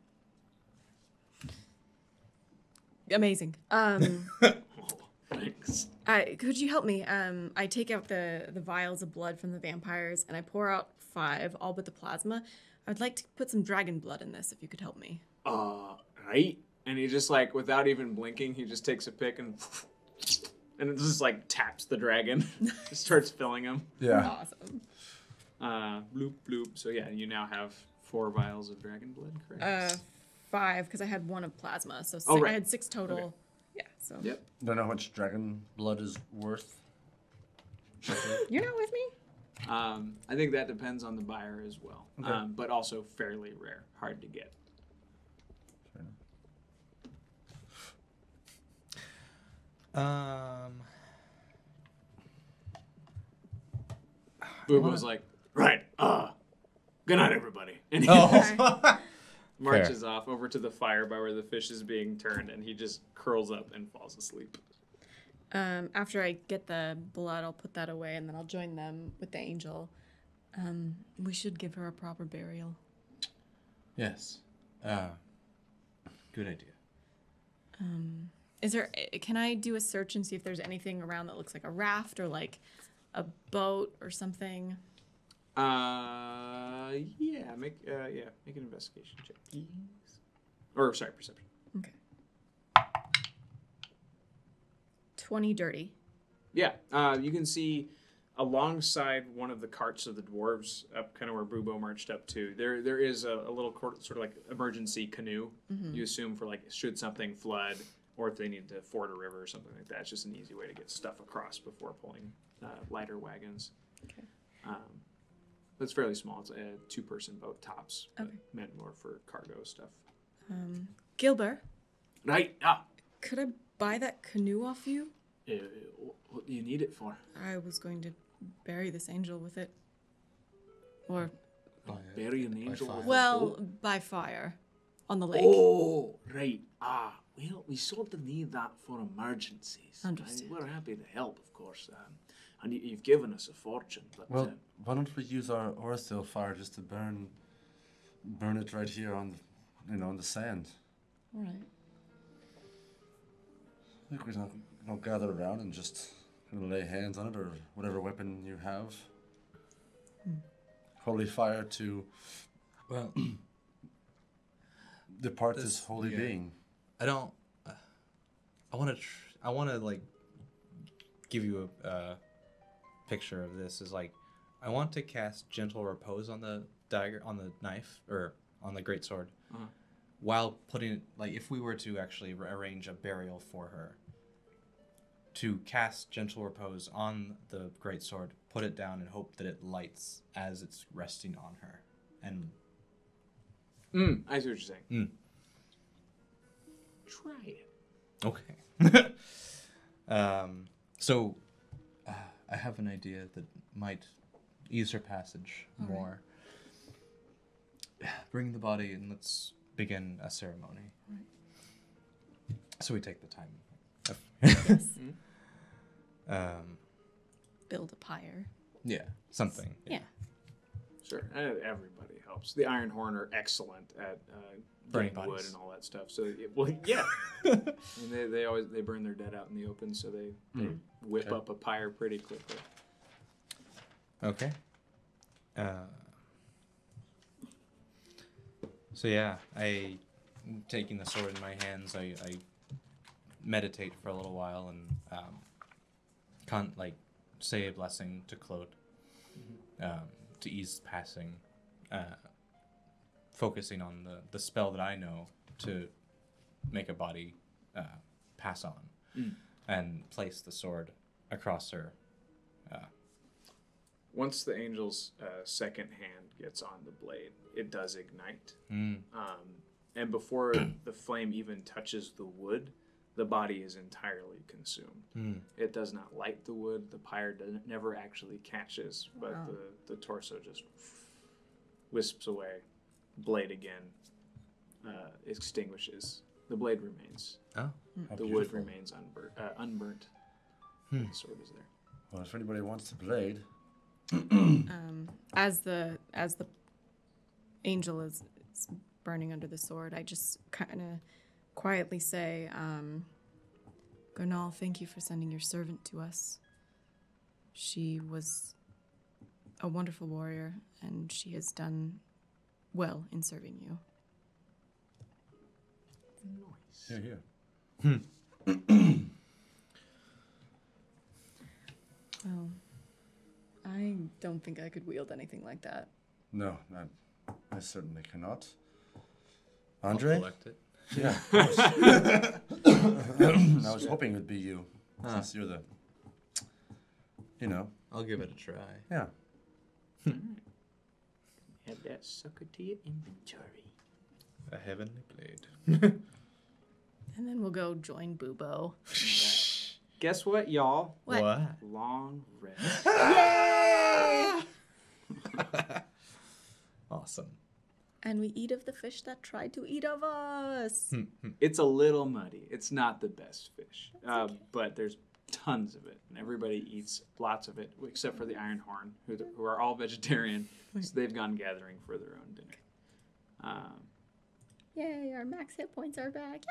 amazing. Thanks. Could you help me? I take out the vials of blood from the vampires and I pour out 5, all but the plasma. I'd like to put some dragon blood in this if you could help me. Right? And he just like, without even blinking, he just takes a pick and it just like taps the dragon. Just starts filling him. Yeah. Awesome. Bloop, bloop. So yeah, you now have 4 vials of dragon blood, correct? 5, because I had 1 of plasma, so Oh, right. I had 6 total. Okay. Yeah, so. Yep. Don't know how much dragon blood is worth. You're not with me? I think that depends on the buyer as well. Okay. But also fairly rare, hard to get. Boob was like, right, good night, everybody. And he marches off over to the fire by where the fish is being turned, and he just curls up and falls asleep. After I get the blood, I'll put that away, and then I'll join them with the angel. We should give her a proper burial. Yes. Good idea. Can I do a search and see if there's anything around that looks like a raft or like a boat or something? Make an investigation check, please. Or sorry, perception. Okay. 20 dirty. Yeah, you can see alongside one of the carts of the dwarves, up kind of where Bubo marched up to. There is a little sort of like emergency canoe. You assume for like should something flood or if they need to ford a river or something like that. It's just an easy way to get stuff across before pulling lighter wagons. Okay. But it's fairly small. It's a 2-person boat tops, but Okay. meant more for cargo stuff. Gilbert, Right. could I buy that canoe off you? What do you need it for? I was going to bury this angel with it. Or, Bury an angel fire. with a well, boat? by fire. On the lake. Oh, right. Well, we sort of need that for emergencies. Understood. We're happy to help, of course. And you've given us a fortune. But Well, why don't we use our Orsteel fire just to burn it right here on, on the sand? All right. I think we don't gather around and just lay hands on it or whatever weapon you have. Holy fire to Well, depart this holy yeah. being. I don't. I want to like give you a picture of this. Is like, I want to cast gentle repose on the dagger, on the knife, or on the greatsword, while putting it like if we were to actually arrange a burial for her. To cast gentle repose on the greatsword, put it down, and hope that it lights as it's resting on her. And I see what you're saying. Try it. okay. So I have an idea that might ease her passage more. Bring the body and let's begin a ceremony. Right. So we take the time. Yes. Build a pyre. Yeah, something. Yeah. Sure. Everybody helps. The Iron Horn are excellent at Burning getting wood bodies. and all that stuff. So, yeah. And they always burn their dead out in the open, so they whip up a pyre pretty quickly. Okay. So yeah, taking the sword in my hands, I meditate for a little while and say a blessing to Claude to ease passing, focusing on the spell that I know to make a body pass on, and place the sword across her. Once the angel's second hand gets on the blade, it does ignite. And before the flame even touches the wood, the body is entirely consumed. It does not light the wood. The pyre never actually catches, but the torso just wisps away. Blade again extinguishes. The blade remains. Oh. How The wood beautiful. remains unburnt. Hmm. The sword is there. Well, if anybody wants the blade, As the angel is burning under the sword, I just kind of quietly say, Gernal, thank you for sending your servant to us. She was a wonderful warrior, and she has done well in serving you. here. Well, I don't think I could wield anything like that. No, I certainly cannot. I'll Andre? collect it. Yeah, of course. I was hoping it would be you, since you're the, I'll give it a try. yeah. Add that sucker to your inventory. A heavenly blade. And then we'll go join Bubo. Guess what, y'all? What? Long rest. Awesome. And we eat of the fish that tried to eat of us. It's a little muddy. It's not the best fish, but there's tons of it, and everybody eats lots of it, except for the Iron Horn, who are all vegetarian. So they've gone gathering for their own dinner. Yay, our max hit points are back.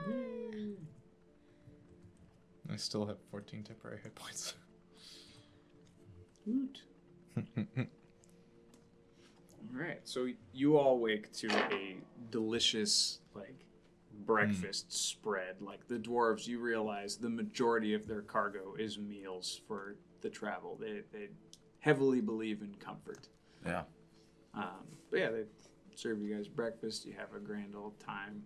Yay! I still have 14 temporary hit points. Woot. All right, so you all wake to a delicious breakfast spread. Like the dwarves, you realize the majority of their cargo is meals for the travel. They heavily believe in comfort. Yeah. But yeah, they serve you guys breakfast. You have a grand old time.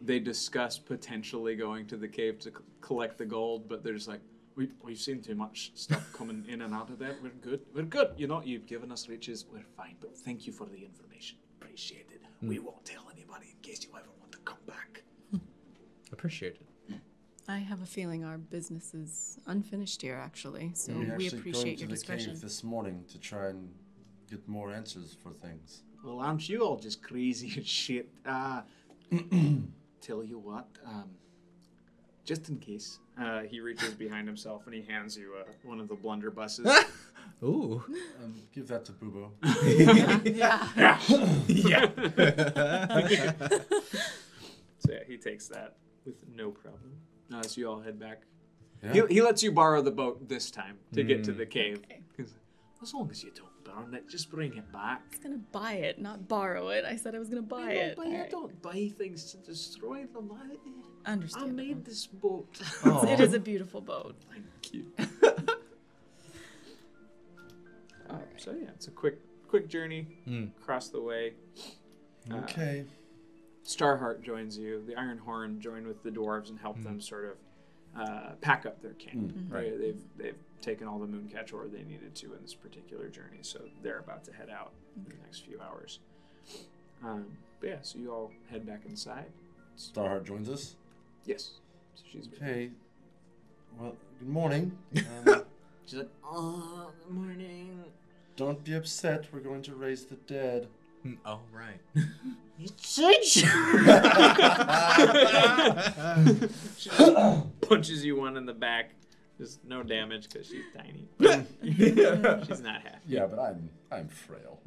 They discuss potentially going to the cave to collect the gold, but they're just like, we've seen too much stuff coming in and out of that. We're good. You've given us riches. We're fine. But thank you for the information. Appreciate it. We won't tell anybody in case you ever want to come back. Appreciate it. I have a feeling our business is unfinished here, actually. So We're we actually appreciate going your to the discretion. cave this morning to try and get more answers for things. Well, aren't you all just crazy as shit? Tell you what, just in case, he reaches behind himself and he hands you one of the blunderbusses. Ooh. Give that to Bubo. Yeah. So yeah, he takes that with no problem. So you all head back. Yeah. He lets you borrow the boat this time to get to the cave. Okay. 'Cause as long as you don't burn it, just bring it back. I was gonna buy it, not borrow it. I said I was gonna buy it. I Alright. don't buy things to destroy them. I Understandable. made this boat. It is a beautiful boat. Thank you. So yeah, it's a quick journey across the way. Okay. Starheart joins you. The Iron Horn join with the dwarves and help them sort of pack up their camp. Right. They've taken all the Mooncatch ore they needed to in this particular journey, so they're about to head out in the next few hours. But yeah, so you all head back inside. Starheart joins us. Yes. So she's Okay. Well, good morning. She's like, oh, good morning. Don't be upset. We're going to raise the dead. Oh, right. She punches you one in the back. Just no damage because she's tiny. She's not happy. Yeah, but I'm frail.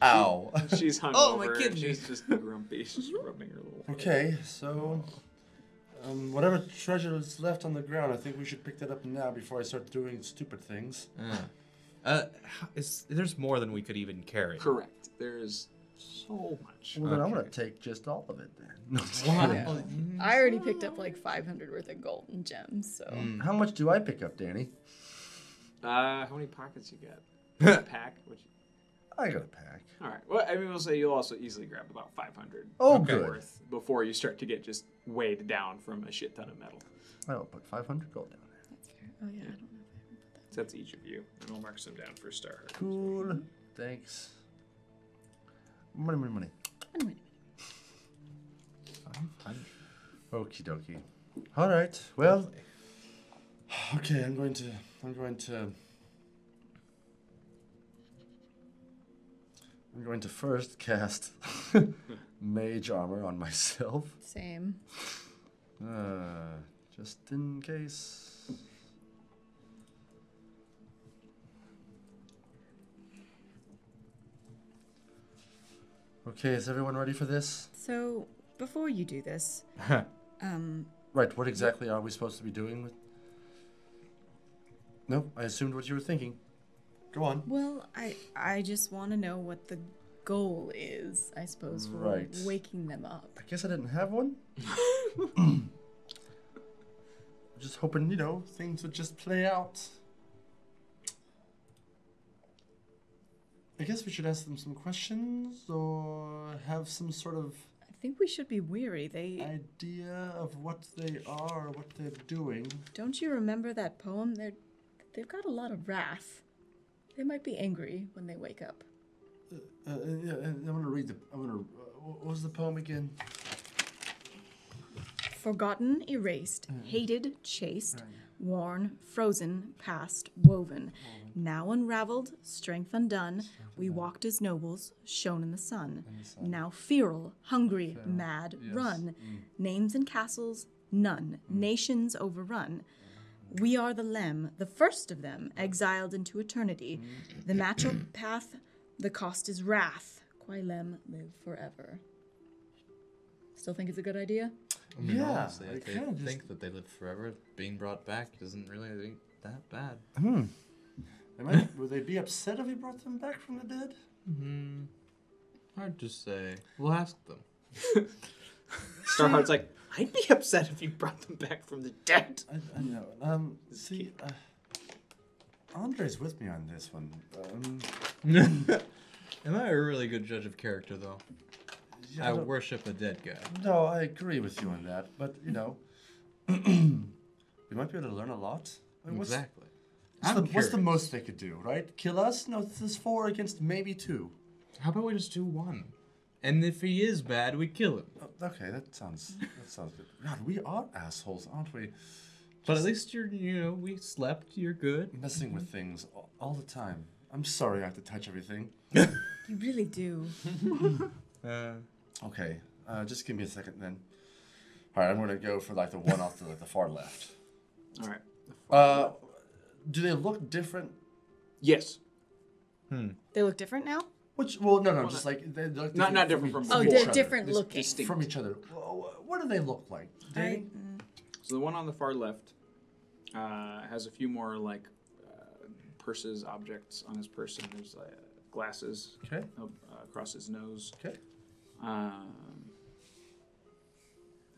Ow. She's hungover. Oh, my and kidney. she's just grumpy. She's rubbing her little. Okay, so whatever treasure is left on the ground, I think we should pick that up now before I start doing stupid things. There's more than we could even carry. Correct. There is so much. Well, then I'm Okay. gonna take just all of it then. No, just Wow. kidding. I already picked up like 500 worth of gold and gems, so. How much do I pick up, Danny? How many pockets you got? A pack? I got a pack. All right. Well, I mean, we'll say you'll also easily grab about 500 Oh, good. worth before you start to get just weighed down from a shit ton of metal. I'll put 500 gold down there. That's fair. Oh, yeah, I don't know if I haven't put that. So that's each of you, and we'll mark some down for Starheart. Cool. Thanks. Money. Anyway. 500. Okie dokie. All right. Well. Okay, I'm going to I'm going to first cast Mage Armor on myself. Same. Just in case. Okay, is everyone ready for this? So, before you do this, Right, what exactly are we supposed to be doing with... No, I assumed what you were thinking. Go on. well, I just want to know what the goal is, I suppose, for Right. waking them up. I guess I didn't have one. Just hoping, things would just play out. I guess we should ask them some questions or have some sort of I think we should be weary. idea of what they are, what they're doing. Don't you remember that poem? They've got a lot of wrath. They might be angry when they wake up. Yeah, I'm gonna read what was the poem again? Forgotten, erased, hated, chased, worn, frozen, past, woven. Now unraveled, strength undone, we walked as nobles, shone in the sun. Now feral, hungry, mad, yes. run. Names and castles, none. Nations overrun. We are the Lem, the first of them, exiled into eternity. The matchup path, the cost is wrath. Quai Lem live forever. Still think it's a good idea? I mean, Yeah, honestly, I if they kinda think that they live forever, being brought back isn't really that bad. Would they be upset if we brought them back from the dead? Hard to say. We'll ask them. Starheart's like, I'd be upset if you brought them back from the dead. I know. Andre's with me on this one. Am I a really good judge of character, though? Yeah, I worship a dead guy. No, I agree with you on that, but we might be able to learn a lot. I mean, Exactly. What's the most they could do, right? Kill us? No, this is 4 against maybe 2. How about we just do one? And if he is bad, we kill him. Oh, okay, that sounds good. God, we are assholes, aren't we? But at least we slept, you're good. Messing with things all the time. I'm sorry I have to touch everything. You really do. Okay, just give me a second then. All right, I'm gonna go for the one off to the far left. All right. Do they look different? Yes. They look different now? No, just like they look different Not different from Oh, each they're other. different looking. Distinct. from each other. What do they look like? Danny? So the one on the far left has a few more purses, objects on his person. There's glasses Okay. across his nose. Okay.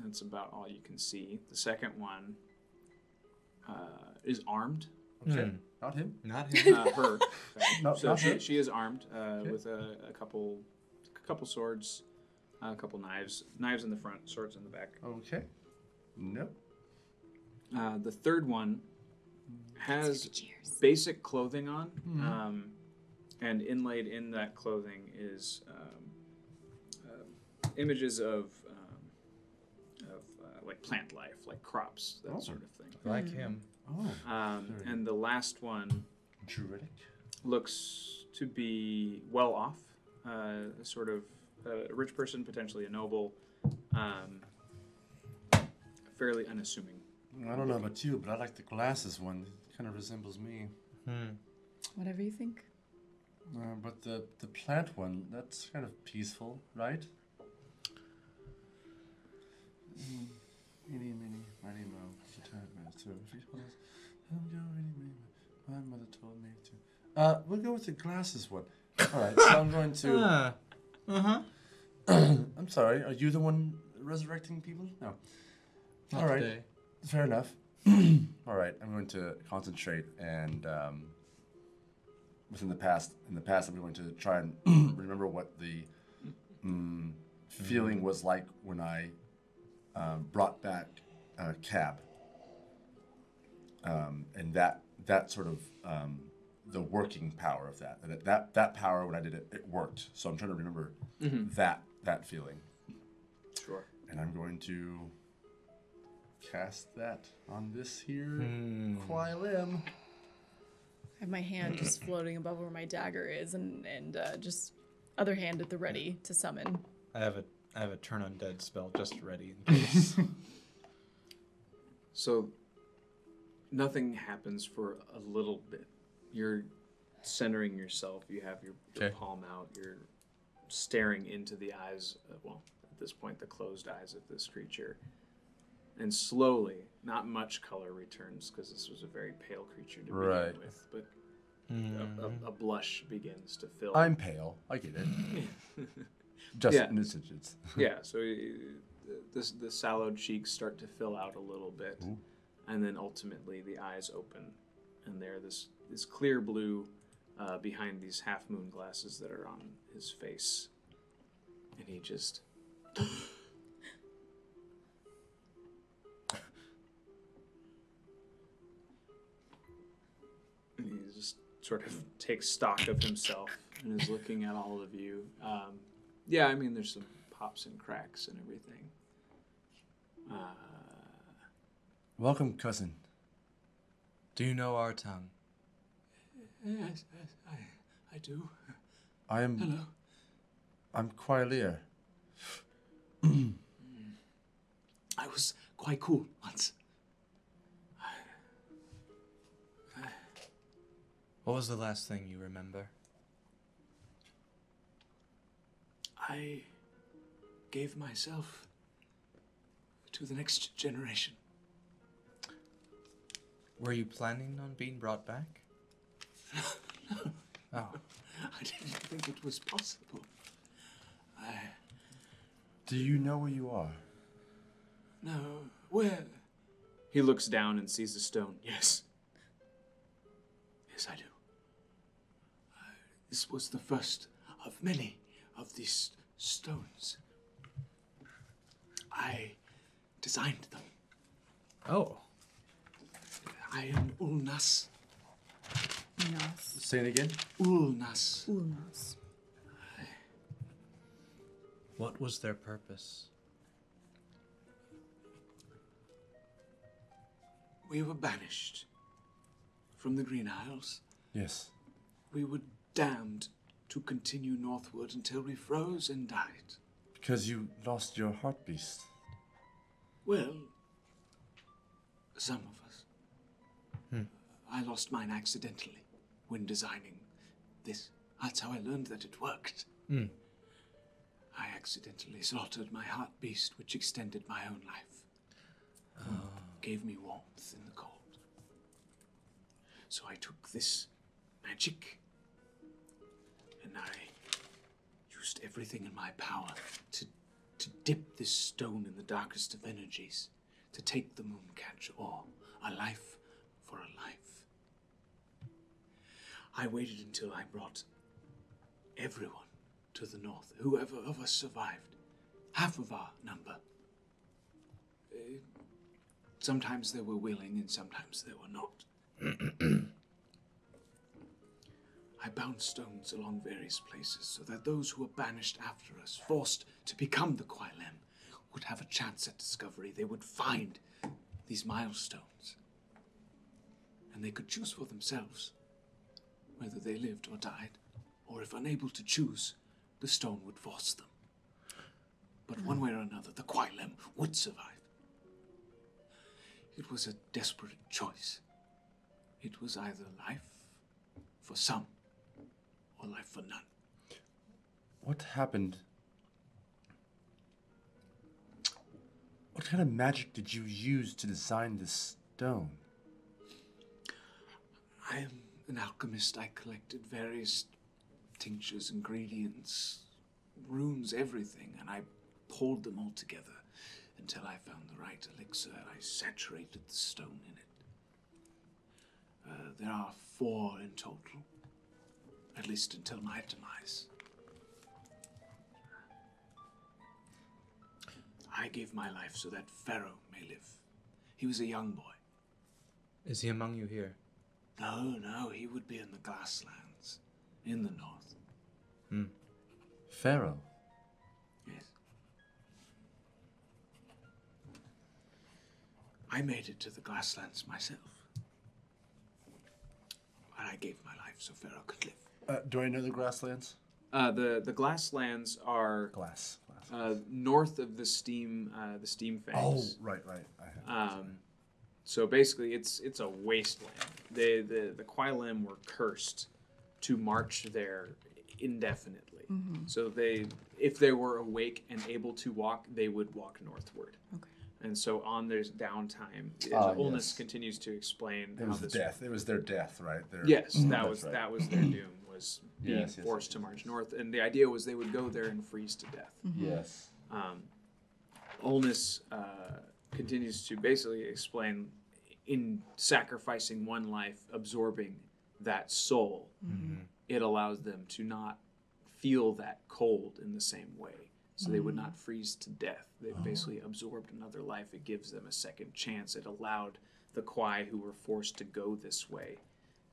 That's about all you can see. The second one is armed. Okay. Not him. Not him. Her. No, So not her. she is armed with a couple swords, a couple knives in the front, swords in the back. Okay. Nope. The third one has Cheers. basic clothing on, and inlaid in that clothing is images of plant life, like crops, that sort of thing. Like him. Oh. And the last one Druidic. looks to be well off, sort of a rich person, potentially a noble, fairly unassuming. I don't know about you, but I like the glasses one. It kind of resembles me. Whatever you think. But the plant one, that's kind of peaceful, right? Eeny, meeny, miny, moe. My mother told me to. We'll go with the glasses one. All right, so I'm going to. I'm sorry. Are you the one resurrecting people? No. Not All right. today. Fair enough. All right, I'm going to concentrate and within the past. In the past, I'm going to try and remember what the feeling was like when I brought back Cab, and that sort of the working power of that power when I did it, it worked. So I'm trying to remember that feeling. Sure. And I'm going to cast that on this here Quai Lim. I have my hand just floating above where my dagger is and just other hand at the ready to summon. I have a turn undead spell just ready in case. So nothing happens for a little bit. You're centering yourself. You have your Okay. palm out. You're staring into the eyes, well, at this point, the closed eyes of this creature. And slowly, not much color returns because this was a very pale creature to Right. begin with, but a blush begins to fill. I'm pale. I get it. Just Yeah. in this instance. Yeah, so the sallow cheeks start to fill out a little bit, and then ultimately the eyes open, and they're this clear blue behind these half moon glasses that are on his face, and he just. And he just sort of takes stock of himself and is looking at all of you. Yeah, I mean, there's some pops and cracks and everything. Welcome, cousin. Do you know our tongue? Yes, I do. I am. Hello. I'm Quailier. I was quite cool once. What was the last thing you remember? I gave myself to the next generation. Were you planning on being brought back? No, Oh. I didn't think it was possible. Do you know where you are? No, where? He looks down and sees the stone. Yes. Yes, I do. This was the first of many of these stones. I designed them. Oh. I am Ulnas. Ulnas. Say it again. Ulnas. Ulnas. What was their purpose? We were banished from the Green Isles. Yes. We were damned to continue northward until we froze and died. Because you lost your heart beast. Well, some of us. I lost mine accidentally when designing this. That's how I learned that it worked. I accidentally slaughtered my heart beast, which extended my own life. Gave me warmth in the cold. So I took this magic and I used everything in my power to dip this stone in the darkest of energies, to take the Mooncatch ore, a life for a life. I waited until I brought everyone to the north, whoever of us survived, half of our number. Sometimes they were willing and sometimes they were not. I bound stones along various places so that those who were banished after us, forced to become the Quailem, would have a chance at discovery. They would find these milestones. And they could choose for themselves whether they lived or died, or if unable to choose, the stone would force them. But one way or another, the Quailem would survive. It was a desperate choice. It was either life for some or life for none. What happened? What kind of magic did you use to design this stone? I am an alchemist. I collected various tinctures, ingredients, runes, everything, and I poured them all together until I found the right elixir. I saturated the stone in it. There are 4 in total, at least until my demise. I gave my life so that Pharaoh may live. He was a young boy. Is he among you here? No, he would be in the Glasslands, in the north. Pharaoh. Yes. I made it to the Glasslands myself. But I gave my life so Pharaoh could live. Do I know the grasslands? The Glasslands are Glass. north of the steam Oh, fangs. right. I have So basically, it's a wasteland. The Quilem were cursed to march there indefinitely. So if they were awake and able to walk, they would walk northward. Okay. And so on their downtime, Olnus yes. continues to explain It how was this. death. It was their death, right? Yes, that That's was right. that was their doom, was being Yes, forced to march north, and the idea was they would go there and freeze to death. Yes. Olnus continues to basically explain, in sacrificing one life, absorbing that soul, it allows them to not feel that cold in the same way. So they would not freeze to death. They basically absorbed another life. It gives them a second chance. It allowed the Kwai who were forced to go this way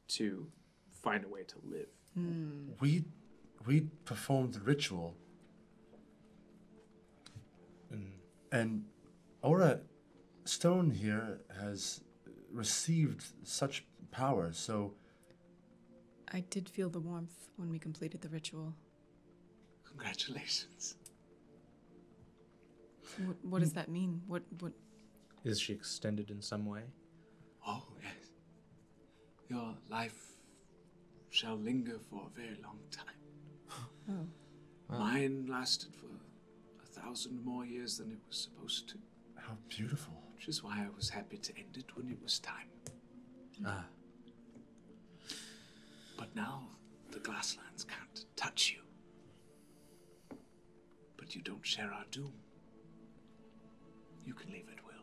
to find a way to live. We performed the ritual, and Aura Stone here has received such power. So I did feel the warmth when we completed the ritual. Congratulations. What does that mean? What? Is she extended in some way? Oh, yes. Your life shall linger for a very long time. Oh. Mine lasted for 1,000 more years than it was supposed to, how beautiful. which is why I was happy to end it when it was time. But now the Glasslands can't touch you. But you don't share our doom. You can leave at will.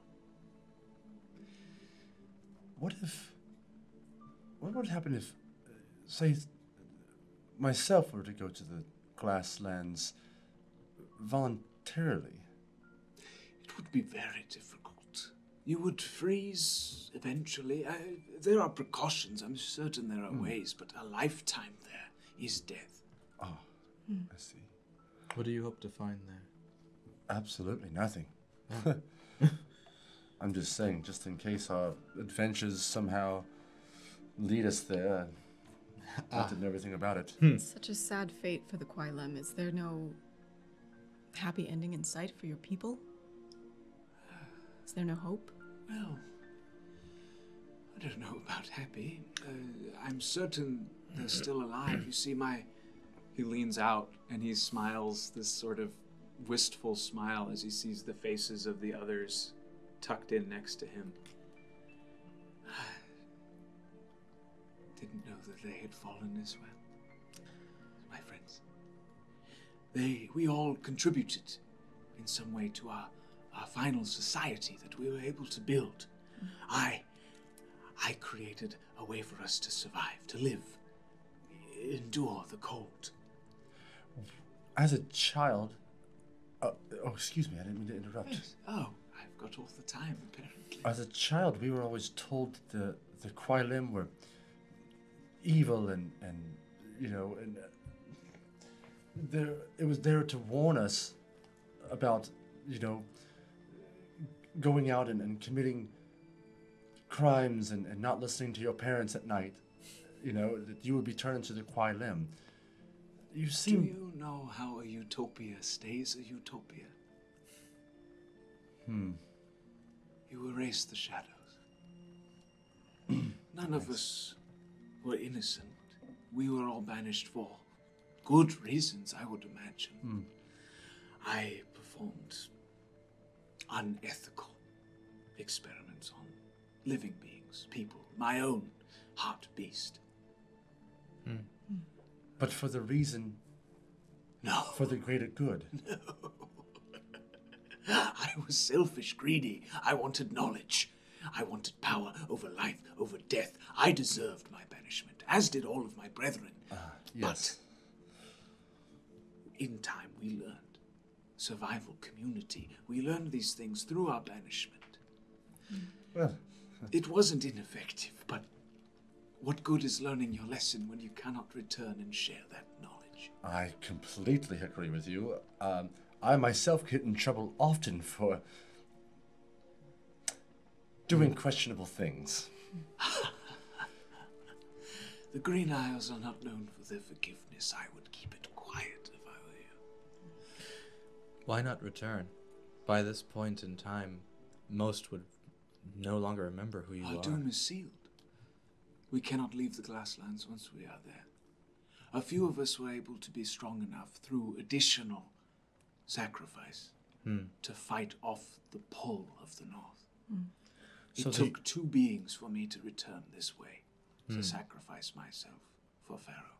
What would happen if, say, myself were to go to the Glasslands voluntarily? It would be very difficult. You would freeze eventually. There are precautions. I'm certain there are ways, but a lifetime there is death. Oh, I see. What do you hope to find there? Absolutely nothing. I'm just saying, just in case our adventures somehow lead us there. I didn't know everything about it. Such a sad fate for the Quilem. Is there no happy ending in sight for your people? Is there no hope? Well, I don't know about happy. I'm certain they're still alive. You see, he leans out and he smiles this sort of wistful smile as he sees the faces of the others tucked in next to him. Didn't know that they had fallen as well. My friends. We all contributed in some way to our final society that we were able to build. I created a way for us to survive, to live, endure the cold. As a child... excuse me, I didn't mean to interrupt. Yes. Oh, I've got all the time, apparently. As a child, we were always told that the Quilem were evil and they were to warn us about, going out and committing crimes and not listening to your parents at night. That you would be turned into the Quilem. You Do seem... you know how a utopia stays a utopia? You erase the shadows. None of us were innocent. We were all banished for good reasons, I would imagine. I performed unethical experiments on living beings, people, my own heart beast. But for the reason... No. For the greater good. I was selfish, greedy. I wanted knowledge. I wanted power over life, over death. I deserved my banishment, as did all of my brethren. Yes. But in time we learned. Survival, community. We learned these things through our banishment. Well, It wasn't ineffective, but what good is learning your lesson when you cannot return and share that knowledge? I completely agree with you. I myself get in trouble often for doing questionable things. The Green Isles are not known for their forgiveness. I would keep it quiet. Why not return? By this point in time, most would no longer remember who you Our are. doom is sealed. We cannot leave the Glasslands once we are there. A few of us were able to be strong enough through additional sacrifice to fight off the pull of the North. So It took 2 beings for me to return this way, to sacrifice myself for Pharaoh.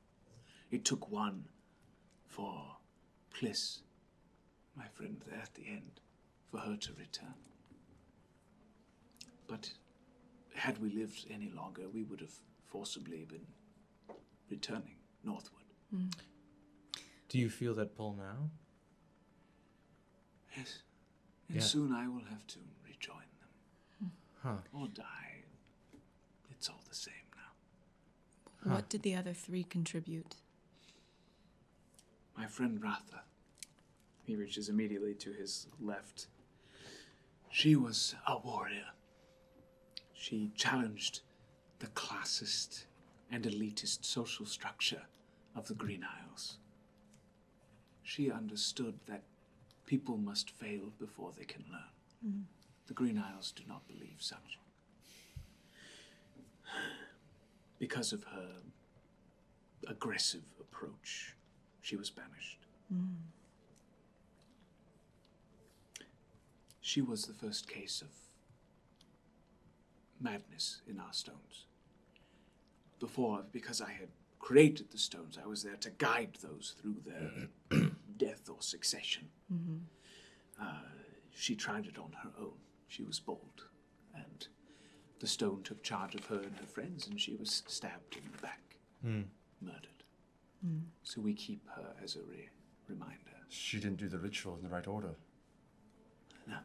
It took 1 for Pliss, my friend there at the end, for her to return. But had we lived any longer, we would have forcibly been returning northward. Do you feel that pull now? Yes. And Yeah. soon I will have to rejoin them. Huh. Or die. It's all the same now. What did the other 3 contribute? My friend Ratha, He reaches immediately to his left. she was a warrior. She challenged the classist and elitist social structure of the Green Isles. She understood that people must fail before they can learn. The Green Isles do not believe such. Because of her aggressive approach, she was banished. She was the first case of madness in our stones. Before, because I had created the stones, I was there to guide those through their death or succession. She tried it on her own. She was bold, and the stone took charge of her and her friends, and she was stabbed in the back, murdered. So we keep her as a reminder. She didn't do the ritual in the right order. No,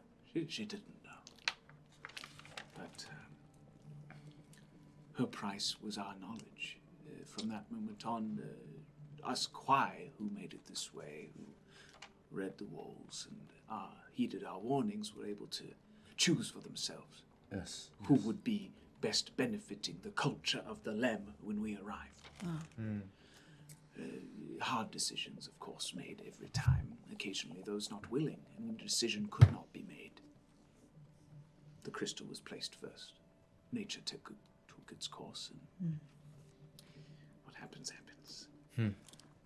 she didn't know. But her price was our knowledge. From that moment on, us Kwai, who made it this way, who read the walls and heeded our warnings, were able to choose for themselves Yes. who would be best benefiting the culture of the Lem when we arrived. Hard decisions, of course, made every time. Occasionally those not willing, and when a decision could not be made, the crystal was placed first. Nature took its course, and what happens, happens.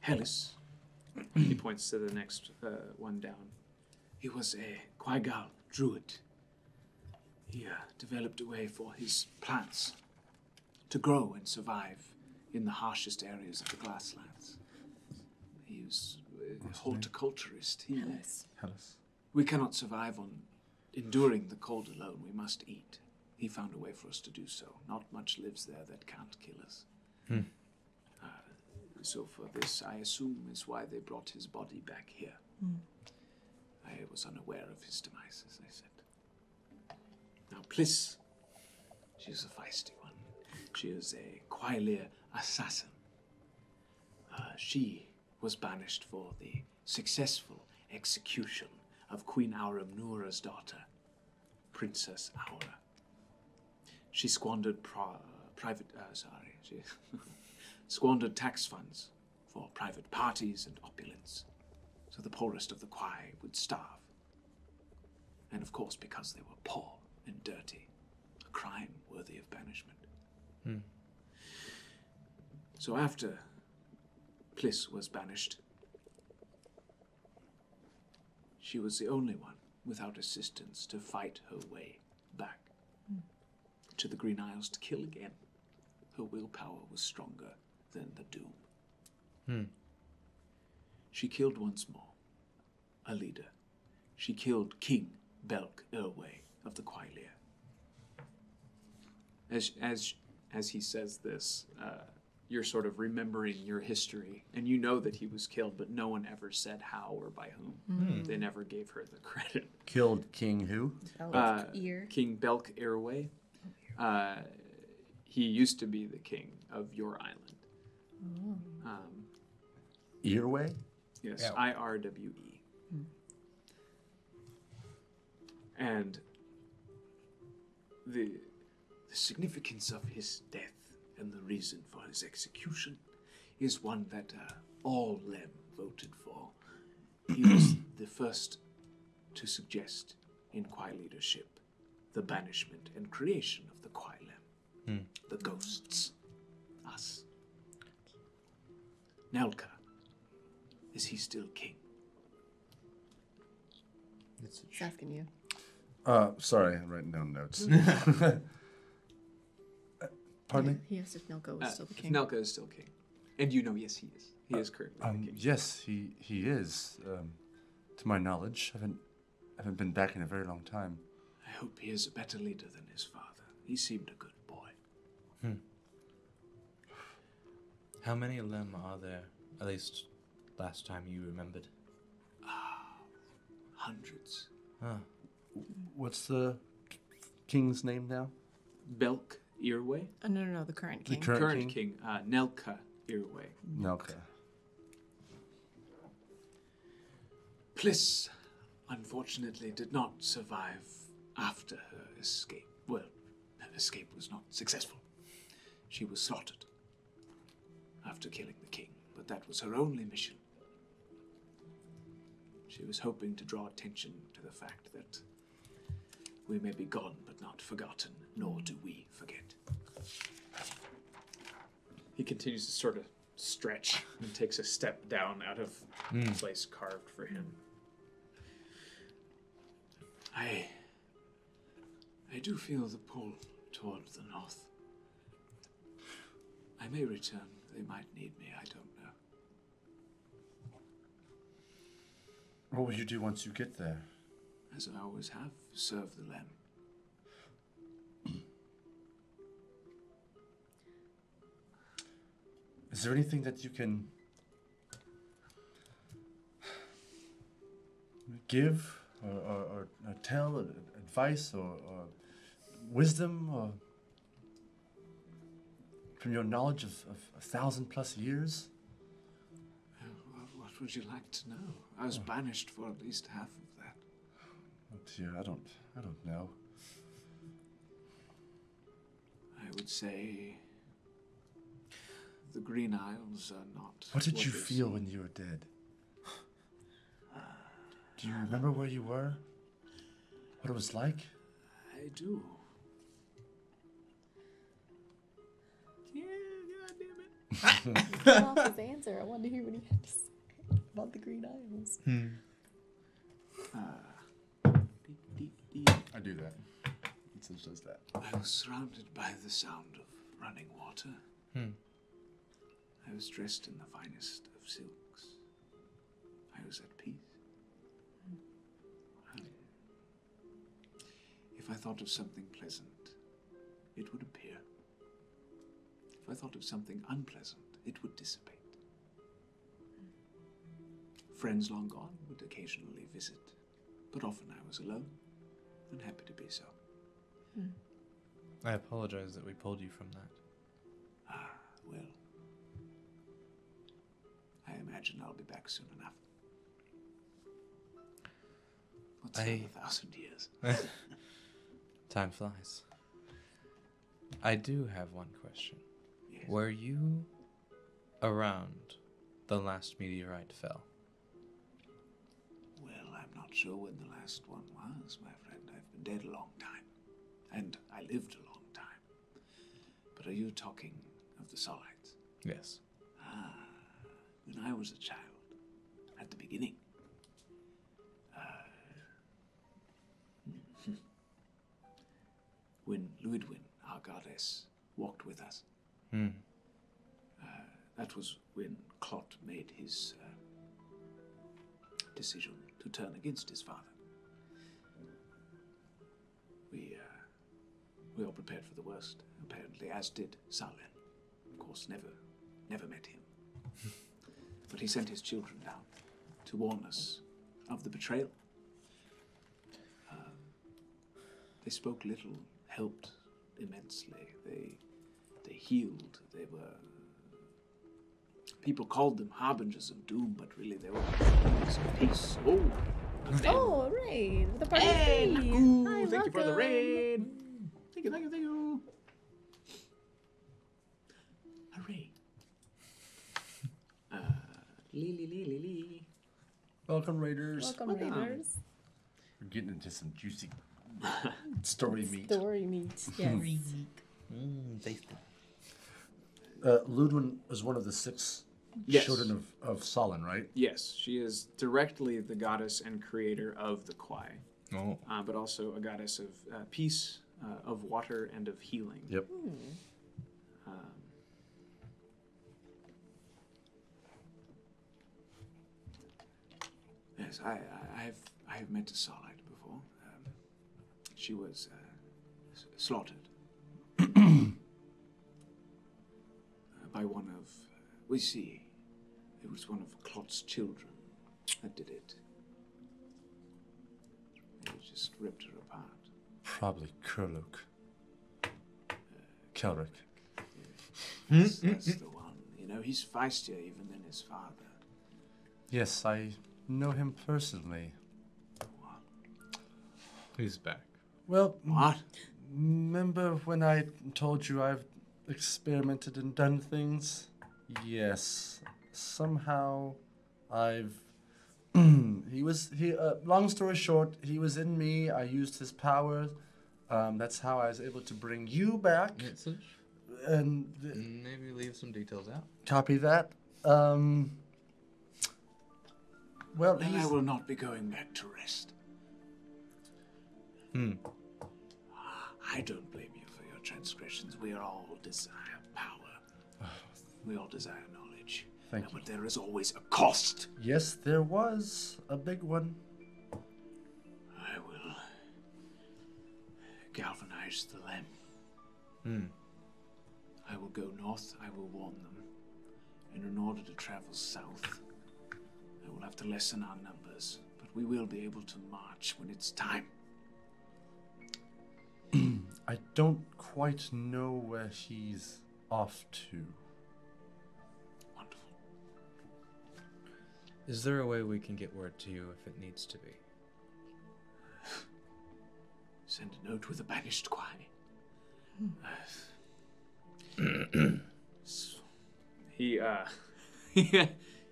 Hellas, He points to the next one down. he was a Quaigal druid. He developed a way for his plants to grow and survive in the harshest areas of the Glasslands. He was a horticulturist. Hellas. We cannot survive on enduring the cold alone. We must eat. He found a way for us to do so. Not much lives there that can't kill us. So for this, I assume, is why they brought his body back here. I was unaware of his demise, as I said. Now, Pliss, she's a feisty one. She is a Quailir assassin. She was banished for the successful execution of Queen Aurum Nura's daughter, Princess Aura. She squandered she squandered tax funds for private parties and opulence, so the poorest of the Quai would starve. And of course, because they were poor and dirty, a crime worthy of banishment. So after Pliss was banished, she was the only one without assistance to fight her way back to the Green Isles to kill again. Her willpower was stronger than the doom. She killed once more, a leader. She killed King Belk Irway of the Quailir. As he says this, you're sort of remembering your history, and you know that he was killed, but no one ever said how or by whom. They never gave her the credit. Killed King who? Ear. King Belk Irway. He used to be the king of your island. Earway? Yes, Yeah. IRWE. And The significance of his death and the reason for his execution is one that all Lem voted for. He was the first to suggest in Kwai leadership the banishment and creation of the Kwai Lem, the ghosts, us. Nelka, is he still king? He's asking you. Sorry, I'm writing down notes. Pardon me? He asked if Nelko was still the king. Nelka is still king. And you know, yes, he is. He is currently the king. Yes, he is. To my knowledge, I haven't been back in a very long time. I hope he is a better leader than his father. He seemed a good boy. How many Lem are there? At least last time you remembered. Hundreds. Ah. What's the king's name now? Belk Earway? No, the current king. Current king, Nelka Earway. Nelka. Pliss, unfortunately, did not survive after her escape. Well, her escape was not successful. She was slaughtered after killing the king, but that was her only mission. She was hoping to draw attention to the fact that we may be gone but not forgotten, nor do we forget. He continues to sort of stretch and takes a step down out of the place carved for him. I do feel the pull toward the north. I may return. They might need me. I don't know. What will you do once you get there? As I always have, serve the Lem. Is there anything that you can give or tell, advice or wisdom or from your knowledge of 1,000+ years? What would you like to know? I was banished for at least half of that. Oh dear, I don't know. I would say the Green Isles are not. What did you they feel seem. when you were dead? Do you remember where you were? What it was like? I do. Cut off his answer. I wanted to hear what he had to say about the Green Isles. I do that. It just does that. I was surrounded by the sound of running water. I was dressed in the finest of silks. I was at peace. If I thought of something pleasant, it would appear. If I thought of something unpleasant, it would dissipate. Friends long gone would occasionally visit, but often I was alone and happy to be so. I apologize that we pulled you from that. Well, I imagine I'll be back soon enough. What's that, 1,000 years? Time flies. I do have one question. Yes. Were you around the last meteorite fell? Well, I'm not sure when the last one was, my friend. I've been dead a long time. And I lived a long time. But are you talking of the Solites? Yes. When I was a child, at the beginning, when Luidwin, our goddess, walked with us, that was when Clot made his decision to turn against his father. We all prepared for the worst, apparently, as did Sahlen. Of course, never met him. But he sent his children down to warn us of the betrayal. They spoke little, helped immensely. They healed. They were... People called them harbingers of doom, but really they were harbingers of peace. Oh! Oh, raid! The party Hey, free. Naku, Hi, thank you for the welcome. raid. Thank you. Hooray. Lee. Welcome, Raiders. Welcome, Raiders. We're getting into some juicy story meat. Story meat. Yes. Tasty. Ludwin is one of the 6 Yes. children of Sahlen, right? Yes, she is directly the goddess and creator of the Kwai, Oh. but also a goddess of peace, of water, and of healing. Yep. Yes, I have met a Starlight before. She was slaughtered by one of, we see, it was one of Clot's children that did it. They just ripped her apart. Probably Kurluk. Kelric. That's the one. You know, he's feistier even than his father. Yes, I know him personally. He's back. Well, What? remember when I told you I've experimented and done things? Yes. Somehow I've long story short, he was in me. I used his power. That's how I was able to bring you back. And Maybe leave some details out. copy that. Well, Well, I will not be going back to rest. I don't blame you for your transgressions. We all desire power. We all desire knowledge. Thank you. But there is always a cost. Yes, there was a big one. I will galvanize the lamp. I will go north. I will warn them. And in order to travel south, I will have to lessen our numbers. But we will be able to march when it's time. I don't quite know where he's off to. Wonderful. Is there a way we can get word to you if it needs to be? Send a note with a banished Kwai. He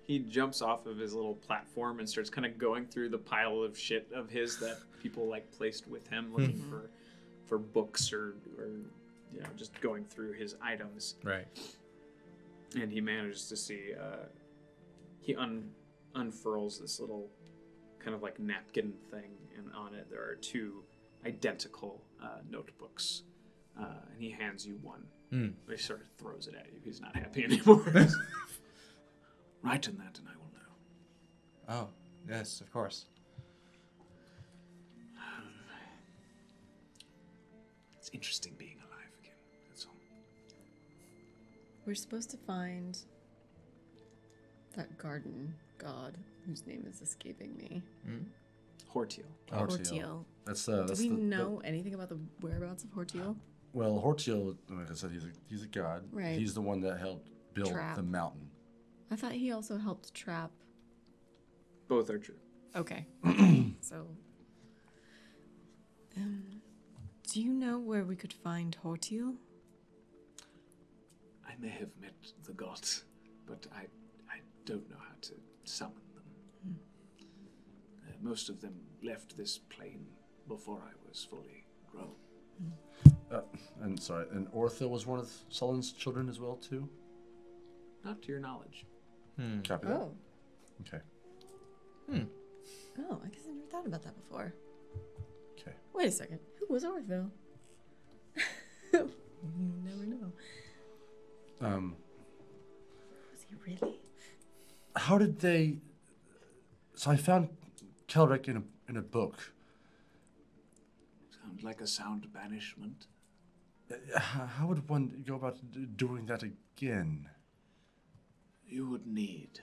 he jumps off of his little platform and starts kind of going through the pile of shit of his that people like placed with him, looking for books or you know, just going through his items. Right. And he manages to see he unfurls this little kind of like napkin thing, and on it there are 2 identical notebooks, and he hands you one. He sort of throws it at you. He's not happy anymore. Write in that and I will know. Oh, yes, of course. It's interesting being alive again. That's all. We're supposed to find that garden god whose name is escaping me. Hortiel. Hortiel. That's Do that's we the, know anything about the whereabouts of Hortiel? well, Hortiel, like I said, he's a god. Right. He's the one that helped build Trap. the mountain. I thought he also helped trap. Both are true. Okay. So, do you know where we could find Hortiel? I may have met the gods, but I don't know how to summon them. Most of them left this plane before I was fully grown. And sorry, and Ortha was one of Sullen's children as well too. Not to your knowledge. Copy that. Oh. Okay. Oh, I guess I never thought about that before. Okay. Wait a second. Who was Orville? You never know. Was he really? How did they? So I found Kelric in a book. Sounds like a sound banishment. How would one go about doing that again? You would need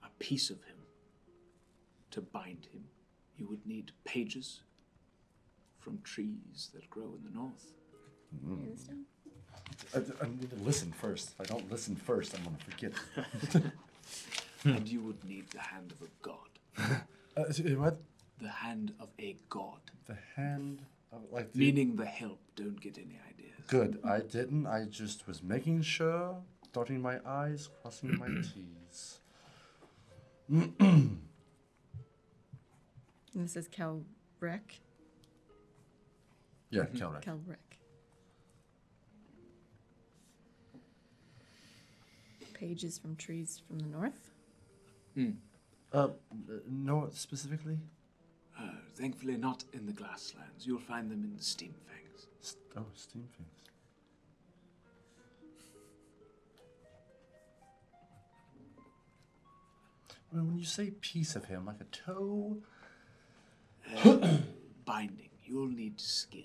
a piece of him to bind him. You would need pages from trees that grow in the north. I need to listen first. If I don't listen first, I'm going to forget. And you would need the hand of a god. What? The hand of a god. The hand of like the, Meaning the help. Don't get any ideas. Good. I didn't. I just was making sure, dotting my I's, crossing my T's. And this is Kelrek. Yeah, Kelrek. Kelrek. Pages from trees from the north. No, specifically? Thankfully not in the Glasslands. You'll find them in the Steam Fangs. Steam things. When you say piece of him, like a toe... Binding. You'll need skin.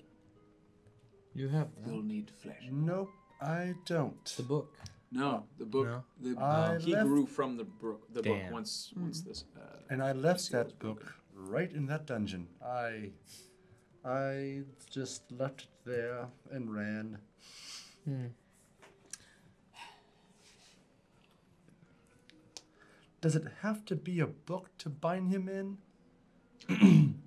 You have that. You'll need flesh. Nope, I don't. The book. No, the book. No? He left- grew from the book. The book Damn. once this. And I left seal was that broken. book right in that dungeon. I just left it there and ran. Does it have to be a book to bind him in?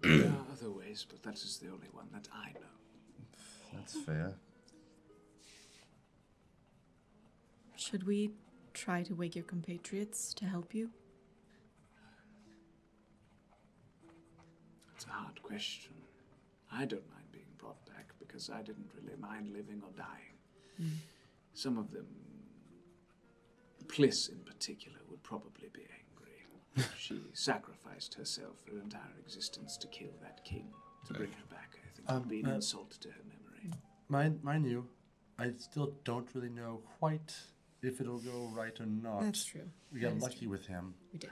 There are other ways, but that is the only one that I know. That's fair. Should we try to wake your compatriots to help you? It's a hard question. I don't mind being brought back because I didn't really mind living or dying. Some of them, Pliss in particular, would probably be angry. She sacrificed herself, her entire existence, to kill that king, to bring her back. I think it would be an insult to her memory. Mind you, I still don't really know quite if it'll go right or not. That's true. We got That is lucky true. with him. We did.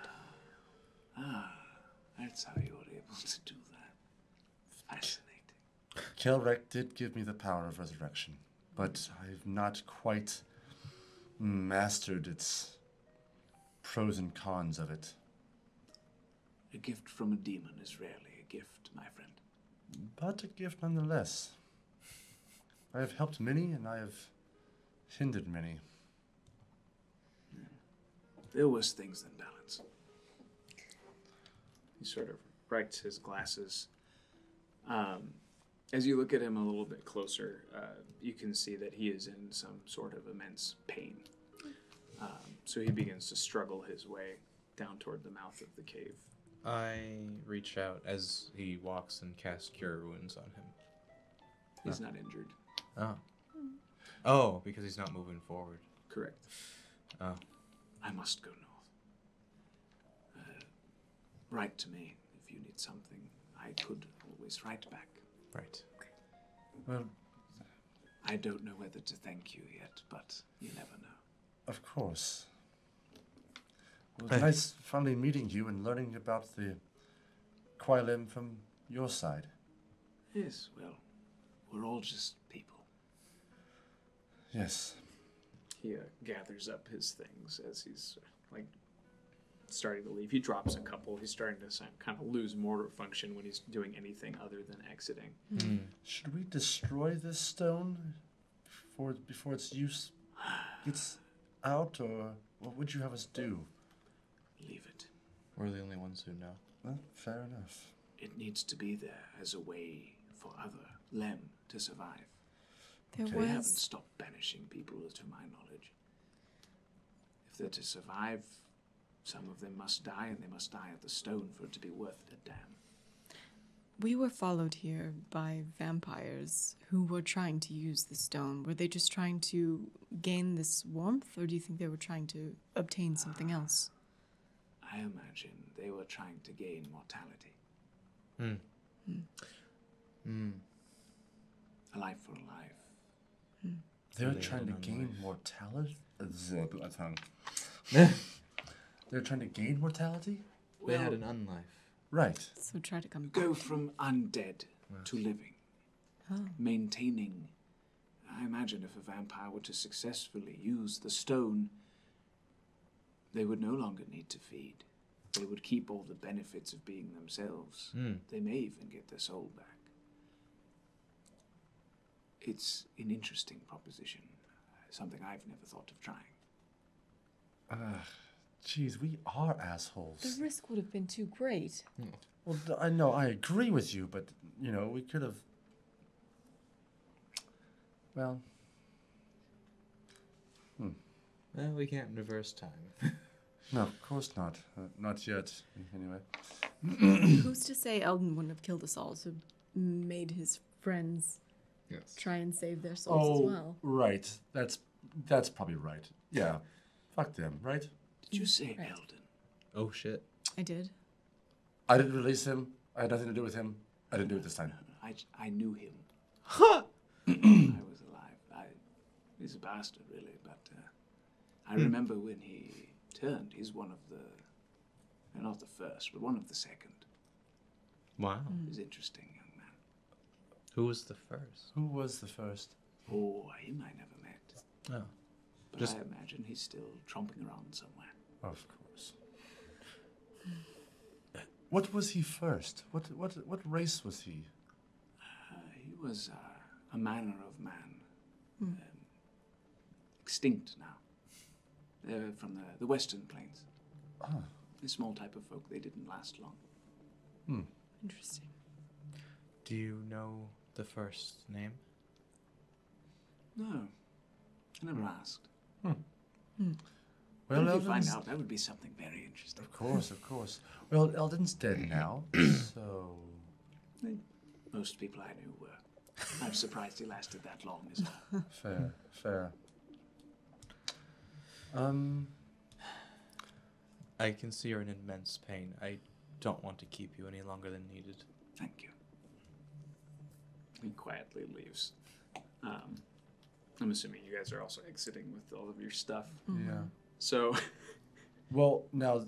That's how you were able to do that. Fascinating. Kelrek did give me the power of resurrection, but I've not quite mastered its pros and cons of it. A gift from a demon is rarely a gift, my friend. But a gift nonetheless. I have helped many, and I have hindered many. There are worse things than balance. He sort of rights his glasses. As you look at him a little bit closer, you can see that he is in some sort of immense pain. So he begins to struggle his way down toward the mouth of the cave. I reach out as he walks and cast Cure Wounds on him. He's not injured. Oh. Oh, because he's not moving forward. Correct. Oh. I must go north. Write to me if you need something. I could always write back. Right. Well, I don't know whether to thank you yet, but you never know. of course. Well, it's nice finally meeting you and learning about the Quilem from your side. Yes, well, we're all just people. Yes. He gathers up his things as he's like starting to leave. He drops a couple. He's starting to kind of lose motor function when he's doing anything other than exiting. Should we destroy this stone before its use gets out, or what would you have us do? Leave it. We're the only ones who know. Well, fair enough. It needs to be there as a way for other Lem to survive. There They haven't was stopped banishing people, to my knowledge. If they're to survive, some of them must die, and they must die at the stone for it to be worth a damn. we were followed here by vampires who were trying to use the stone. Were they just trying to gain this warmth, or do you think they were trying to obtain something else? I imagine they were trying to gain mortality. A life for a life. They're They trying to had gain life. mortality? My tongue. They're trying to gain mortality? They had Well, an unlife. Right. So try to come back. go from undead to living. Oh. Maintaining. I imagine if a vampire were to successfully use the stone, they would no longer need to feed. They would keep all the benefits of being themselves. They may even get their soul back. It's an interesting proposition, something I've never thought of trying. Jeez, we are assholes. The risk would have been too great. Well, I know, I agree with you, but, you know, we could have... Well, Well, we can't reverse time. No, of course not. Not yet, anyway. Who's to say Eldon wouldn't have killed us all to made his friends Yes. try and save their souls as well? Right. That's probably right. Yeah. Fuck them, right? Did you say Right. Eldon? Oh shit. I did. I didn't release him. I had nothing to do with him. I didn't do it this time. I knew him. I was alive. He's a bastard, really, but I remember when he turned. He's one of the, not the first, but one of the second. Wow. He's an interesting young man. Who was the first? Who was the first? Oh, him I never met. Oh. But Just- I imagine he's still tromping around somewhere. Of course. What was he first? What race was he? He was a manner of man. Extinct now. They're from the Western Plains. Oh. A small type of folk. They didn't last long. Interesting. Do you know the first name? No. I never asked. Well, Well, if you find Eldon's... out, that would be something very interesting. Of course, of course. Well, Eldon's dead now, so... Most people I knew were. I'm surprised he lasted that long as well. Fair, fair. I can see you're in immense pain. I don't want to keep you any longer than needed. Thank you. He quietly leaves. I'm assuming you guys are also exiting with all of your stuff. Yeah. So, Well, now,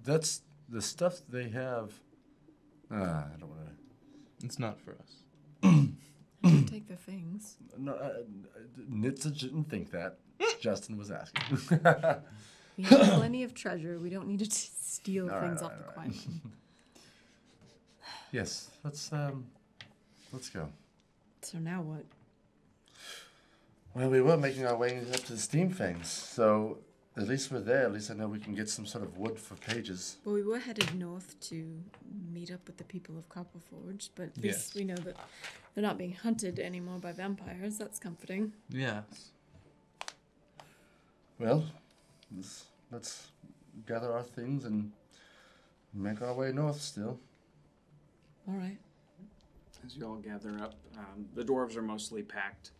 that's the stuff they have... I don't want to... It's not for us. I can take their things. No, Nitsa didn't think that. Justin was asking. We have plenty of treasure. We don't need to steal All right, things all off right, the all quiet. Yes, let's go. So now what? Well, we were making our way up to the steam things, so at least we're there. At least I know we can get some sort of wood for pages. Well, we were headed north to meet up with the people of Copperforge, but at least Yes. we know that they're not being hunted anymore by vampires. That's comforting. Yes. Well, let's gather our things and make our way north still. All right. As you all gather up, the dwarves are mostly packed.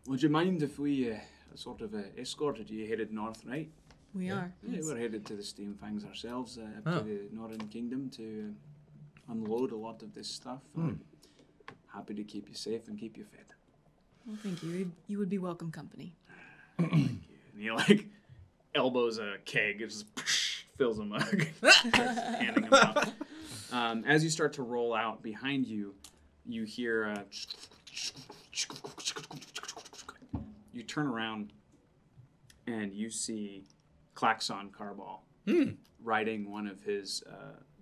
Would you mind if we sort of escorted you headed north, right? We are. Yeah, Yes. we're headed to the Steam Fangs ourselves, up Oh. to the Northern Kingdom to unload a lot of this stuff. Happy to keep you safe and keep you fed. Well, thank you. You would be welcome company. And he like elbows a keg, it just fills a mug, handing him out. As you start to roll out behind you, you hear you turn around and you see Klaxon Carball riding one of his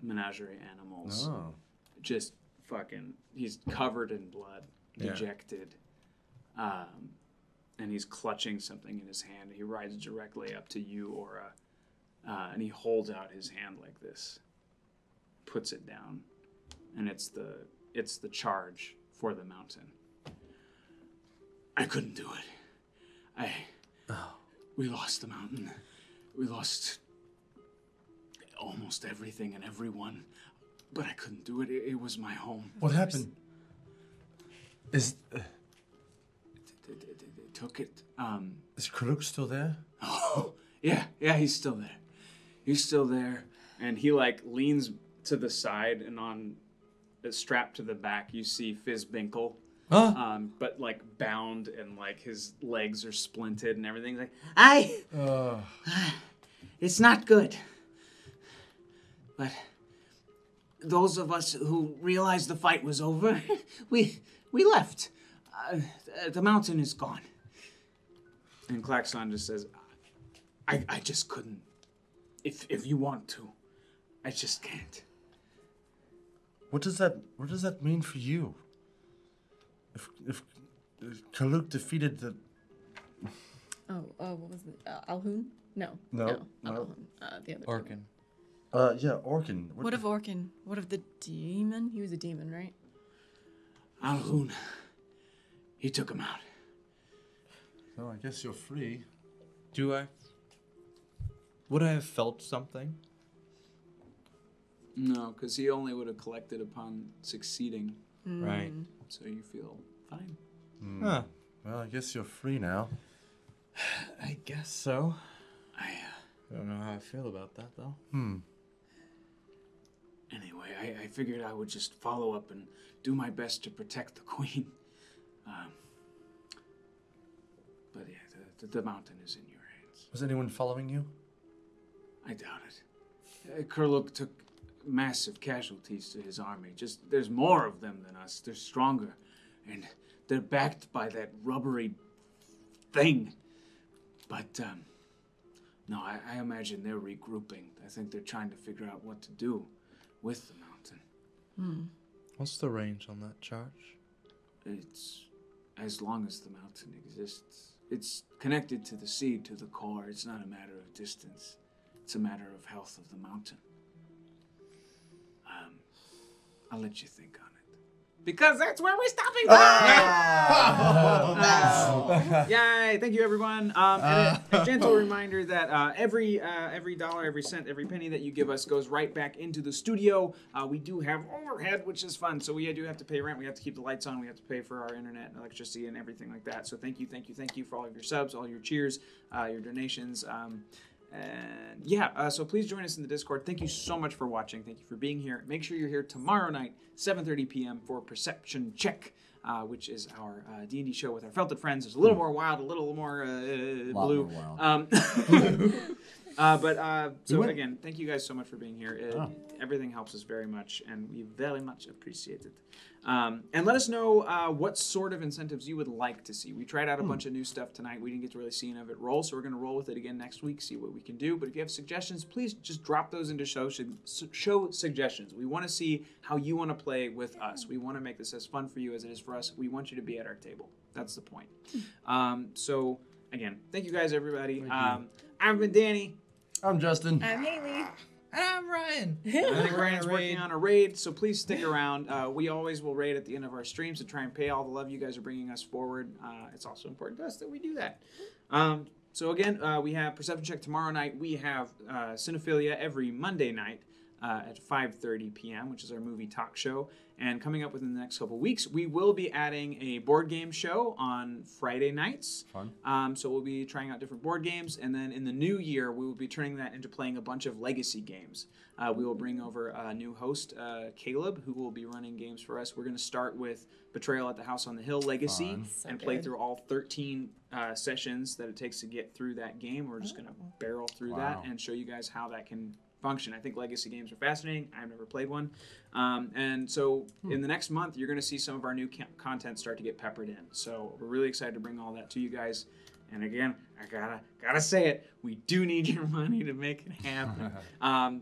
menagerie animals. Oh. Just fucking, he's covered in blood, Yeah. dejected. And he's clutching something in his hand. He rides directly up to you, Aura, and he holds out his hand like this, puts it down, and it's the charge for the mountain. I couldn't do it. We lost the mountain. We lost almost everything and everyone, but I couldn't do it. It was my home. What happened? Is They took it. is Karuk still there? Oh, yeah, he's still there. He's still there. And he like leans to the side, and on strapped to the back you see Fizzbinkle. But like bound, and like his legs are splinted and everything's like, It's not good. But those of us who realized the fight was over, we left. The mountain is gone. and Klaxon just says, I just couldn't. If you want to, I just can't. What does that mean for you? If Karuk defeated the What was it? Alhun? No. No. Alhun. The other Orkin. Orkin. What of Orkin? What of the demon? He was a demon, right? Alhun, he took him out. So I guess you're free. Do I? Would I have felt something? No, because he only would have collected upon succeeding. Right. So you feel fine. Huh. Well, I guess you're free now. I guess so. I don't know how I feel about that, though. Anyway, I figured I would just follow up and do my best to protect the queen. But yeah, the mountain is in your hands. Was anyone following you? I doubt it. Kurluk took massive casualties to his army. Just there's more of them than us. They're stronger, and they're backed by that rubbery thing. But no, I imagine they're regrouping. I think they're trying to figure out what to do with the mountain. What's the range on that charge? It's as long as the mountain exists. It's connected to the sea, to the core. It's not a matter of distance. It's a matter of health of the mountain. I'll let you think on it. Because that's where we're stopping by! Yay! Thank you, everyone. And a gentle reminder that every dollar, every cent, every penny that you give us goes right back into the studio. We do have overhead, which is fun. So we do have to pay rent. We have to keep the lights on. We have to pay for our internet and electricity and everything like that. So thank you for all of your subs, all your cheers, your donations. And yeah, so please join us in the Discord. Thank you so much for watching. Thank you for being here. Make sure you're here tomorrow night, 7:30 p.m. for Perception Check, which is our D&D show with our felted friends. It's a little more wild, a little more blue. More wild. So again, thank you guys so much for being here. Everything helps us very much, and we very much appreciate it. And let us know what sort of incentives you would like to see. We tried out a bunch of new stuff tonight. We didn't get to really see any of it roll, so we're going to roll with it again next week, see what we can do. But if you have suggestions, please just drop those into show suggestions. We want to see how you want to play with us. We want to make this as fun for you as it is for us. We want you to be at our table. That's the point. So, again, thank you guys, everybody. I've been Danny. I'm Justin. I'm Haley. And I'm Ryan. I think Ryan's working on a raid, so please stick around. We always will raid at the end of our streams to try and pay all the love you guys are bringing us forward. It's also important to us that we do that. So again, we have Perception Check tomorrow night. We have Cinephilia every Monday night at 5:30 p.m., which is our movie talk show. And coming up within the next couple weeks, we will be adding a board game show on Friday nights. Fun. So we'll be trying out different board games. And then in the new year, we will be turning that into playing a bunch of legacy games. We will bring over a new host, Caleb, who will be running games for us. We're going to start with Betrayal at the House on the Hill Legacy and play through all 13 sessions that it takes to get through that game. We're just going to barrel through that and show you guys how that can function. I think legacy games are fascinating. I've never played one. And so in the next month, you're going to see some of our new content start to get peppered in. So we're really excited to bring all that to you guys. And again, I gotta say it. We do need your money to make it happen.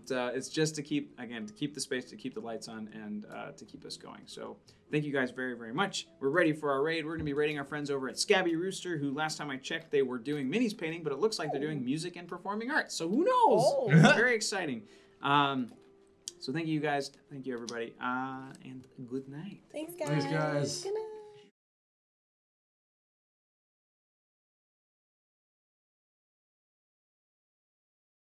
It's just to keep the space, to keep the lights on, and to keep us going. So thank you guys very, very much. We're ready for our raid. We're gonna be raiding our friends over at Scabby Rooster, who last time I checked, they were doing minis painting, but it looks like they're doing music and performing arts. So who knows? Very exciting. So thank you guys. Thank you everybody. And good night. Thanks, guys. Thanks, guys. Good night.